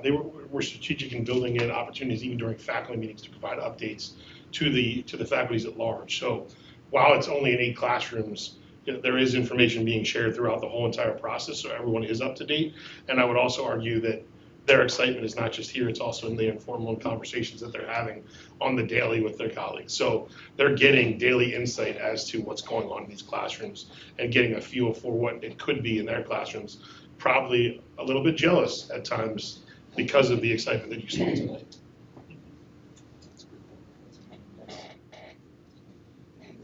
they were strategic in building in opportunities even during faculty meetings to provide updates to the faculties at large. So while it's only in 8 classrooms, there is information being shared throughout the whole entire process, so everyone is up to date. And I would also argue that their excitement is not just here, it's also in the informal conversations that they're having on the daily with their colleagues. So they're getting daily insight as to what's going on in these classrooms and getting a feel for what it could be in their classrooms. Probably a little bit jealous at times because of the excitement that you saw tonight.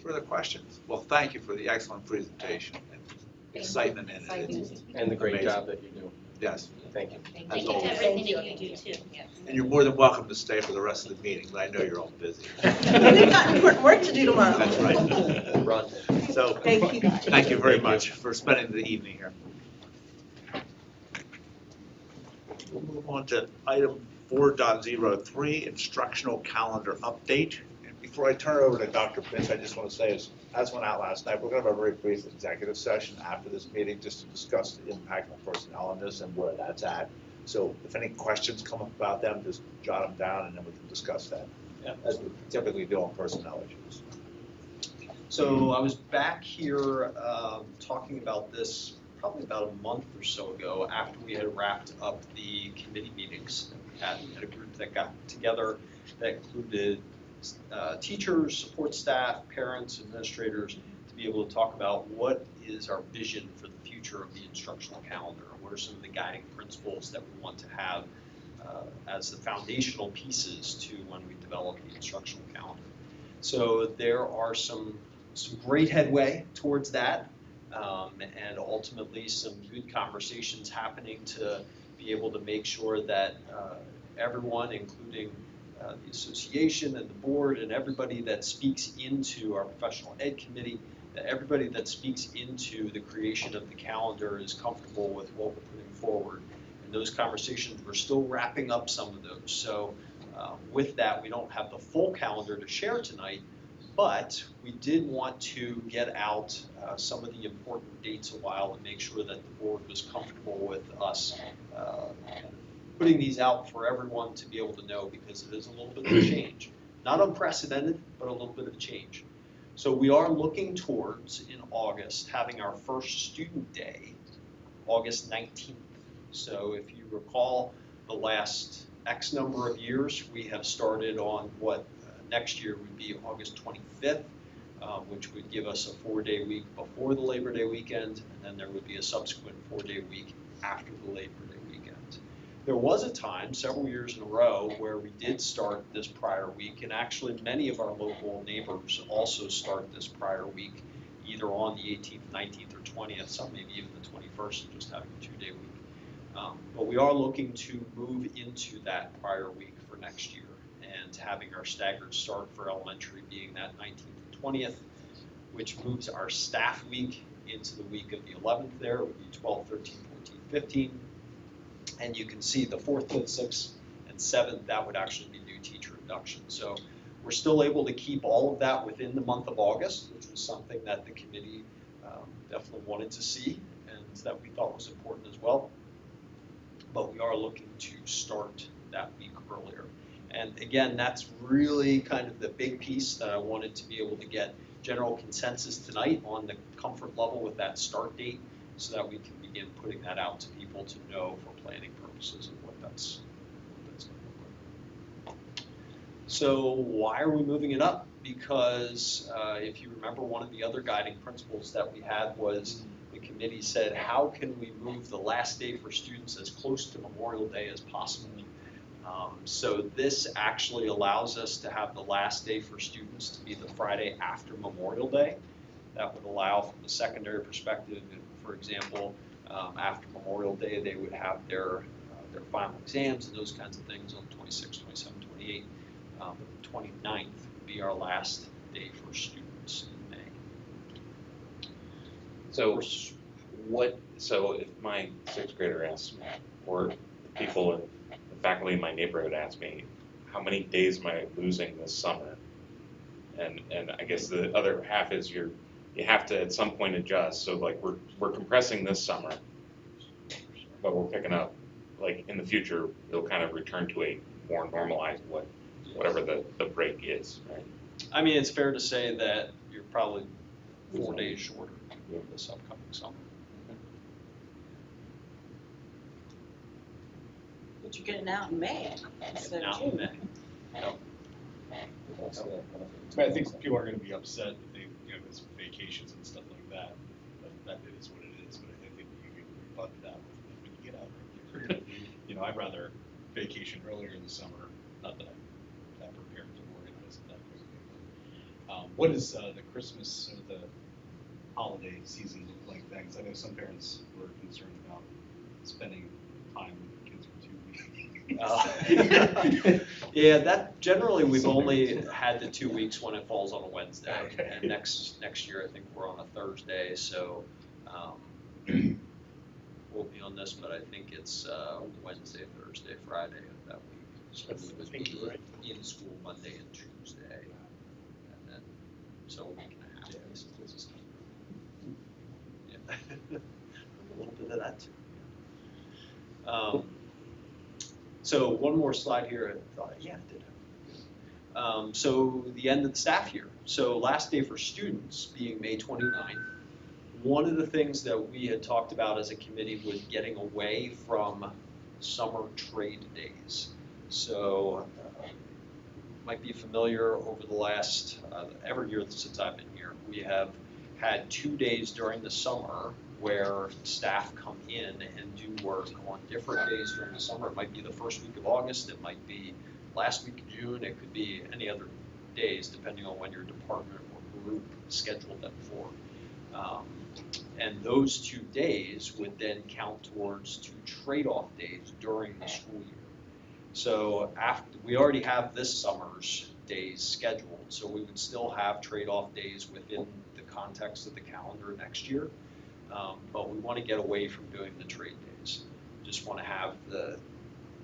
Further questions? Well, thank you for the excellent presentation and excitement in it. And the great Amazing. job that you do. Yes. Thank you. Thank you to everything that you do too. And you're more than welcome to stay for the rest of the meeting, but I know you're all busy. We've got important work to do tomorrow. That's right. Run. So, Thank you. thank you very much for spending the evening here. We'll move on to item 4.03, instructional calendar update. And before I turn it over to Dr. Pitts, I just want to say, as went out last night, we're going to have a very brief executive session after this meeting just to discuss the impact of personnel on this and where that's at. So if any questions come up about them, just jot them down and then we can discuss that, as we typically do on personnel issues. So I was back here talking about this probably about a month or so ago after we had wrapped up the committee meetings. We had a group that got together that included teachers, support staff, parents, administrators, to be able to talk about what is our vision for the future of the instructional calendar, and what are some of the guiding principles that we want to have as the foundational pieces to when we develop the instructional calendar. So there are some great headway towards that, and ultimately some good conversations happening to be able to make sure that everyone, including the association and the board and everybody that speaks into our professional ed committee, that everybody that speaks into the creation of the calendar is comfortable with what we're putting forward. And those conversations, we're still wrapping up some of those. So with that, we don't have the full calendar to share tonight, but we did want to get out some of the important dates a while and make sure that the board was comfortable with us putting these out for everyone to be able to know, because it is a little bit of a change. Not unprecedented, but a little bit of a change. So we are looking towards, in August, having our first student day, August 19th. So if you recall, the last X number of years, we have started on what next year would be August 25th, which would give us a 4-day week before the Labor Day weekend, and then there would be a subsequent 4-day week after the Labor Day weekend. There was a time, several years in a row, where we did start this prior week, and actually many of our local neighbors also start this prior week, either on the 18th, 19th, or 20th, some maybe even the 21st, and just having a 2-day week. But we are looking to move into that prior week for next year, and having our staggered start for elementary being that 19th and 20th, which moves our staff week into the week of the 11th there. It would be 12, 13, 14, 15. And you can see the 4th, 5th, 6th, and 7th, that would actually be new teacher induction. So we're still able to keep all of that within the month of August, which was something that the committee definitely wanted to see and that we thought was important as well. But we are looking to start that week earlier. And again, that's really kind of the big piece that I wanted to be able to get general consensus tonight on the comfort level with that start date, so that we can begin putting that out to people to know for planning purposes of what that's going to look like. So why are we moving it up? Because if you remember, one of the other guiding principles that we had was the committee said, how can we move the last day for students as close to Memorial Day as possible? So this actually allows us to have the last day for students to be the Friday after Memorial Day. That would allow, from the secondary perspective, for example, after Memorial Day, they would have their final exams and those kinds of things on the 26th, 27th, 28th. But the 29th would be our last day for students in May. So if my 6th grader asks me, or the people in the faculty in my neighborhood ask me, how many days am I losing this summer? And I guess the other half is you have to at some point adjust. So like we're compressing this summer, but we're picking up, like in the future, it'll kind of return to a more normalized whatever the break is, right? I mean, it's fair to say that you're probably 4 days shorter this upcoming summer. But you're getting out in May instead of Now in June. May. Yep. But I think people are gonna be upset if they, it's vacations and stuff like that, but that is what it is, but I think you can rebut that when you get out earlier. I'd rather vacation earlier in the summer, not that I'm that prepared to organize it that quickly, but, what is, the Christmas or the holiday season look like then? 'Cause I know some parents were concerned about spending time with kids for 2 weeks. Yeah, that generally we've only had the 2 weeks when it falls on a Wednesday. Okay. And next year I think we're on a Thursday, so we'll be on this, but I think it's Wednesday, Thursday, Friday of that week. So we would be in school Monday and Tuesday, and then so a week and a half. Yeah. A little bit of that too. So one more slide here. I thought, yeah, I did. So the end of the staff year. So last day for students being May 29th. One of the things that we had talked about as a committee was getting away from summer trade days. So might be familiar over the last, every year since I've been here, we have had 2 days during the summer where staff come in and do work on different days during the summer. It might be the first week of August, it might be last week of June, it could be any other days depending on when your department or group scheduled them for. And those 2 days would then count towards 2 trade-off days during the school year. So after we already have this summer's days scheduled, so we would still have trade-off days within the context of the calendar next year. But we want to get away from doing the trade days. Just want to have the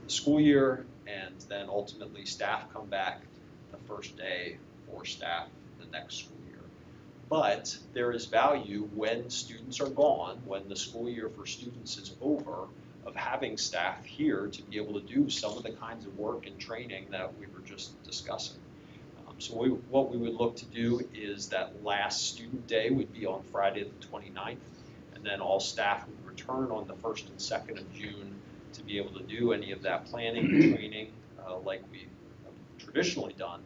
school year and then ultimately staff come back the first day for staff the next school year. But there is value when students are gone, when the school year for students is over, of having staff here to be able to do some of the kinds of work and training that we were just discussing. So what we would look to do is that last student day would be on Friday the 29th, and then all staff would return on the 1st and 2nd of June to be able to do any of that planning and training like we have traditionally done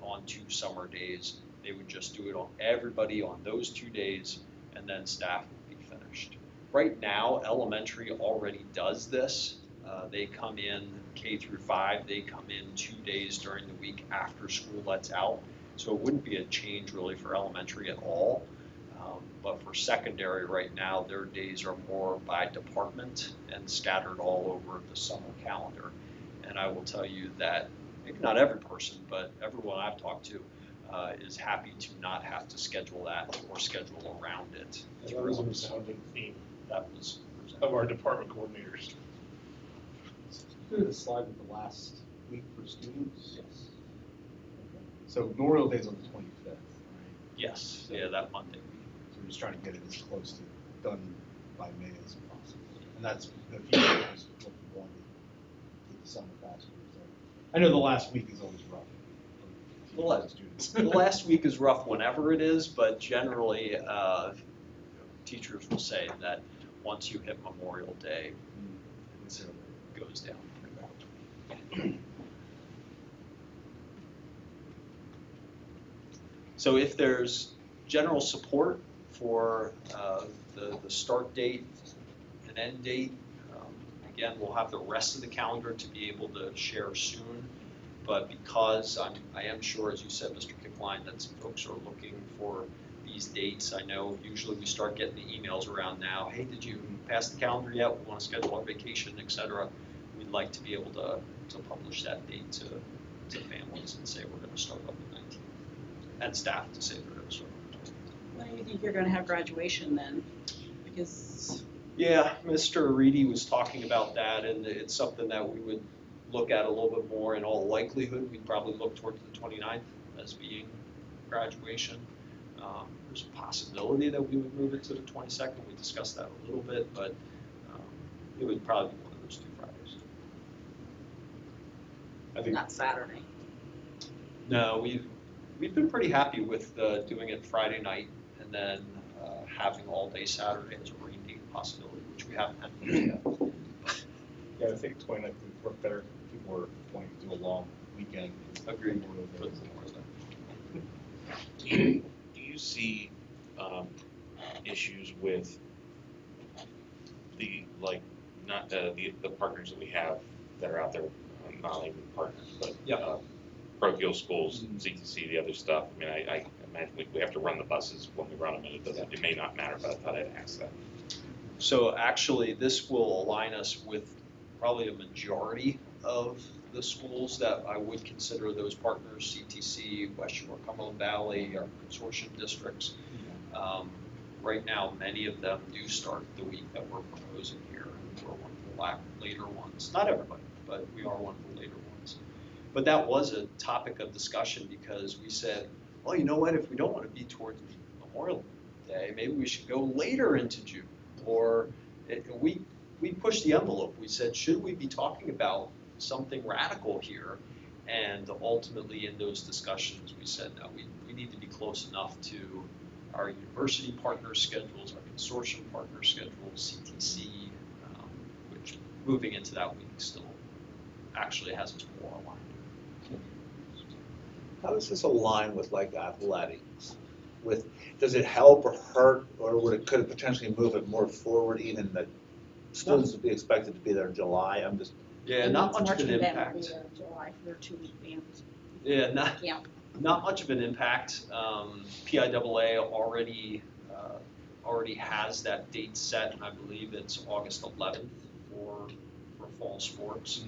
on 2 summer days. They would just do it on everybody on those 2 days, and then staff would be finished. Right now, elementary already does this. They come in K through 5, they come in 2 days during the week after school lets out. So it wouldn't be a change really for elementary at all. But for secondary right now, their days are more by department and scattered all over the summer calendar. And I will tell you that maybe not every person, but everyone I've talked to is happy to not have to schedule that or schedule around it. That was a resounding theme That was of our department coordinators. Do the slide with the last week for students? Yes. So Memorial Day's on the 25th, right? Yes, yeah, that Monday. So we're just trying to get it as close to done by May as possible. And that's the feedback was what we wanted with the summer past year. So I know the last week is always rough for teachers and students. The last week is rough whenever it is, but generally teachers will say that once you hit Memorial Day, it goes down. So if there's general support for the start date and end date, again, we'll have the rest of the calendar to be able to share soon. But because I am sure, as you said, Mr. Kickline, that some folks are looking for these dates. I know usually we start getting the emails around now. Hey, did you pass the calendar yet? We want to schedule our vacation, etc. We'd like to be able to publish that date to families and say we're going to start on the 19th, and staff to say they're going to start on the 19th. When do you think you're going to have graduation then? Because yeah, Mr. Reedy was talking about that, and it's something that we would look at a little bit more. In all likelihood, we'd probably look towards the 29th as being graduation. There's a possibility that we would move it to the 22nd. We discussed that a little bit, but it would probably be one of those 2 Fridays. I think Not Saturday. No, we've been pretty happy with doing it Friday night and then having all day Saturday as a rain date possibility, which we haven't had to do yet. Yeah, I think 29th would work better. People are wanting to do a long weekend. Agreed. Do you see issues with the, like, not the partners that we have that are out there, not even partners, but Yeah. parochial schools, CTC, the other stuff? I mean, I imagine we have to run the buses when we run them, and it may not matter, but I thought I'd ask that. So actually, this will align us with probably a majority of the schools that I would consider those partners, CTC, West Shore, Cumberland Valley, our consortium districts. Right now, many of them do start the week that we're proposing here, and we're one of the later ones. Not everybody, but we are one of the later ones. But that was a topic of discussion because we said, well, you know what, if we don't want to be towards Memorial Day, maybe we should go later into June. Or we pushed the envelope. We said, should we be talking about something radical here? And ultimately in those discussions, we said, no, we need to be close enough to our university partner schedules, our consortium partner schedules, CTC, which moving into that week still actually has us more aligned. How does this align with like athletics? Does it help or hurt, or could it potentially move it more forward, even that students would be expected to be there in July? I'm just. Yeah, not much of an impact. Marching band will be there in July for their 2-week bands. Yeah, Yeah. not much of an impact. PIAA already has that date set, and I believe it's August 11th for fall sports.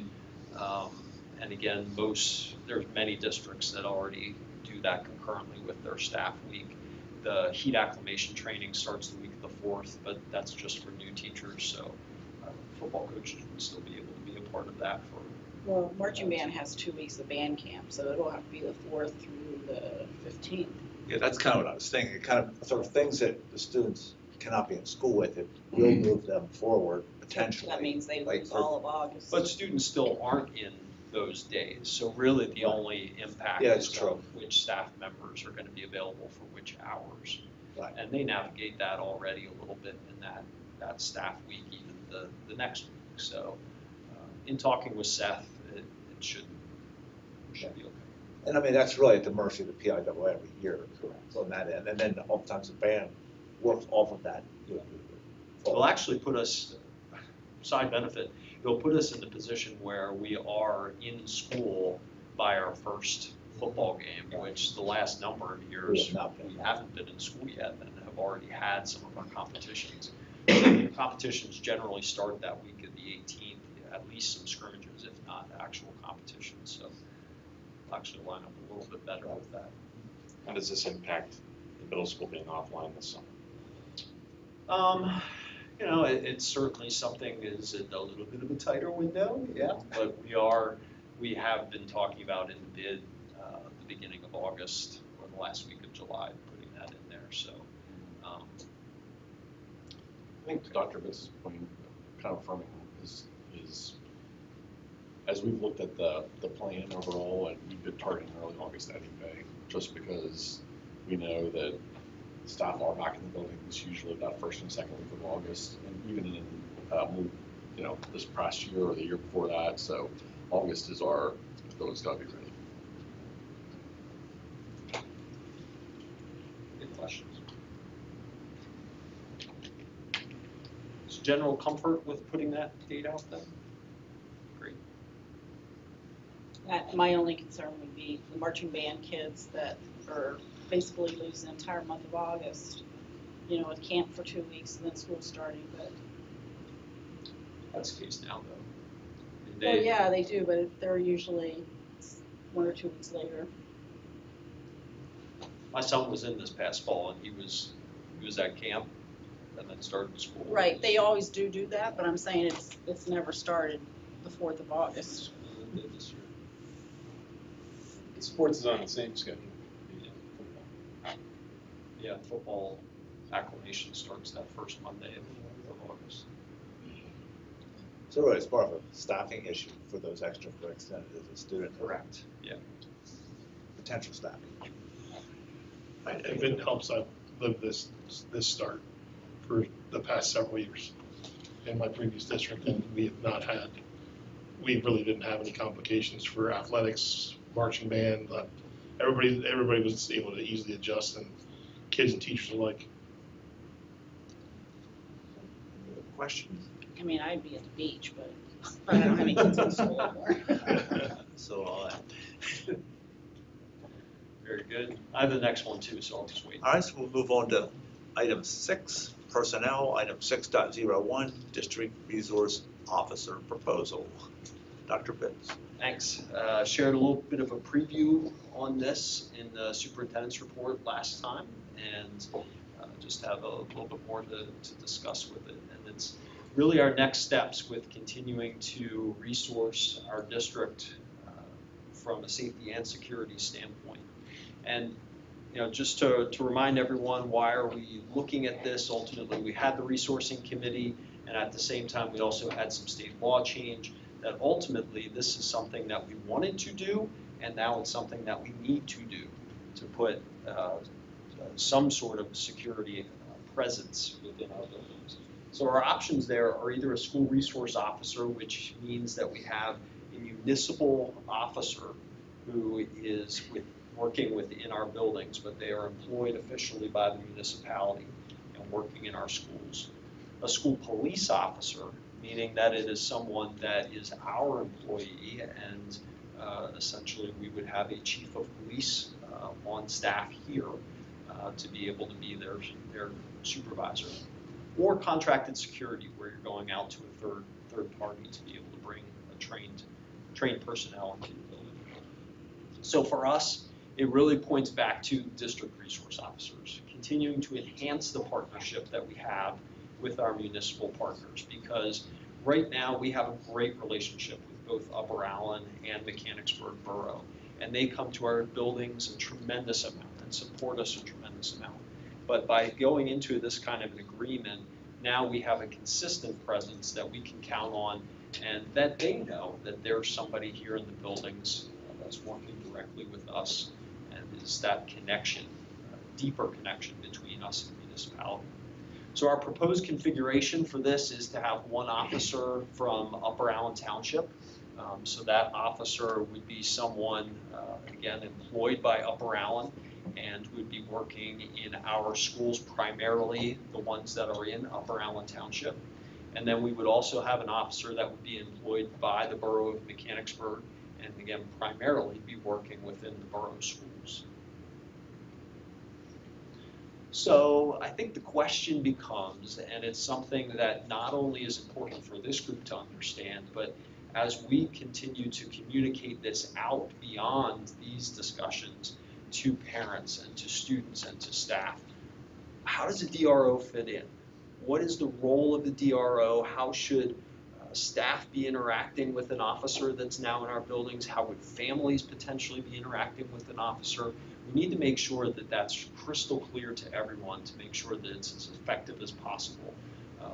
And again, there's many districts that already do that concurrently with their staff week. The heat acclimation training starts the week of the 4th, but that's just for new teachers, so football coaches would still be able to be a part of that for. Well, marching band has 2 weeks of band camp, so it'll have to be the 4th through the 15th. Yeah, that's kind of what I was thinking. Kind of sort of things that the students cannot be in school with, it will move them forward potentially. That means they lose all of August. But students still aren't in those days, so really the only impact is which staff members are going to be available for which hours. Right. And they navigate that already a little bit in that staff week, even the next week. So in talking with Seth, it should be okay. And I mean, that's really at the mercy of the PIAA every year. Correct. On that end, and then oftentimes the band works off of that. It'll actually put us, side benefit, it'll put us in the position where we are in school by our first football game, which the last number of years we haven't been in school yet and have already had some of our competitions. Competitions generally start that week of the 18th, at least some scrimmages, if not actual competitions. So we'll actually line up a little bit better with that. How does this impact the middle school being offline this summer? You know, it's certainly something is a little bit of a tighter window, yeah. But we have been talking about in the bid the beginning of August or the last week of July, putting that in there. So I think to Dr. Vitz's point, kind of affirming is as we've looked at the plan overall, and we've been targeting early August anyway, just because we know that staff are back in the buildings usually that first and second week of August, and even in this past year or the year before that. So August is our building's got to be ready. Good questions. Is general comfort with putting that date out then? Great. My only concern would be the marching band kids that are basically lose the entire month of August, with camp for 2 weeks and then school starting, but. That's the case now, though. Well, yeah, they do, but they're usually 1 or 2 weeks later. My son was in this past fall, and he was at camp and then started school. Right, they always do that, but I'm saying it's never started the 4th of August. they did this year. Sports is on the same schedule. Yeah, football acclimation starts that first Monday of August. So really, it's more of a staffing issue for those extracurriculars than it is a student. Correct. Yeah. Potential staffing. If it helps, I've lived this start for the past several years in my previous district, and we really didn't have any complications for athletics, marching band. Everybody was able to easily adjust, and kids and teachers alike. Questions? I mean, I'd be at the beach, but I don't have any kids in school anymore. So, Very good. I have the next one too, so I'll just wait. all right, so we'll move on to item 6, personnel, item 6.01, district resource officer proposal. Dr. Pitts. Thanks. Shared a little bit of a preview on this in the superintendent's report last time, and just have a little bit more to discuss with it. And it's really our next steps with continuing to resource our district from a safety and security standpoint. And just to remind everyone, why are we looking at this? Ultimately, we had the resourcing committee, and at the same time, we also had some state law change that ultimately this is something that we wanted to do, and now it's something that we need to do to put some sort of security presence within our buildings. So our options there are either a school resource officer, which means that we have a municipal officer who is working within our buildings, but they are employed officially by the municipality and working in our schools. A school police officer, meaning that it is someone that is our employee, and essentially we would have a chief of police on staff here to be able to be their supervisor. Or contracted security, where you're going out to a third party to be able to bring a trained personnel into your building. So for us, it really points back to district resource officers, continuing to enhance the partnership that we have with our municipal partners, because right now we have a great relationship with both Upper Allen and Mechanicsburg Borough, and they come to our buildings a tremendous amount and support us a tremendous amount. But by going into this kind of an agreement, now we have a consistent presence that we can count on, and that they know that there's somebody here in the buildings that's working directly with us, and is that connection, deeper connection between us and the municipality. So our proposed configuration for this is to have one officer from Upper Allen Township. So that officer would be someone, again, employed by Upper Allen, and would be working in our schools, primarily the ones that are in Upper Allen Township. And then we would also have an officer that would be employed by the Borough of Mechanicsburg, and again, primarily be working within the borough schools. So I think the question becomes, and it's something that not only is important for this group to understand, but as we continue to communicate this out beyond these discussions to parents and to students and to staff, how does a DRO fit in? What is the role of the DRO? How should staff be interacting with an officer that's now in our buildings? How would families potentially be interacting with an officer? We need to make sure that that's crystal clear to everyone, to make sure that it's as effective as possible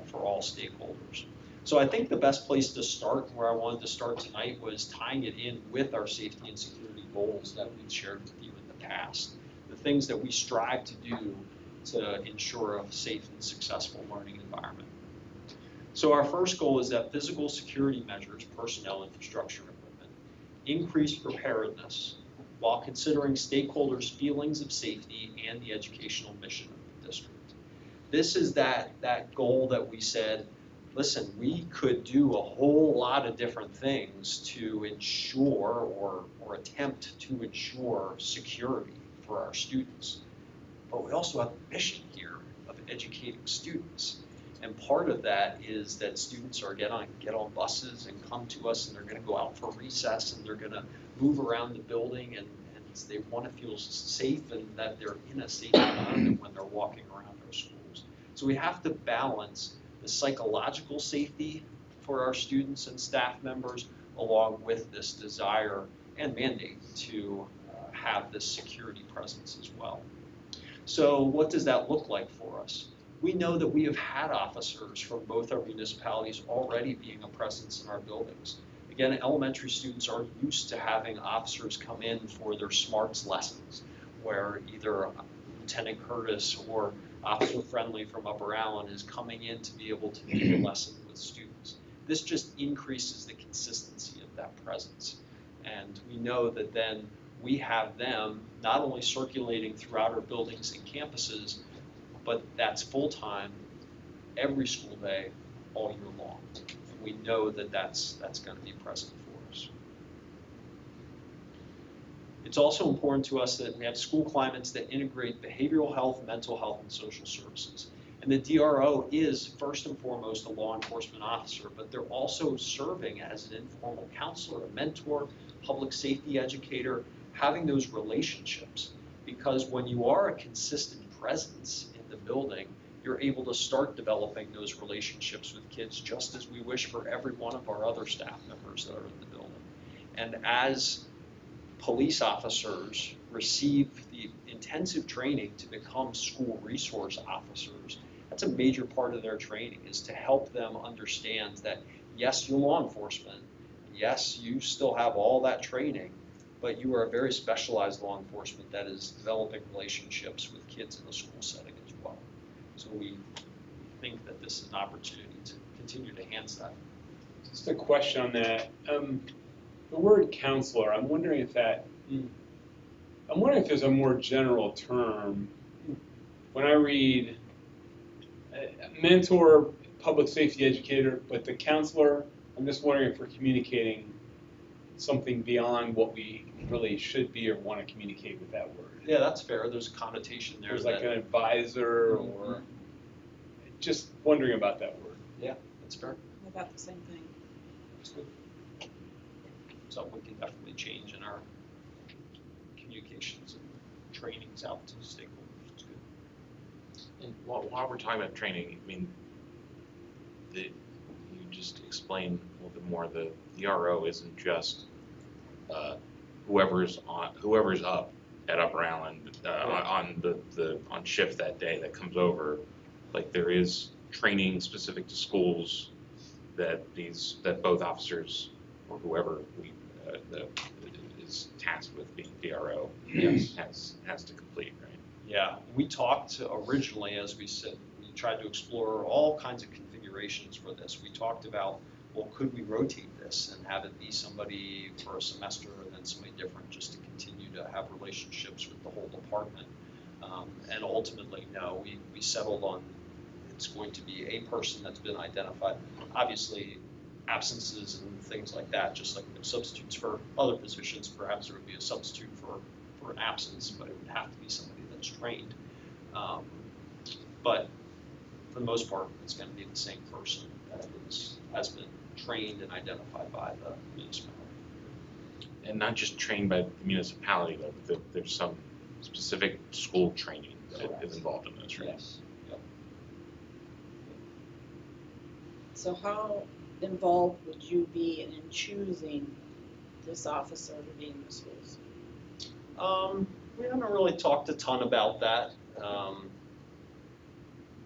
for all stakeholders. So I think the best place to start, where I wanted to start tonight, was tying it in with our safety and security goals that we've shared with you in the past, the things that we strive to do to ensure a safe and successful learning environment. So our first goal is that physical security measures, personnel, infrastructure, and equipment, increase preparedness while considering stakeholders' feelings of safety and the educational mission of the district. This is that goal that we said, listen, we could do a whole lot of different things to ensure or attempt to ensure security for our students. But we also have a mission here of educating students. And part of that is that students are get on buses and come to us, and they're going to go out for recess, and they're going to move around the building, and they want to feel safe and that they're in a safe environment when they're walking around our schools. So we have to balance the psychological safety for our students and staff members along with this desire and mandate to have this security presence as well. So what does that look like for us? We know that we have had officers from both our municipalities already being a presence in our buildings. Again, elementary students are used to having officers come in for their smarts lessons, where either Lieutenant Curtis or Officer Friendly from Upper Allen is coming in to be able to do a lesson with students. This just increases the consistency of that presence. And we know that then we have them not only circulating throughout our buildings and campuses, but that's full-time, every school day, all year long. And we know that that's going to be present for us. It's also important to us that we have school climates that integrate behavioral health, mental health, and social services. And the DRO is first and foremost a law enforcement officer, but they're also serving as an informal counselor, a mentor, public safety educator, having those relationships. Because when you are a consistent presence in the building, you're able to start developing those relationships with kids, just as we wish for every one of our other staff members that are in the building. And as police officers receive the intensive training to become school resource officers, that's a major part of their training, is to help them understand that, yes, you're law enforcement, yes, you still have all that training, but you are a very specialized law enforcement that is developing relationships with kids in a school setting as well. So we think that this is an opportunity to continue to enhance that. Just a question on that. The word counselor, I'm wondering if there's a more general term. When I read mentor, public safety educator, but the counselor, I'm just wondering if we're communicating something beyond what we really should be or want to communicate with that word. Yeah, that's fair. There's a connotation there. There's like an advisor or just wondering about that word. Yeah, that's fair. About the same thing. That's good. So we can definitely change in our communications and trainings out to stakeholders. It's good. And while we're talking about training, I mean, you just explained a little bit more. The DRO isn't just whoever's up at Upper Allen on shift that day that comes over. Like, there is training specific to schools that both officers or whoever is tasked with being DRO has to complete, right? Yeah, we talked originally, as we said, we tried to explore all kinds of configurations for this. We talked about, well, could we rotate this and have it be somebody for a semester and then somebody different, just to continue to have relationships with the whole department. And ultimately, no, we settled on it's going to be a person that's been identified. Obviously, absences and things like that, just like we have substitutes for other positions, perhaps there would be a substitute for an absence, but it would have to be somebody that's trained. But for the most part, it's going to be the same person that has been trained and identified by the municipality. And not just trained by the municipality, though, there's some specific school training that is involved in this, right? Yes. Yep. So how involved would you be in choosing this officer to be in the schools? We haven't really talked a ton about that.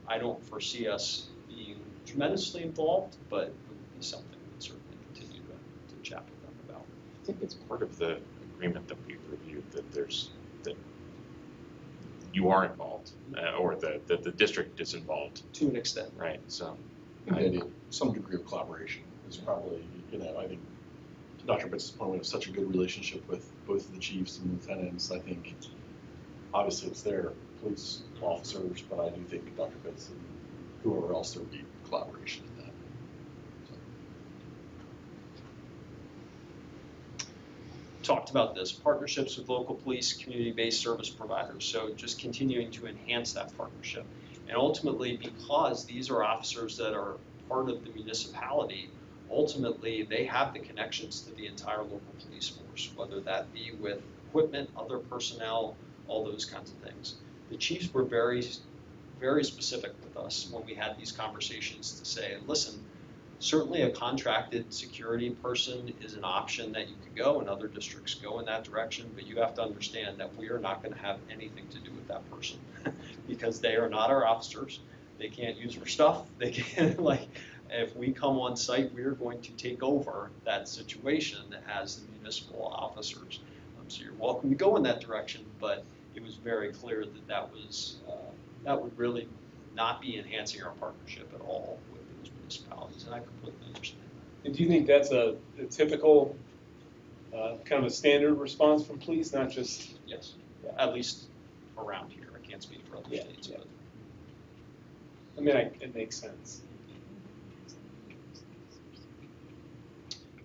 I don't foresee us being tremendously involved, but it would be something we'd certainly continue to chat with them about. I think it's part of the agreement that we've reviewed that you are involved, or that the district is involved to an extent, right? So, some degree of collaboration is probably, I think, to Dr. Bitt's point, we have such a good relationship with both the chiefs and lieutenants. I think, obviously, it's their police officers, but I do think Dr. Bitt's and whoever else, there would be collaboration in that. Talked about this, partnerships with local police, community-based service providers. So just continuing to enhance that partnership. And ultimately, because these are officers that are part of the municipality, ultimately they have the connections to the entire local police force, whether that be with equipment, other personnel, all those kinds of things. The chiefs were very, very specific with us when we had these conversations to say, listen, Certainly a contracted security person is an option that you could go, and other districts go in that direction, but you have to understand that we are not going to have anything to do with that person because they are not our officers. They can't use our stuff. They can't, like, if we come on site, we are going to take over that situation as the municipal officers. So you're welcome to go in that direction, but it was very clear that that would really not be enhancing our partnership at all with those municipalities, and I completely understand that. And do you think that's a typical, kind of a standard response from police, not just? Yes, at least around here. I can't speak for other states, but. I mean, it makes sense.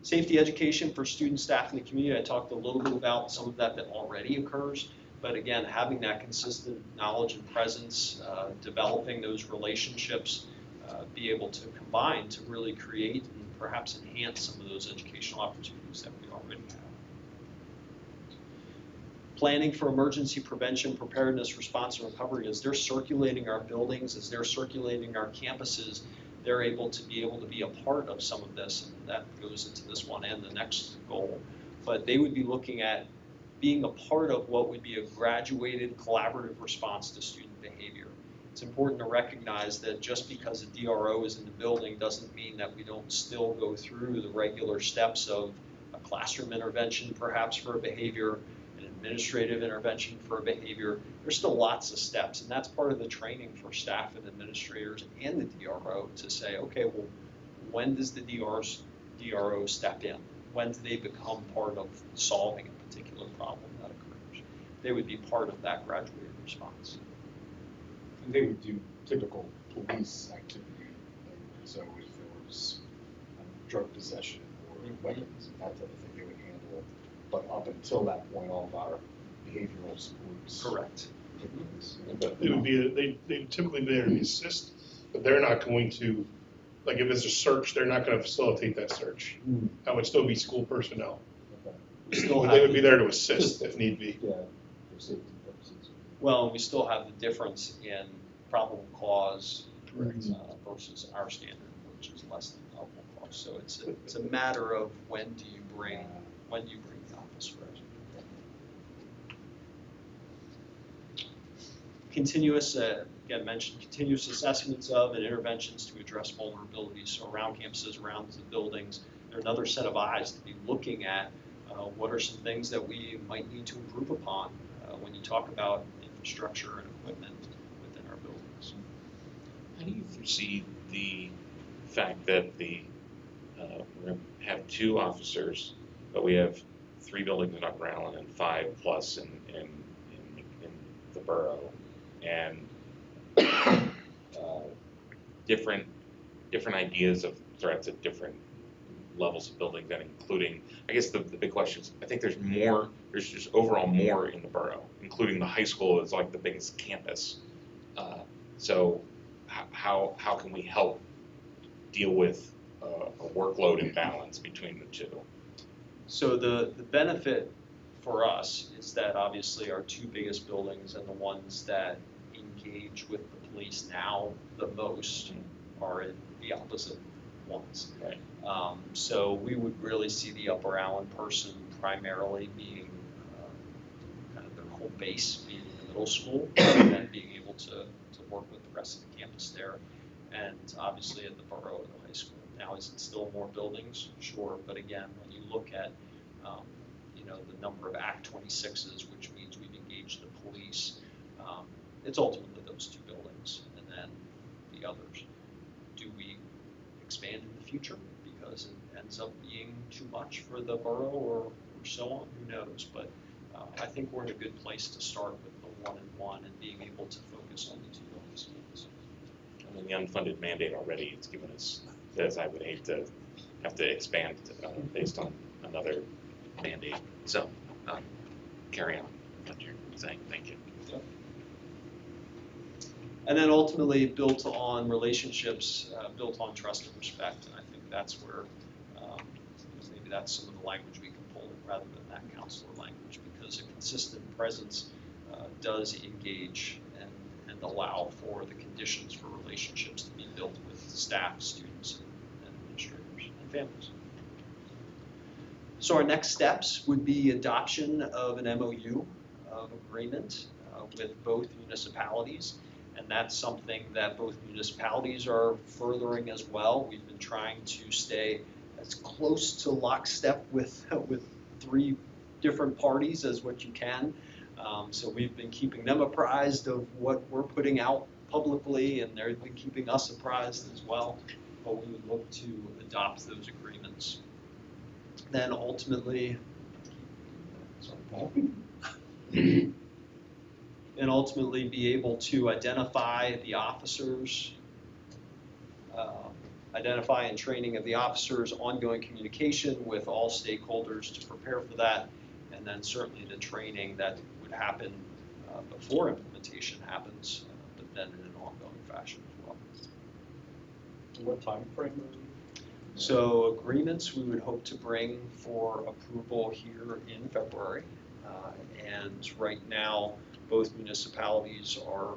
Safety education for students, staff, and the community. I talked a little bit about some of that already occurs, but again, having that consistent knowledge and presence, developing those relationships, be able to combine to really create and perhaps enhance some of those educational opportunities that we already have. Planning for emergency prevention, preparedness, response, and recovery. As they're circulating our buildings, as they're circulating our campuses, they're able to be a part of some of this, and that goes into this one and the next goal. But they would be looking at being a part of what would be a graduated collaborative response to student behavior. It's important to recognize that just because a DRO is in the building doesn't mean that we don't still go through the regular steps of a classroom intervention, perhaps for a behavior, an administrative intervention for a behavior. There's still lots of steps, and that's part of the training for staff and administrators and the DRO to say, okay, well, when does the DRO step in? When do they become part of solving a particular problem that occurs? They would be part of that graduated response. And they would do typical police activity, so if there was drug possession or weapons and that type of thing, they would handle it. But up until that point, all of our behavioral supports. Correct. But it would be, they'd typically be there to assist, but they're not going to, like if it's a search, they're not going to facilitate that search. That would still be school personnel. But they would be there to assist if need be. Yeah, for safety purposes. Well, we still have the difference in probable cause versus our standard, which is less than probable cause. So it's a matter of when do you bring the officer. Continuous, again, mentioned continuous assessments of and interventions to address vulnerabilities. So around campuses, around the buildings, there's another set of eyes to be looking at what are some things that we might need to improve upon when you talk about infrastructure and equipment within our buildings. How do you foresee the fact that we're going to have 2 officers, but we have 3 buildings in Upper Allen and 5 plus in the borough, and different ideas of threats at different levels of buildings, and including, I guess the big question is, I think there's just overall more in the borough, including the high school is like the biggest campus. So how can we help deal with a workload imbalance between the 2? So the benefit for us is that obviously our 2 biggest buildings and the ones that engage with the police now the most are in the opposite ones. Right. So we would really see the Upper Allen person primarily being kind of their home base being the middle school, and then being able to work with the rest of the campus there, and obviously at the borough and the high school. Now, is it still more buildings? Sure, but again, when you look at the number of Act 26s, which means we've engaged the police, it's ultimately those 2 buildings, and then the others. Do we expand in the future because it ends up being too much for the borough or so on? Who knows? But I think we're in a good place to start with the 1-and-1 and being able to focus on the 2 buildings. I mean, the unfunded mandate already, it's given us, as I would hate to have to expand based on another mandate. So, carry on what you're saying. Thank you. And then ultimately built on relationships, built on trust and respect. And I think that's where maybe that's some of the language we can pull in rather than that counselor language, because a consistent presence does engage and allow for the conditions for relationships to be built with staff, students, and administrators. families. So our next steps would be adoption of an MOU of agreement with both municipalities. And that's something that both municipalities are furthering as well. We've been trying to stay as close to lockstep with 3 different parties as what you can. So we've been keeping them apprised of what we're putting out publicly, and they've been keeping us apprised as well. But we would look to adopt those agreements. Then ultimately, sorry, Paul. And ultimately be able to identify the officers, identify and training of the officers, ongoing communication with all stakeholders to prepare for that, and then certainly the training that would happen before implementation happens, but then in an ongoing fashion as well. What time frame? So agreements we would hope to bring for approval here in February. And right now, both municipalities are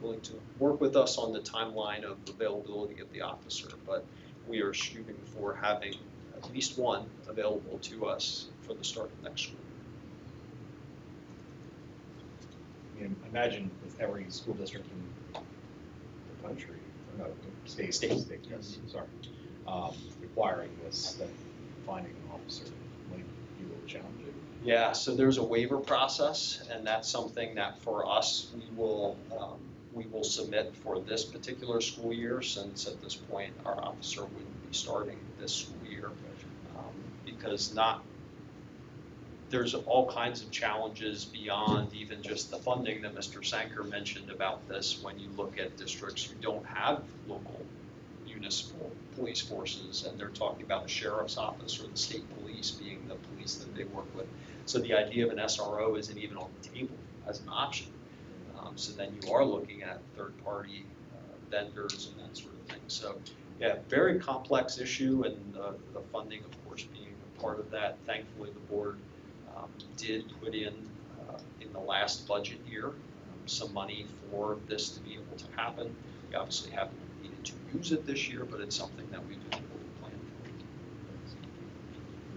willing to work with us on the timeline of availability of the officer, but we are shooting for having at least one available to us for the start of next school year. I mean, imagine with every school district in the country, or no, state, yes, sorry, requiring this, that finding an officer might be a little challenging. Yeah, so there's a waiver process, and that's something that for us, we will submit for this particular school year, since at this point, our officer wouldn't be starting this school year. Because there's all kinds of challenges beyond even just the funding that Mr. Sanker mentioned about this. When you look at districts who don't have local municipal police forces, and they're talking about the sheriff's office or the state police being the police that they work with. So the idea of an SRO isn't even on the table as an option. So then you are looking at third-party vendors and that sort of thing. So yeah, very complex issue, and the funding, of course, being a part of that. Thankfully, the board did put in the last budget year some money for this to be able to happen. We obviously haven't needed to use it this year, but it's something that we've been able to plan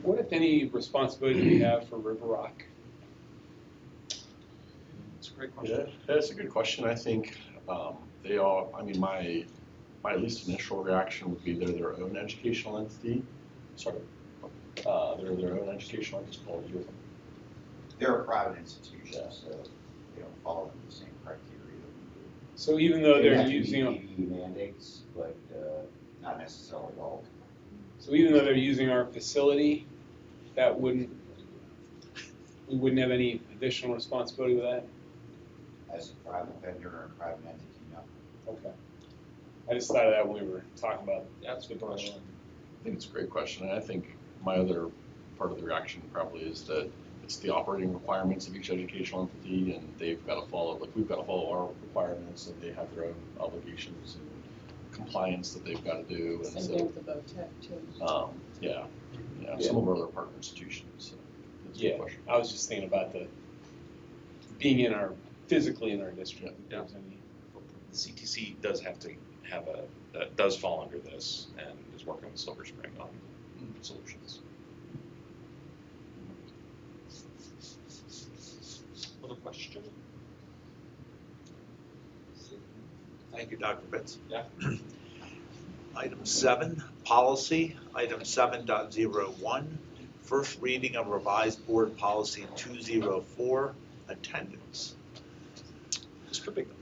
for. What, if any, responsibility do we have for River Rock? It's a great question. Yeah, that's a good question. I think they all, I mean, my at least initial reaction would be they're their own educational entity. Sorry. They're their own educational entity called U. They're a private institution, so they don't follow the same criteria that we do. So even though They they're have to using meet PE mandates, but not necessarily all. So even though they're using our facility, we wouldn't have any additional responsibility with that? As a private vendor or a private entity, no. Okay. I just thought of that when we were talking about. That's a good question. I think it's a great question, and I think my other part of the reaction probably is that it's the operating requirements of each educational entity, and they've got to follow, like we've got to follow our requirements, and they have their own obligations and compliance that they've got to do, and Same so. thing with the VOTEC too. Yeah, some of our other partner institutions, so that's a good Yeah, question. I was just thinking about being physically in our district. If there's any. The CTC does have to have does fall under this and is working with Silver Spring on solutions. Other question? Thank you, Dr. Pitts. Yeah. Item 7, policy. Item 7.01, first reading of revised board policy 204, attendance. Mr. Bingham.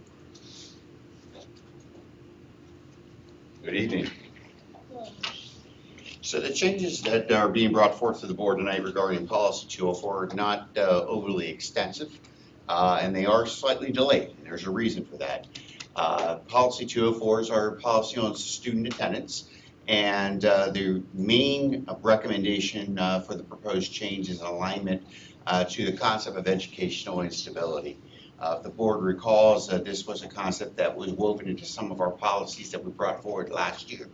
Good evening. So the changes that are being brought forth to the board tonight regarding policy 204 are not overly extensive, and they are slightly delayed, and there's a reason for that. Policy 204 is our policy on student attendance, and the main recommendation for the proposed change is alignment to the concept of educational instability. If the board recalls, this was a concept that was woven into some of our policies that we brought forward last year.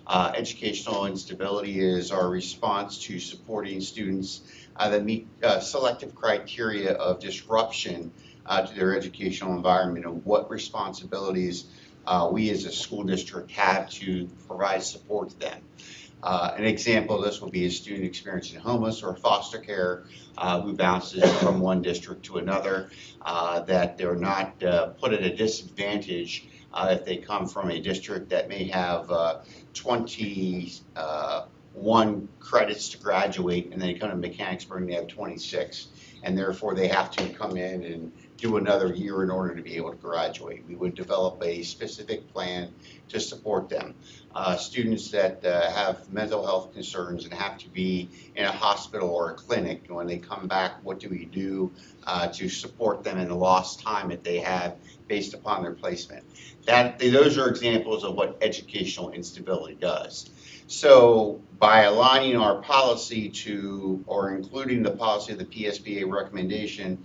Educational instability is our response to supporting students that meet selective criteria of disruption to their educational environment, and what responsibilities we as a school district have to provide support to them. An example of this will be a student experiencing homeless or foster care who bounces from one district to another, that they're not put at a disadvantage if they come from a district that may have 21 credits to graduate, and they come to Mechanicsburg and they have 26, and therefore they have to come in and do another year in order to be able to graduate. We would develop a specific plan to support them. Students that have mental health concerns and have to be in a hospital or a clinic, when they come back, what do we do to support them in the lost time that they have based upon their placement? Those are examples of what educational instability does. So by aligning our policy to, or including the policy of the PSBA recommendation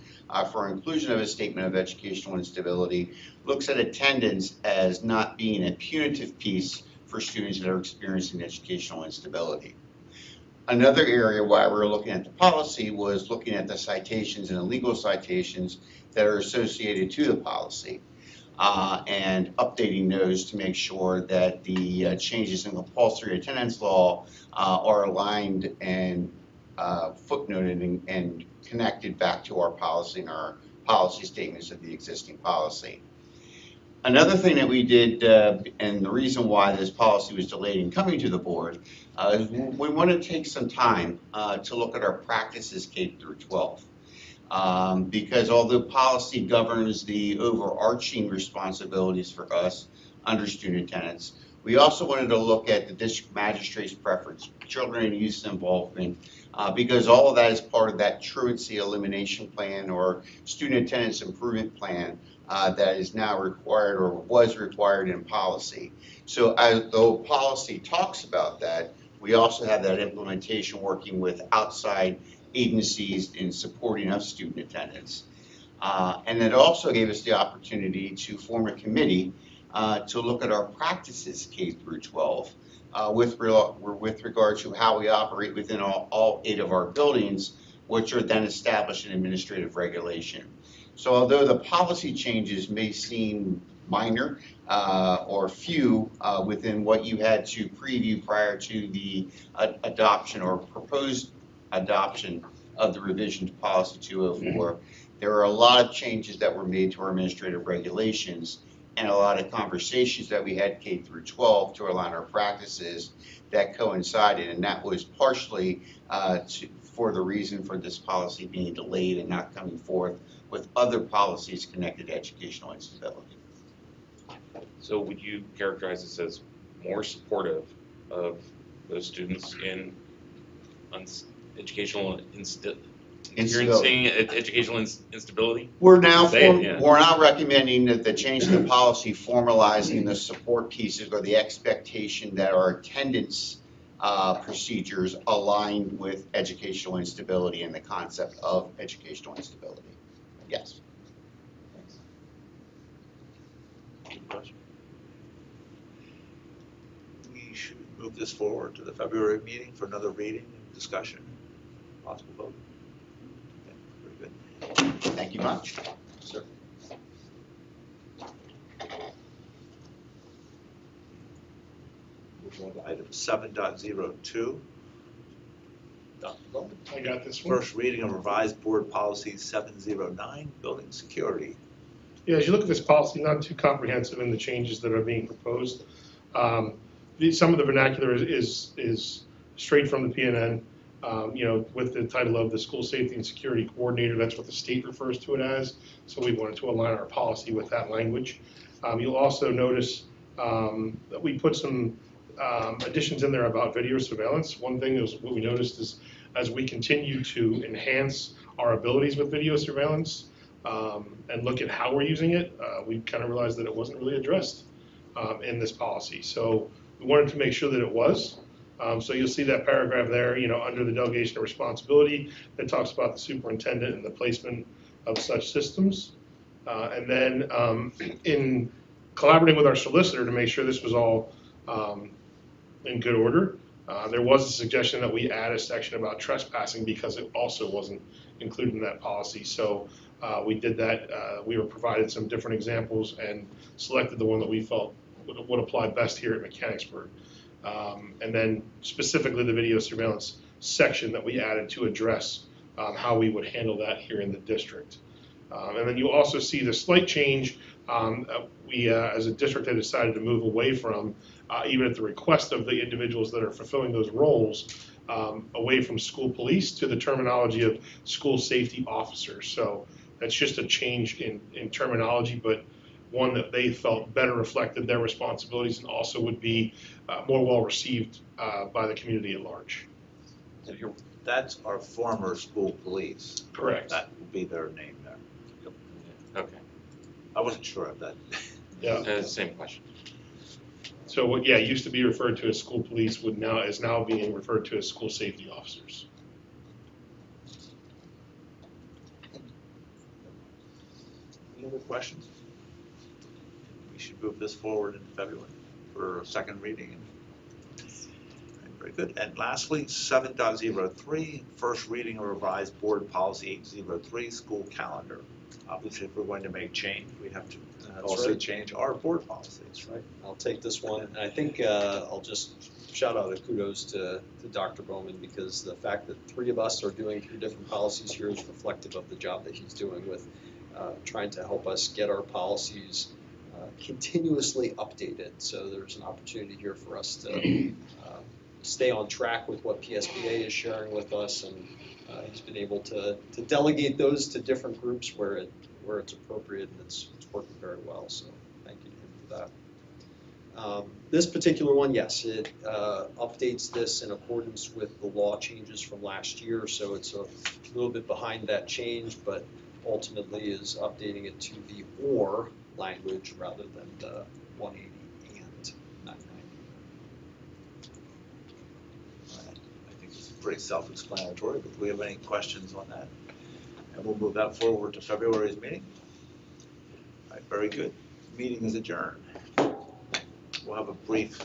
for inclusion of a statement of educational instability, looks at attendance as not being a punitive piece for students that are experiencing educational instability. Another area why we're looking at the policy was looking at the citations and the legal citations that are associated to the policy. And updating those to make sure that the changes in compulsory attendance law are aligned and footnoted and connected back to our policy and our policy statements of the existing policy. Another thing that we did, and the reason why this policy was delayed in coming to the board, is we want to take some time to look at our practices K through 12. Because although policy governs the overarching responsibilities for us under student attendance, we also wanted to look at the district magistrate's preference, children and youth involvement, because all of that is part of that truancy elimination plan or student attendance improvement plan that is now required or was required in policy. So though policy talks about that, we also have that implementation working with outside agencies in supporting of student attendance. And it also gave us the opportunity to form a committee to look at our practices K through 12 with regard to how we operate within all 8 of our buildings, which are then established in administrative regulation. So although the policy changes may seem minor or few within what you had to preview prior to the adoption or proposed adoption of the revision to policy 204, there are a lot of changes that were made to our administrative regulations and a lot of conversations that we had K through 12 to align our practices that coincided, and that was partially for the reason for this policy being delayed and not coming forth with other policies connected to educational instability. So would you characterize this as more supportive of those students in educational experiencing educational instability? We're now recommending that the change in the policy formalizing the support pieces or the expectation that our attendance procedures align with educational instability and the concept of educational instability. Yes. We should move this forward to the February meeting for another reading and discussion, possible vote. Okay, very good. Thank you much. Sir. Move on to item 7.02. I got this one. First reading of revised board policy 709, building security. Yeah, as you look at this policy, not too comprehensive in the changes that are being proposed. Some of the vernacular is straight from the PNN, with the title of the School Safety and Security Coordinator. That's what the state refers to it as. So we wanted to align our policy with that language. You'll also notice that we put some additions in there about video surveillance. One thing is what we noticed is as we continue to enhance our abilities with video surveillance and look at how we're using it, we kind of realized that it wasn't really addressed in this policy. So we wanted to make sure that it was. So you'll see that paragraph there, under the delegation of responsibility that talks about the superintendent and the placement of such systems. And then in collaborating with our solicitor to make sure this was all in good order, there was a suggestion that we add a section about trespassing because it also wasn't included in that policy. So we did that. We were provided some different examples and selected the one that we felt would apply best here at Mechanicsburg. And then specifically the video surveillance section that we added to address how we would handle that here in the district. And then you also see the slight change. We, as a district, have decided to move away from, even at the request of the individuals that are fulfilling those roles, away from school police to the terminology of school safety officers. So that's just a change in terminology, but one that they felt better reflected their responsibilities and also would be more well received by the community at large. So that's our former school police. Correct. That would be their name there. Okay. I wasn't sure of that. Yeah. Same question. So what, yeah, used to be referred to as school police is now being referred to as school safety officers. Any other questions? We should move this forward in February for a second reading. Very good. And lastly, 7.03, first reading of revised board policy 803, school calendar. Obviously, if we're going to make change, we have to also change our board policy. That's right. I'll take this one. And I think I'll just shout out a kudos to Dr. Bowman, because the fact that 3 of us are doing 3 different policies here is reflective of the job that he's doing with trying to help us get our policies continuously updated. So there's an opportunity here for us to stay on track with what PSBA is sharing with us, and he's been able to delegate those to different groups where it's appropriate, and it's working very well. So thank you to him for that. This particular one, yes, it updates this in accordance with the law changes from last year, so it's a little bit behind that change, but ultimately is updating it to the or language rather than the 180 and 990. I think it's pretty self-explanatory, but do we have any questions on that? And we'll move that forward to February's meeting. All right, very good. Meeting is adjourned. We'll have a brief